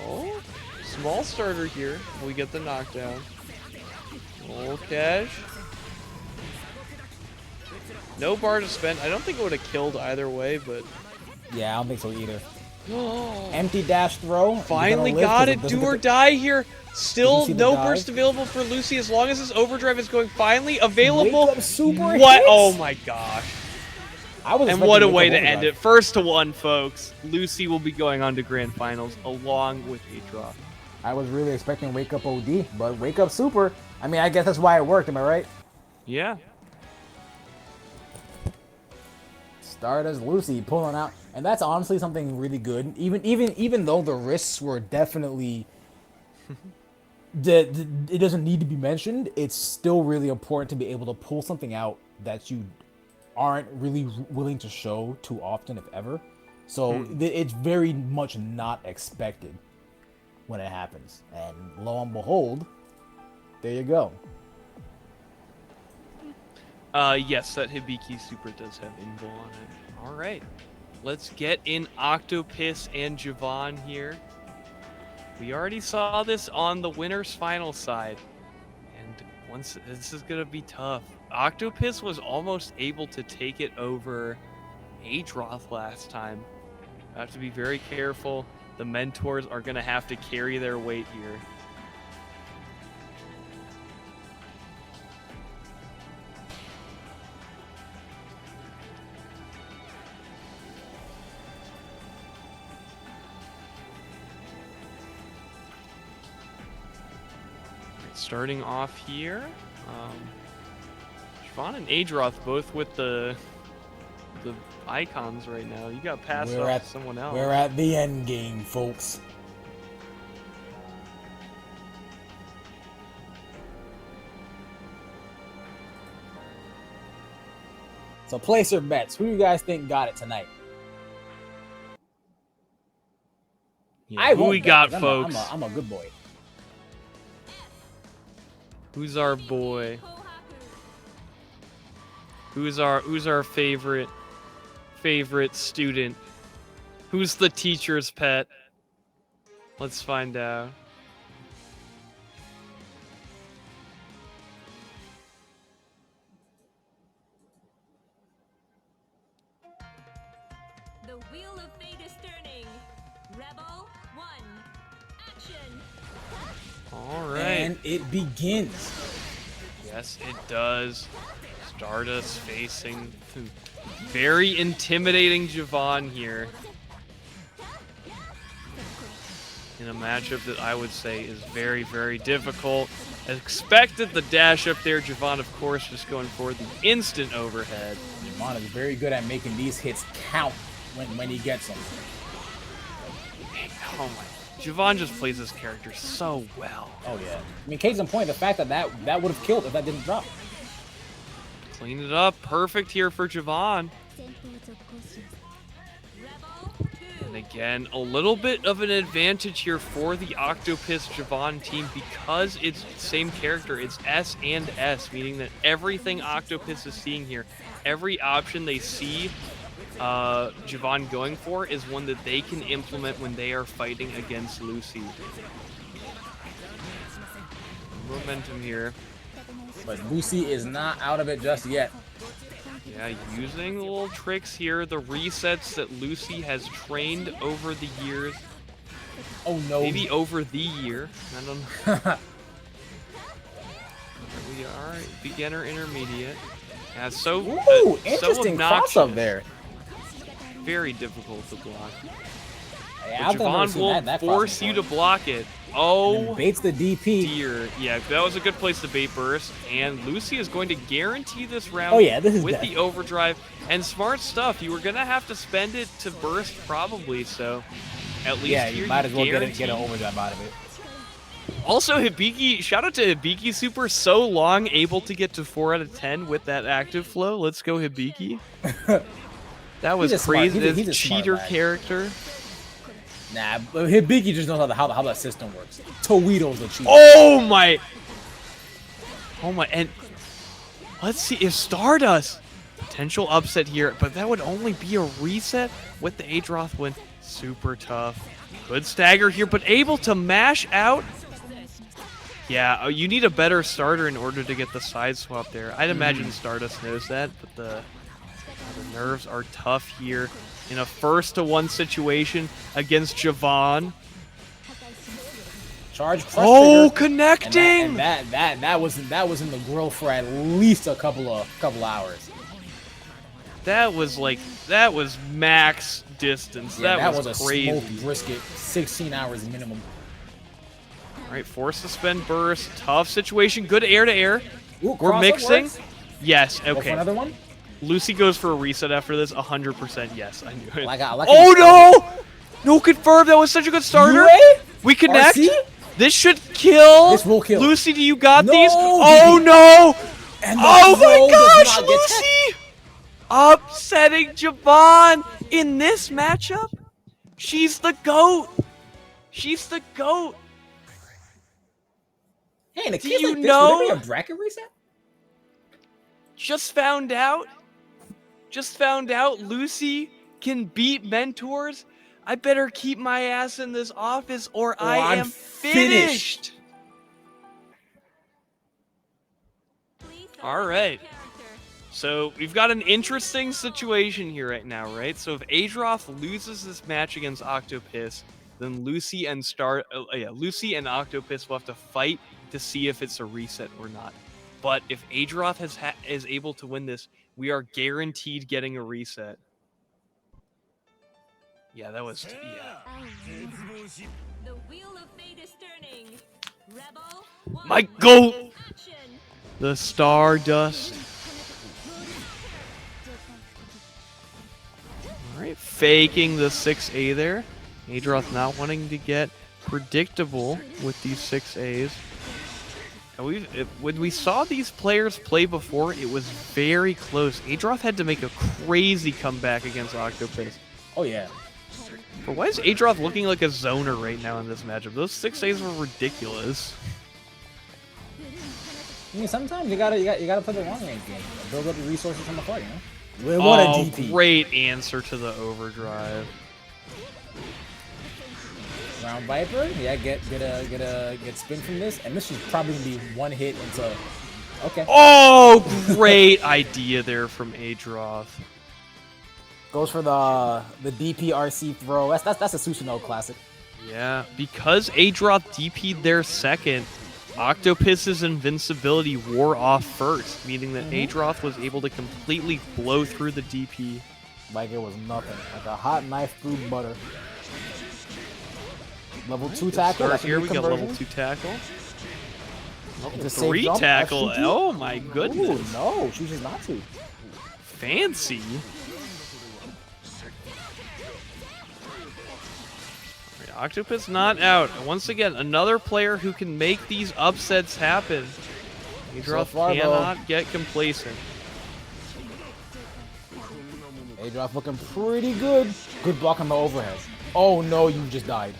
Oh, small starter here. We get the knockdown. Roll cash. No bar to spend. I don't think it would have killed either way, but Yeah, I don't think so either. Empty dash throw. He's finally gonna live got 'cause it. doesn't Do or get the- die here. Still see the no dive? burst available for Lucy as long as this overdrive is going. Finally available. Wake up super What? hits? Oh my gosh. And what a way to end it. First to one, folks. Lucy will be going on to Grand Finals along with Adroth. I was really expecting Wake Up OD, but Wake Up Super. I mean, I guess that's why it worked. Am I right? Yeah. StardustLucy pulling out, and that's honestly something really good. Even though the risks were definitely it doesn't need to be mentioned, it's still really important to be able to pull something out that you aren't really willing to show too often, if ever. So it's very much not expected when it happens, and lo and behold, there you go. Yes, that Hibiki Super does have Invul on it. All right, let's get in Octopiss and Jahvahn here. We already saw this on the winner's final side, and once this is gonna be tough. Octopiss was almost able to take it over Adroth last time. I have to be very careful. The mentors are gonna have to carry their weight here. Starting off here, Jahvahn and Adroth both with the icons right now. You got passed off to someone else. We're at the end game, folks. So place your bets. Who do you guys think got it tonight? Yeah, who we got, folks? I'm a good boy. Who's our boy? Who's our favorite student? Who's the teacher's pet? Let's find out. The wheel of fate is turning. Rebel 1. Action. All right. And it begins. Yes, it does. Stardust facing very intimidating Jahvahn here. In a matchup that I would say is very, very difficult. As expected, the dash up there. Jahvahn, of course, just going for the instant overhead. Jahvahn is very good at making these hits count when he gets them. Oh my. Jahvahn just plays this character so well. Oh yeah. I mean, case in point, the fact that would have killed if that didn't drop. Clean it up. Perfect here for Jahvahn. And again, a little bit of an advantage here for the Octopiss Jahvahn team because it's the same character. It's S and S, meaning that everything Octopiss is seeing here, every option they see Jahvahn going for is one that they can implement when they are fighting against Lucy. Momentum here. But Lucy is not out of it just yet. Yeah, using the little tricks here, the resets that Lucy has trained over the years. Oh no. Maybe over the year. I don't know. Here we are, beginner intermediate. Yeah, so ooh, interesting so cross up there. Very difficult to block. Yeah, Jahvahn will force you to block it. Oh, baits the DP. Dear. Yeah, that was a good place to bait burst. And Lucy is going to guarantee this round with the overdrive. And smart stuff. You were going to have to spend it to burst probably, so at least yeah, here you might as well get an overdrive out of it. Also, Hibiki, shout out to Hibiki Super, so long able to get to 4 out of 10 with that active flow. Let's go, Hibiki. That was crazy. He's a cheater character. Nah, but Hibiki just knows how that system works. Towito's a cheater. Oh my! Oh my! And let's see if Stardust potential upset here, but that would only be a reset with the Adroth win. Super tough. Good stagger here, but able to mash out. Yeah, you need a better starter in order to get the side swap there. I'd imagine Stardust knows that, but the nerves are tough here in a 1-to-1 situation against Jahvahn. Charge. Oh, connecting! That was in the grill for at least a couple hours. That was max distance. Yeah, that was a crazy. smoked brisket. 16 hours minimum. All right, force to spend burst. Tough situation. Good air to air. Ooh, We're mixing. Works. Yes. Go for Okay. another one. Lucy goes for a reset after this. 100%. Yes, I knew it. Oh no! No confirm. That was such a good starter. UA? We connect. RC? This should kill. This will kill. Lucy, do you got No, these? DP. Oh no! And Oh the my roll does gosh, not get Lucy! Upsetting Jahvahn in this matchup. She's the GOAT. She's the GOAT. Hey, in a Do case you like this, know? would there be a bracket reset? Just found out. Lucy can beat mentors. I better keep my ass in this office or I am finished. All right. So we've got an interesting situation here right now, right? So if Adroth loses this match against Octopiss, then Lucy and Octopiss will have to fight to see if it's a reset or not. But if Adroth is able to win this, we are guaranteed getting a reset. Yeah, that was The wheel of fate is turning. Rebel, my GOAT, the Stardust. All right, faking the 6A there. Adroth not wanting to get predictable with these 6As. And when we saw these players play before, it was very close. Adroth had to make a crazy comeback against Octopiss. Oh, yeah. But why is Adroth looking like a zoner right now in this matchup? Those 6As were ridiculous. I mean, sometimes you gotta play the long range game. Build up the resources from the fight, you know? What a DP. Great answer to the overdrive. Round Viper, yeah, get spin from this, and this should probably be one hit into. Okay. Oh, great idea there from Adroth. Goes for the DPRC throw. That's a Sushino classic. Yeah, because Adroth DP'd their second, Octopiss's invincibility wore off first, meaning that Adroth was able to completely blow through the DP. Like it was nothing. Like a hot knife through butter. Level 2 tackle. Here we got level 2 tackle. Level 3 jump, tackle. Oh my goodness. Ooh, no, chooses not to. Fancy. Octopiss not out. Once again, another player who can make these upsets happen. Adroth cannot get complacent. Adroth looking pretty good. Good block on the overhead. Oh no, you just died.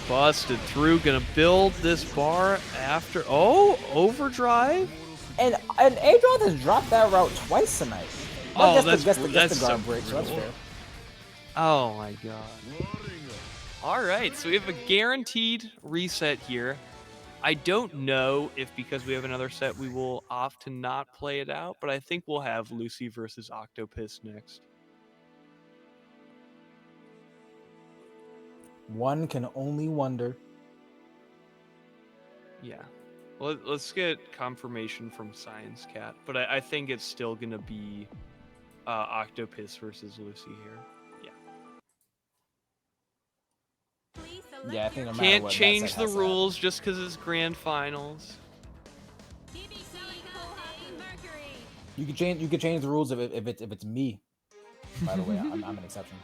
Busted through. Gonna build this bar after. Oh, overdrive. And Adroth has dropped that route twice tonight. Oh, that's the guard so break, so that's fair. Oh my god. Alright, so we have a guaranteed reset here. I don't know if because we have another set we will opt to not play it out, but I think we'll have Lucy versus Octopiss next. One can only wonder. Yeah. Well, let's get confirmation from Science Cat, but I think it's still going to be Octopiss versus Lucy here. Yeah, I think no matter Can't what, change the rules just because it's grand finals. You can change the rules if it's me. By the way, I'm an exception.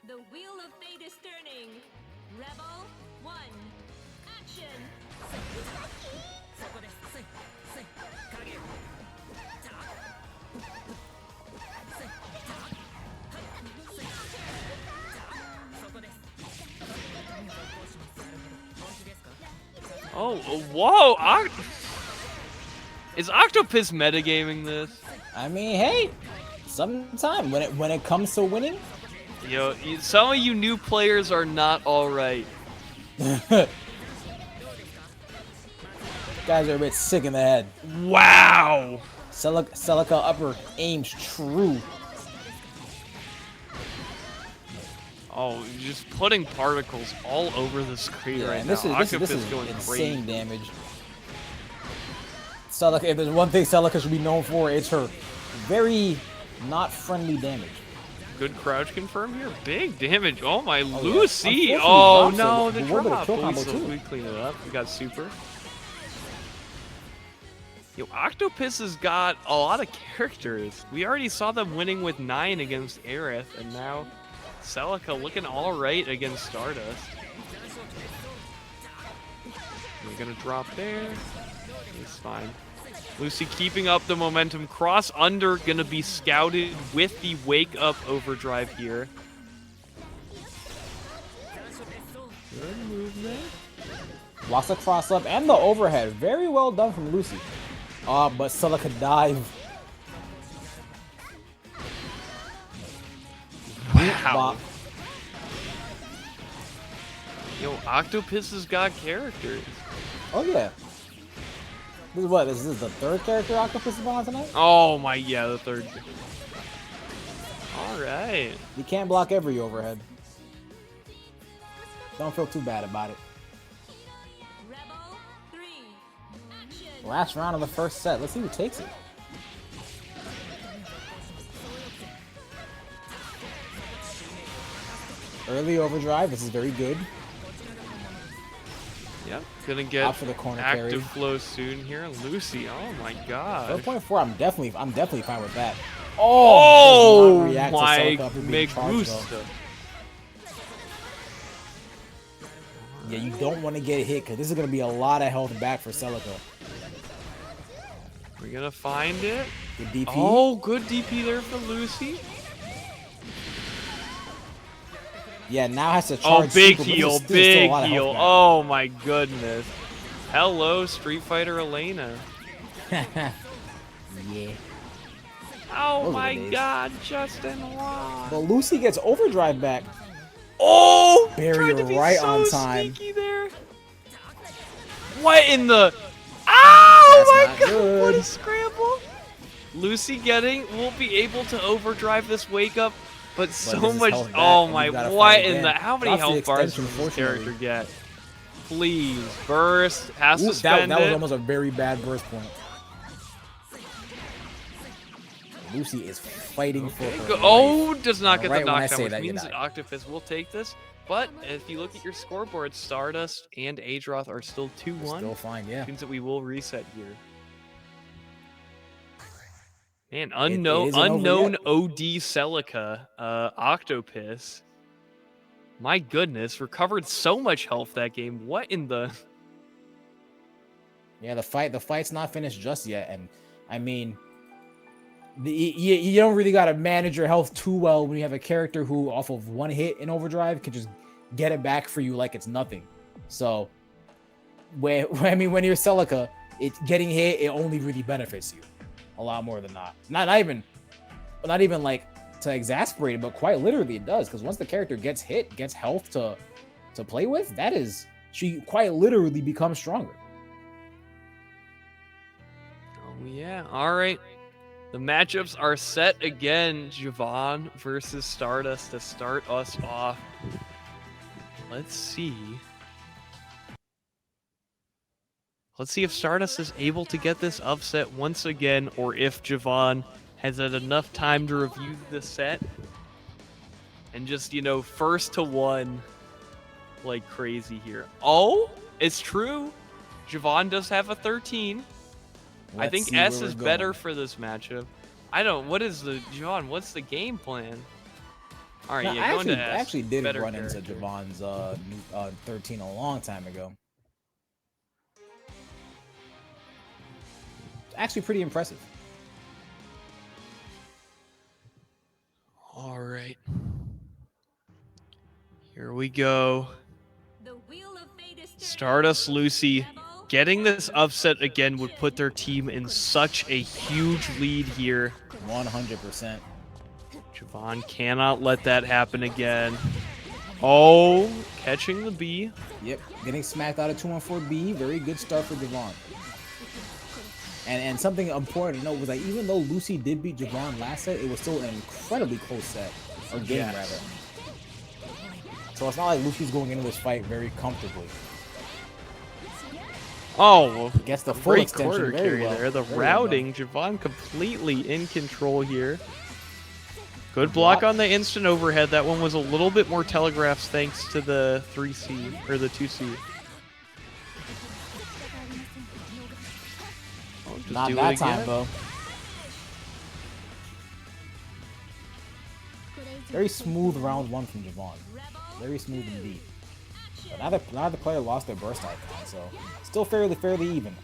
The wheel of fate is turning. Rebel 1. Action. Oh, whoa! Is Octopiss metagaming this? I mean, hey, sometime when it comes to winning. Yo, some of you new players are not all right. Guys are a bit sick in the head. Wow! Celica upper aims true. Oh, just putting particles all over the screen right and now. this Octopiss is going insane crazy. damage. Celica, if there's one thing Celica should be known for, it's her very not friendly damage. Good crouch confirm here. Big damage. Oh my, yeah. Lucy. Unfortunately, Oh drops no, it, the but what about a drop. kill But combo still, too? we clean it up. We got super. Yo, Octopiss has got a lot of characters. We already saw them winning with 9 against Ereth, and now Celica looking all right against Stardust. We're gonna drop there. It's fine. Lucy keeping up the momentum. Cross under gonna be scouted with the wake up overdrive here. Good movement. Blocks the cross up and the overhead. Very well done from Lucy. But Celica dive. Wow. Yo, Octopiss has got characters. Oh yeah. This is what? This is the third character Octopiss is on tonight? Oh my, yeah, the third. All right. You can't block every overhead. Don't feel too bad about it. Rebel 3. Action. Last round of the first set. Let's see who takes it. Early overdrive. This is very good. Yep, gonna get Out for the corner active carry. flow soon here. Lucy, oh my god. 4.4. I'm definitely fine with that. Oh does not react to my Celica after being charged, though. Megusta. Yeah, you don't want to get hit because this is gonna be a lot of health back for Celica. We're gonna find it. Good DP. Oh, good DP there for Lucy. Yeah, now has to Oh, charge. big super, but heal, there's still a big lot of health heal. back. Oh my goodness. Hello, Street Fighter Elena. Yeah. Oh Those are my the days. god, Justin, why? But Lucy gets overdrive back. Oh! Barrier tried to be right so on time. sneaky there. What in the... Oh my That's god, not what a good. scramble. Lucy will be able to overdrive this wake up, but so this is much... health back, Oh and my, you gotta what fight in again. the... How many Drops the health bars extension, does this fortunately. character get? Please, burst, has Ooh, to spend that was it. almost a very bad burst point. Lucy is fighting for her life. Oh, does not get Right the when I knockdown, say which that, you means die. that Octopiss will take this. But if you look at your scoreboard, Stardust and Adroth are still 2-1. Still fine, yeah. Means that we will reset here. Man, it unknown isn't over unknown yet. OD Celica, Octopiss. My goodness, recovered so much health that game. What in the... Yeah, the fight's not finished just yet, and I mean, you don't really gotta manage your health too well when you have a character who, off of one hit in overdrive, can just get it back for you like it's nothing. So, when you're Celica, it's getting hit. It only really benefits you a lot more than not. Not even like to exasperate it, but quite literally it does. Because once the character gets hit, gets health to play with, she quite literally becomes stronger. Oh yeah, all right. The matchups are set again. Jahvahn versus Stardust to start us off. Let's see. Let's see if Stardust is able to get this upset once again, or if Jahvahn has had enough time to review the set and just, first to one like crazy here. Oh, it's true. Jahvahn does have a 13. I think S is better for this matchup. What is Jahvahn, what's the game plan? All right, I going to S. actually did Better run into character. Jahvann's 13 a long time ago. Actually pretty impressive. All right. Here we go. The wheel of fate is StardustLucy getting this upset again would put their team in such a huge lead here. 100%. Jahvahn cannot let that happen again. Oh, catching the B. Yep, getting smacked out of 214B. Very good start for Jahvahn. And something important to note was that even though Lucy did beat Jahvahn last set, it was still an incredibly close set. Or game, rather. So it's not like Lucy's going into this fight very comfortably. Oh, Gets the full great extension quarter very carry well. there. The Very well routing, Jahvahn completely in control here. Good block on the instant overhead. That one was a little bit more telegraphs thanks to the 3C, or the 2C. Oh, just Not do that it time, again. though. Very smooth round one from Jahvahn. Very smooth indeed. But neither player lost their burst icon, so still fairly even.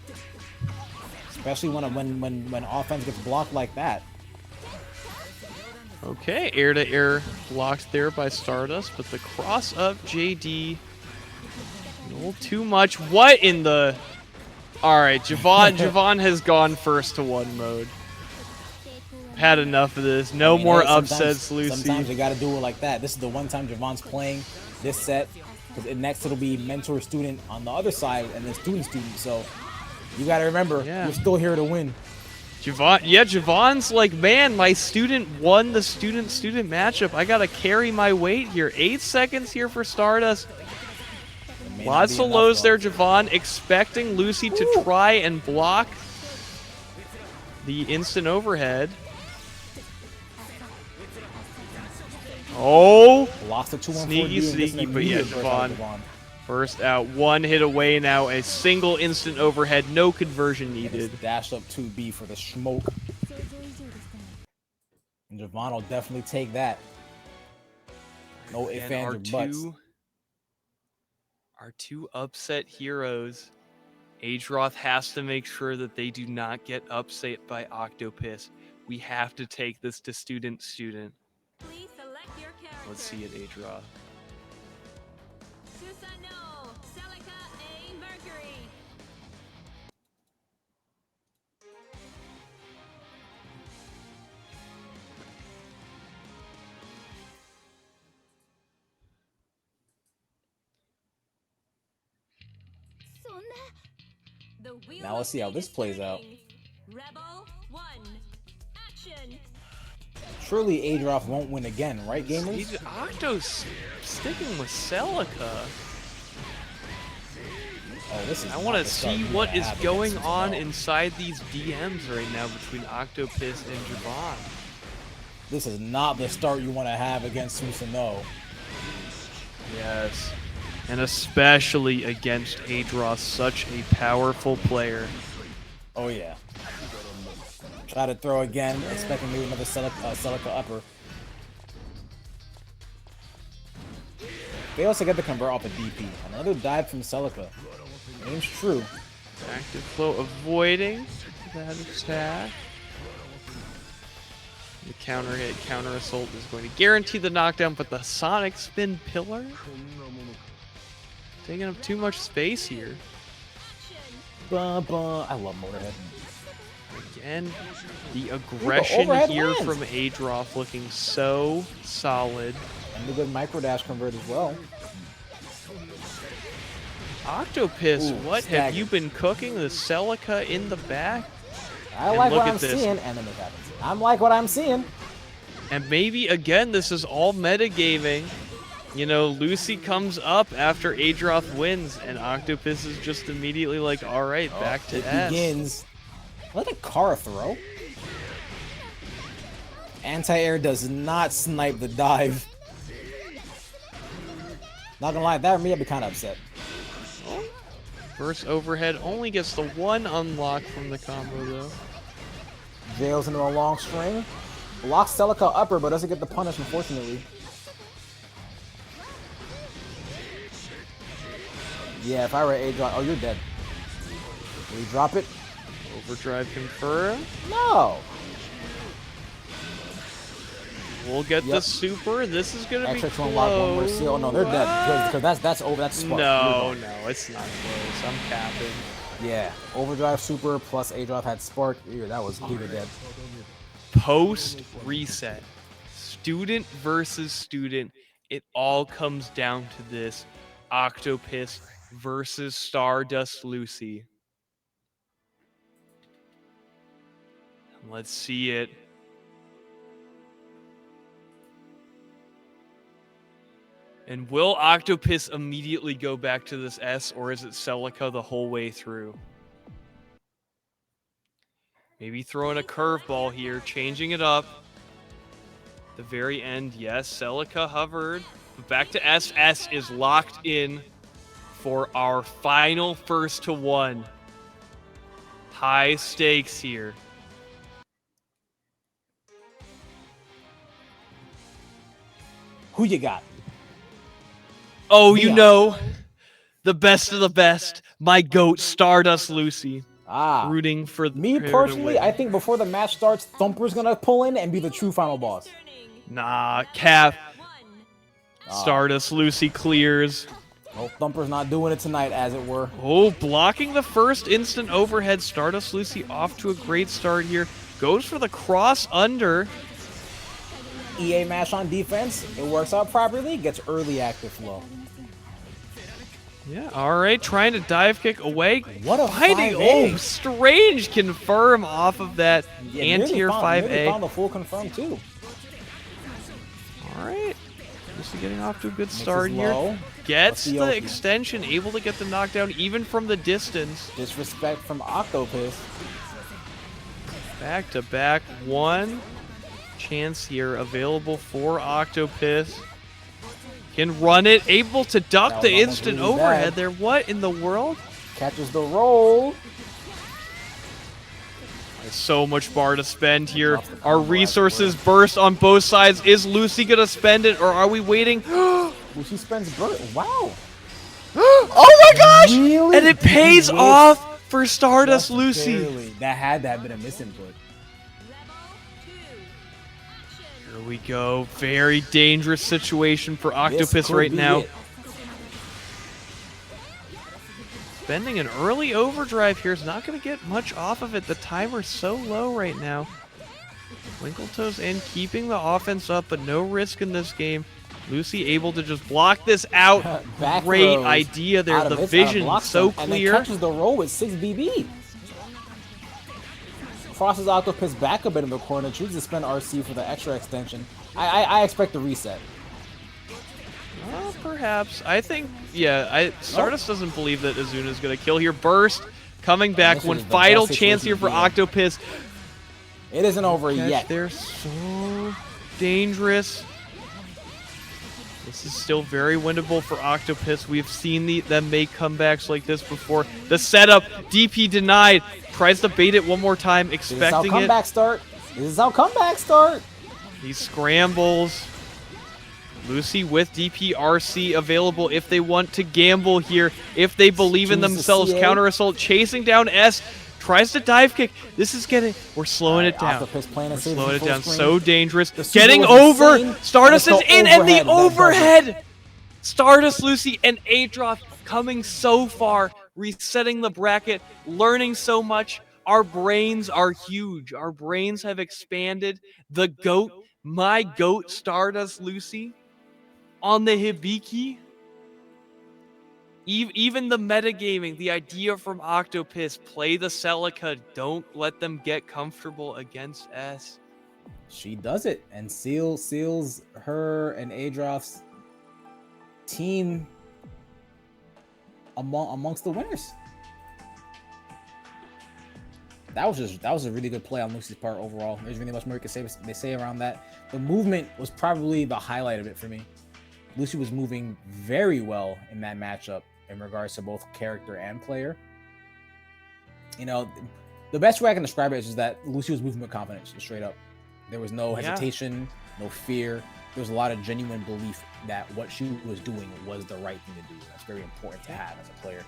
Especially when offense gets blocked like that. Okay, air-to-air blocked there by Stardust, but the cross-up JD, a little too much. What in the... Alright, Jahvahn has gone first to one mode. Had enough of this. No more upsets, Lucy. Sometimes you gotta do it like that. This is the one time Jahvahn's playing this set, because next it'll be mentor-student on the other side, and then student-student, so you gotta remember, you're still here to win. Jahvahn's like, man, my student won the student-student matchup. I gotta carry my weight here. 8 seconds here for Stardust. Lots of lows there, Jahvahn, expecting Lucy to try and block the instant overhead. Oh! Lost the 2-1-4 sneaky, but yeah, Jahvahn. First out, one hit away now, a single instant overhead, no conversion needed. Dash up 2B for the smoke. And Jahvahn will definitely take that. No ifs, ands, or buts. Our two upset heroes. Adroth has to make sure that they do not get upset by Octopiss. We have to take this to student-student. Please select your character. Let's see it, Adroth. Susano, Celica A. Mercury. Now let's see how this plays out. Rebel 1. Action. Surely Adroth won't win again, right, gamers? Octo's sticking with Celica. Oh, this is I want to see what is going on inside these DMs right now between Octopiss and Jahvahn. This is not the start you want to have against Susano. Yes. And especially against Adroth, such a powerful player. Oh, yeah. Try to throw again, expecting maybe another Celica upper. They also get the convert off a DP. Another dive from Celica. Name's true. Active flow avoiding that attack. The counter hit, counter assault is going to guarantee the knockdown, but the Sonic Spin Pillar? Taking up too much space here. I love Motorhead. Again, the aggression here from Adroth looking so solid. And the good micro dash convert as well. Octopiss, what have you been cooking? The Celica in the back? I like what I'm seeing, and then it happens. I'm like what I'm seeing. And maybe, again, this is all metagaming. You know, Lucy comes up after Adroth wins, and Octopiss is just immediately like, alright, back to S. Begins. Let a car throw. Anti-air does not snipe the dive. Not gonna lie, that or me, I'd be kind of upset. First overhead only gets the one unlock from the combo, though. Jails into a long string. Blocks Celica upper, but doesn't get the punish, unfortunately. Yeah, if I were Adroth, oh, you're dead. Will you drop it? Overdrive confer. No. We'll get the super. This is gonna be close. Unlock one more seal. Oh, no, they're dead because that's over. That's spark. No, it's not close. I'm capping. Yeah, overdrive super plus Adroth had spark. Ew, that was either dead. Post reset, student versus student. It all comes down to this: Octopiss versus StardustLucy. Let's see it. And will Octopiss immediately go back to this S, or is it Celica the whole way through? Maybe throwing a curveball here, changing it up. The very end, yes, Celica hovered. But back to S. S is locked in for our final first to one. High stakes here. Who you got? Oh, Leon. you know, the best of the best. My goat, StardustLucy. Rooting for Me her to personally, win. I think before the match starts, Thumper's gonna pull in and be the true final boss. Nah, Cap. StardustLucy clears. Oh, Thumper's not doing it tonight, as it were. Oh, blocking the first instant overhead. StardustLucy off to a great start here. Goes for the cross under. EA mash on defense. It works out properly. Gets early active flow. Yeah, all right. Trying to dive kick away. What a Finding, 5A. oh, strange confirm off of that anti-air 5A. Nearly found the full confirm, too. All right. Lucy getting off to a good start Mixes low. here. Gets the Octopiss. extension, able to get the knockdown even from the distance. Disrespect from Octopiss. Back to back. One chance here available for Octopiss. Can run it, able to duck That the was almost instant really overhead bad. there. What in the world? Catches the roll. There's so much bar to spend here. Drops the Our combo resources afterward. burst on both sides. Is Lucy gonna spend it, or are we waiting? Well, she spends bird. Wow. Oh my gosh! Really? And it pays Yes. off for Just StardustLucy. barely. That had to have been a misinput. Here we go. Very dangerous situation for This Octopiss could right be now. it. Spending an early overdrive here is not going to get much off of it. The timer's so low right now. Winkletoes in, keeping the offense up, but no risk in this game. Lucy able to just block this out. Back Great throws idea there. out of The hits, out of vision blocks so them, and then clear. catches the roll with 6 BB. Crosses Octopiss back a bit in the corner. Chooses to spend RC for the extra extension. I expect a reset. Well, perhaps. I think, yeah, Stardust doesn't believe that Azuna's going to kill here. Burst coming back. This One is the final best chance situation here for to be in. Octopiss. It isn't over Catch yet. They're so dangerous. This is still very winnable for Octopiss. We've seen them make comebacks like this before. The setup, DP denied. Tries to bait it one more time, This is how expecting it. comebacks start. This is how comebacks start. He scrambles. Lucy with DPRC available if they want to gamble here. If they believe in Choose the themselves. CA. Counter assault, chasing down S. Tries to dive kick. This is getting... We're slowing it down. Octopiss playing it We're safe slowing it full down. screen. So dangerous. The super Getting was over. insane, Stardust and is it's the in, and the overhead that does it. overhead. StardustLucy and Adroth coming so far. Resetting the bracket. Learning so much. Our brains are huge. Our brains have expanded. The GOAT, my GOAT, StardustLucy, on the Hibiki. Even the metagaming, the idea from Octopiss, play the Celica, don't let them get comfortable against S. She does it and seals her and Adroth's team amongst the winners. That was a really good play on Lucy's part overall. There's really much more you can say around that. The movement was probably the highlight of it for me. Lucy was moving very well in that matchup in regards to both character and player. You know, the best way I can describe it is just that Lucy was moving with confidence, just straight up. There was no hesitation, no fear. There was a lot of genuine belief that what she was doing was the right thing to do. That's very important to have as a player.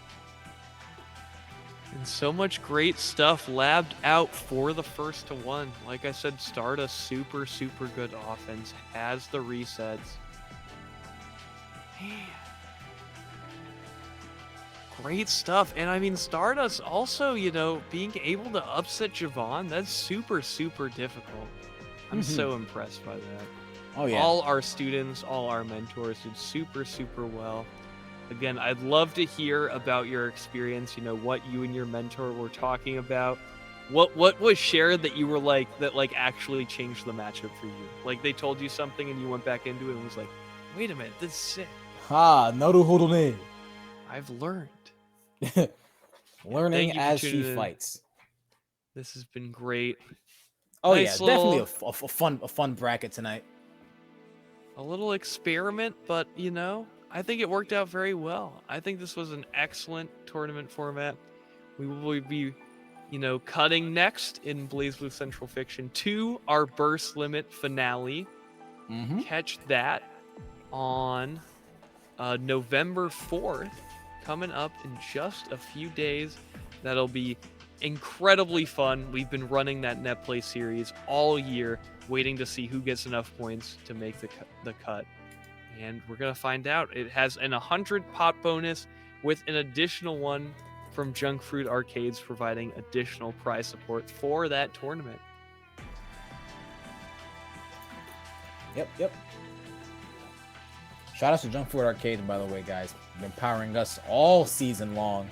And so much great stuff labbed out for the first to one. Like I said, Stardust, super, super good offense. Has the resets. Man. Great stuff. And I mean, Stardust also, you know, being able to upset Jahvahn, that's super, super difficult. I'm so impressed by that. Oh, yeah. All our students, all our mentors did super, super well. Again, I'd love to hear about your experience, you know, what you and your mentor were talking about. What was shared that you were like, that like actually changed the matchup for you? Like they told you something and you went back into it and was like, wait a minute, this is sick. Naruhodone. I've learned. Learning Thank you for as she tuning in. fights. This has been great. Oh Nice yeah, definitely little- a fun bracket tonight. A little experiment, but you know, I think it worked out very well. I think this was an excellent tournament format. We will be, you know, cutting next in BlazBlue Central Fiction to our Burst Limit finale. Mm-hmm. Catch that on November 4th, coming up in just a few days. That'll be incredibly fun. We've been running that net play series all year, waiting to see who gets enough points to make the cut. And we're going to find out. It has an 100 pot bonus with an additional one from Junk Fruit Arcades, providing additional prize support for that tournament. Yep. Shout out to Junk Fruit Arcades, by the way, guys. Been powering us all season long.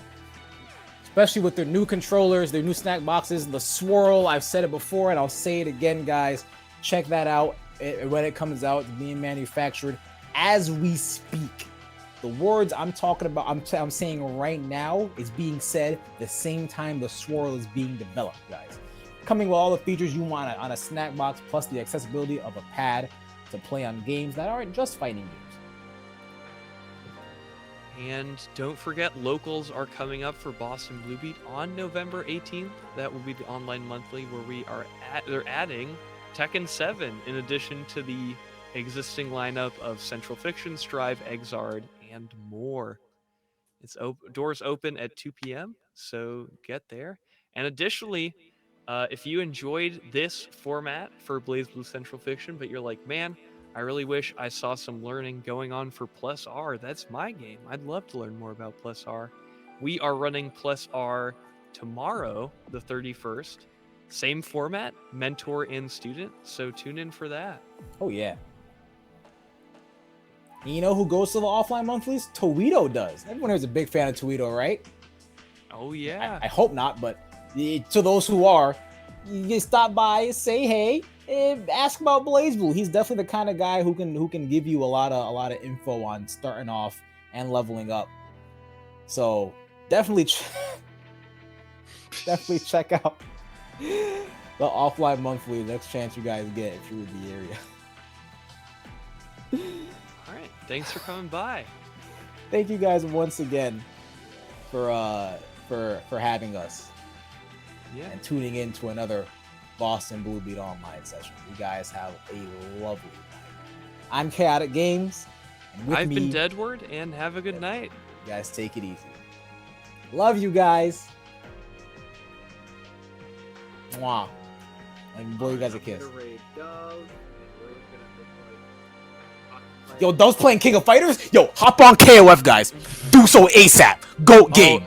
Especially with their new controllers, their new snack boxes, the swirl. I've said it before and I'll say it again, guys. Check that out when it comes out. It's being manufactured as we speak. The words I'm talking about, I'm saying right now, is being said the same time the swirl is being developed, guys. Coming with all the features you want on a snack box, plus the accessibility of a pad to play on games that aren't just fighting games. And don't forget, locals are coming up for Boston Bluebeat on November 18th. That will be the online monthly where they're adding Tekken 7 in addition to the existing lineup of Central Fiction, Strive, Exard, and more. It's doors open at 2 p.m., so get there. And additionally, if you enjoyed this format for BlazBlue Central Fiction, but you're like, man, I really wish I saw some learning going on for Plus R. That's my game. I'd love to learn more about Plus R. We are running Plus R tomorrow, the 31st. Same format, mentor and student, so tune in for that. Oh, yeah. And you know who goes to the offline monthlies? Towito does. Everyone here is a big fan of Towito, right? Oh, yeah. I hope not, but to those who are, you can stop by, say hey, and ask about BlazBlue. He's definitely the kind of guy who can give you a lot of info on starting off and leveling up. So definitely check out the offline monthly next chance you guys get if you're in the area. All right, thanks for coming by. Thank you guys once again for having us. Yeah. And tuning in to another Boston Bluebeat online session. You guys have a lovely night. I'm Chaotic Games. And with I've me, been Deadward, and have a good night. You guys take it easy. Love you guys. Mwah. And blow you guys a kiss. Yo, Dove's playing King of Fighters? Yo, hop on KOF, guys. Do so ASAP. GOAT game.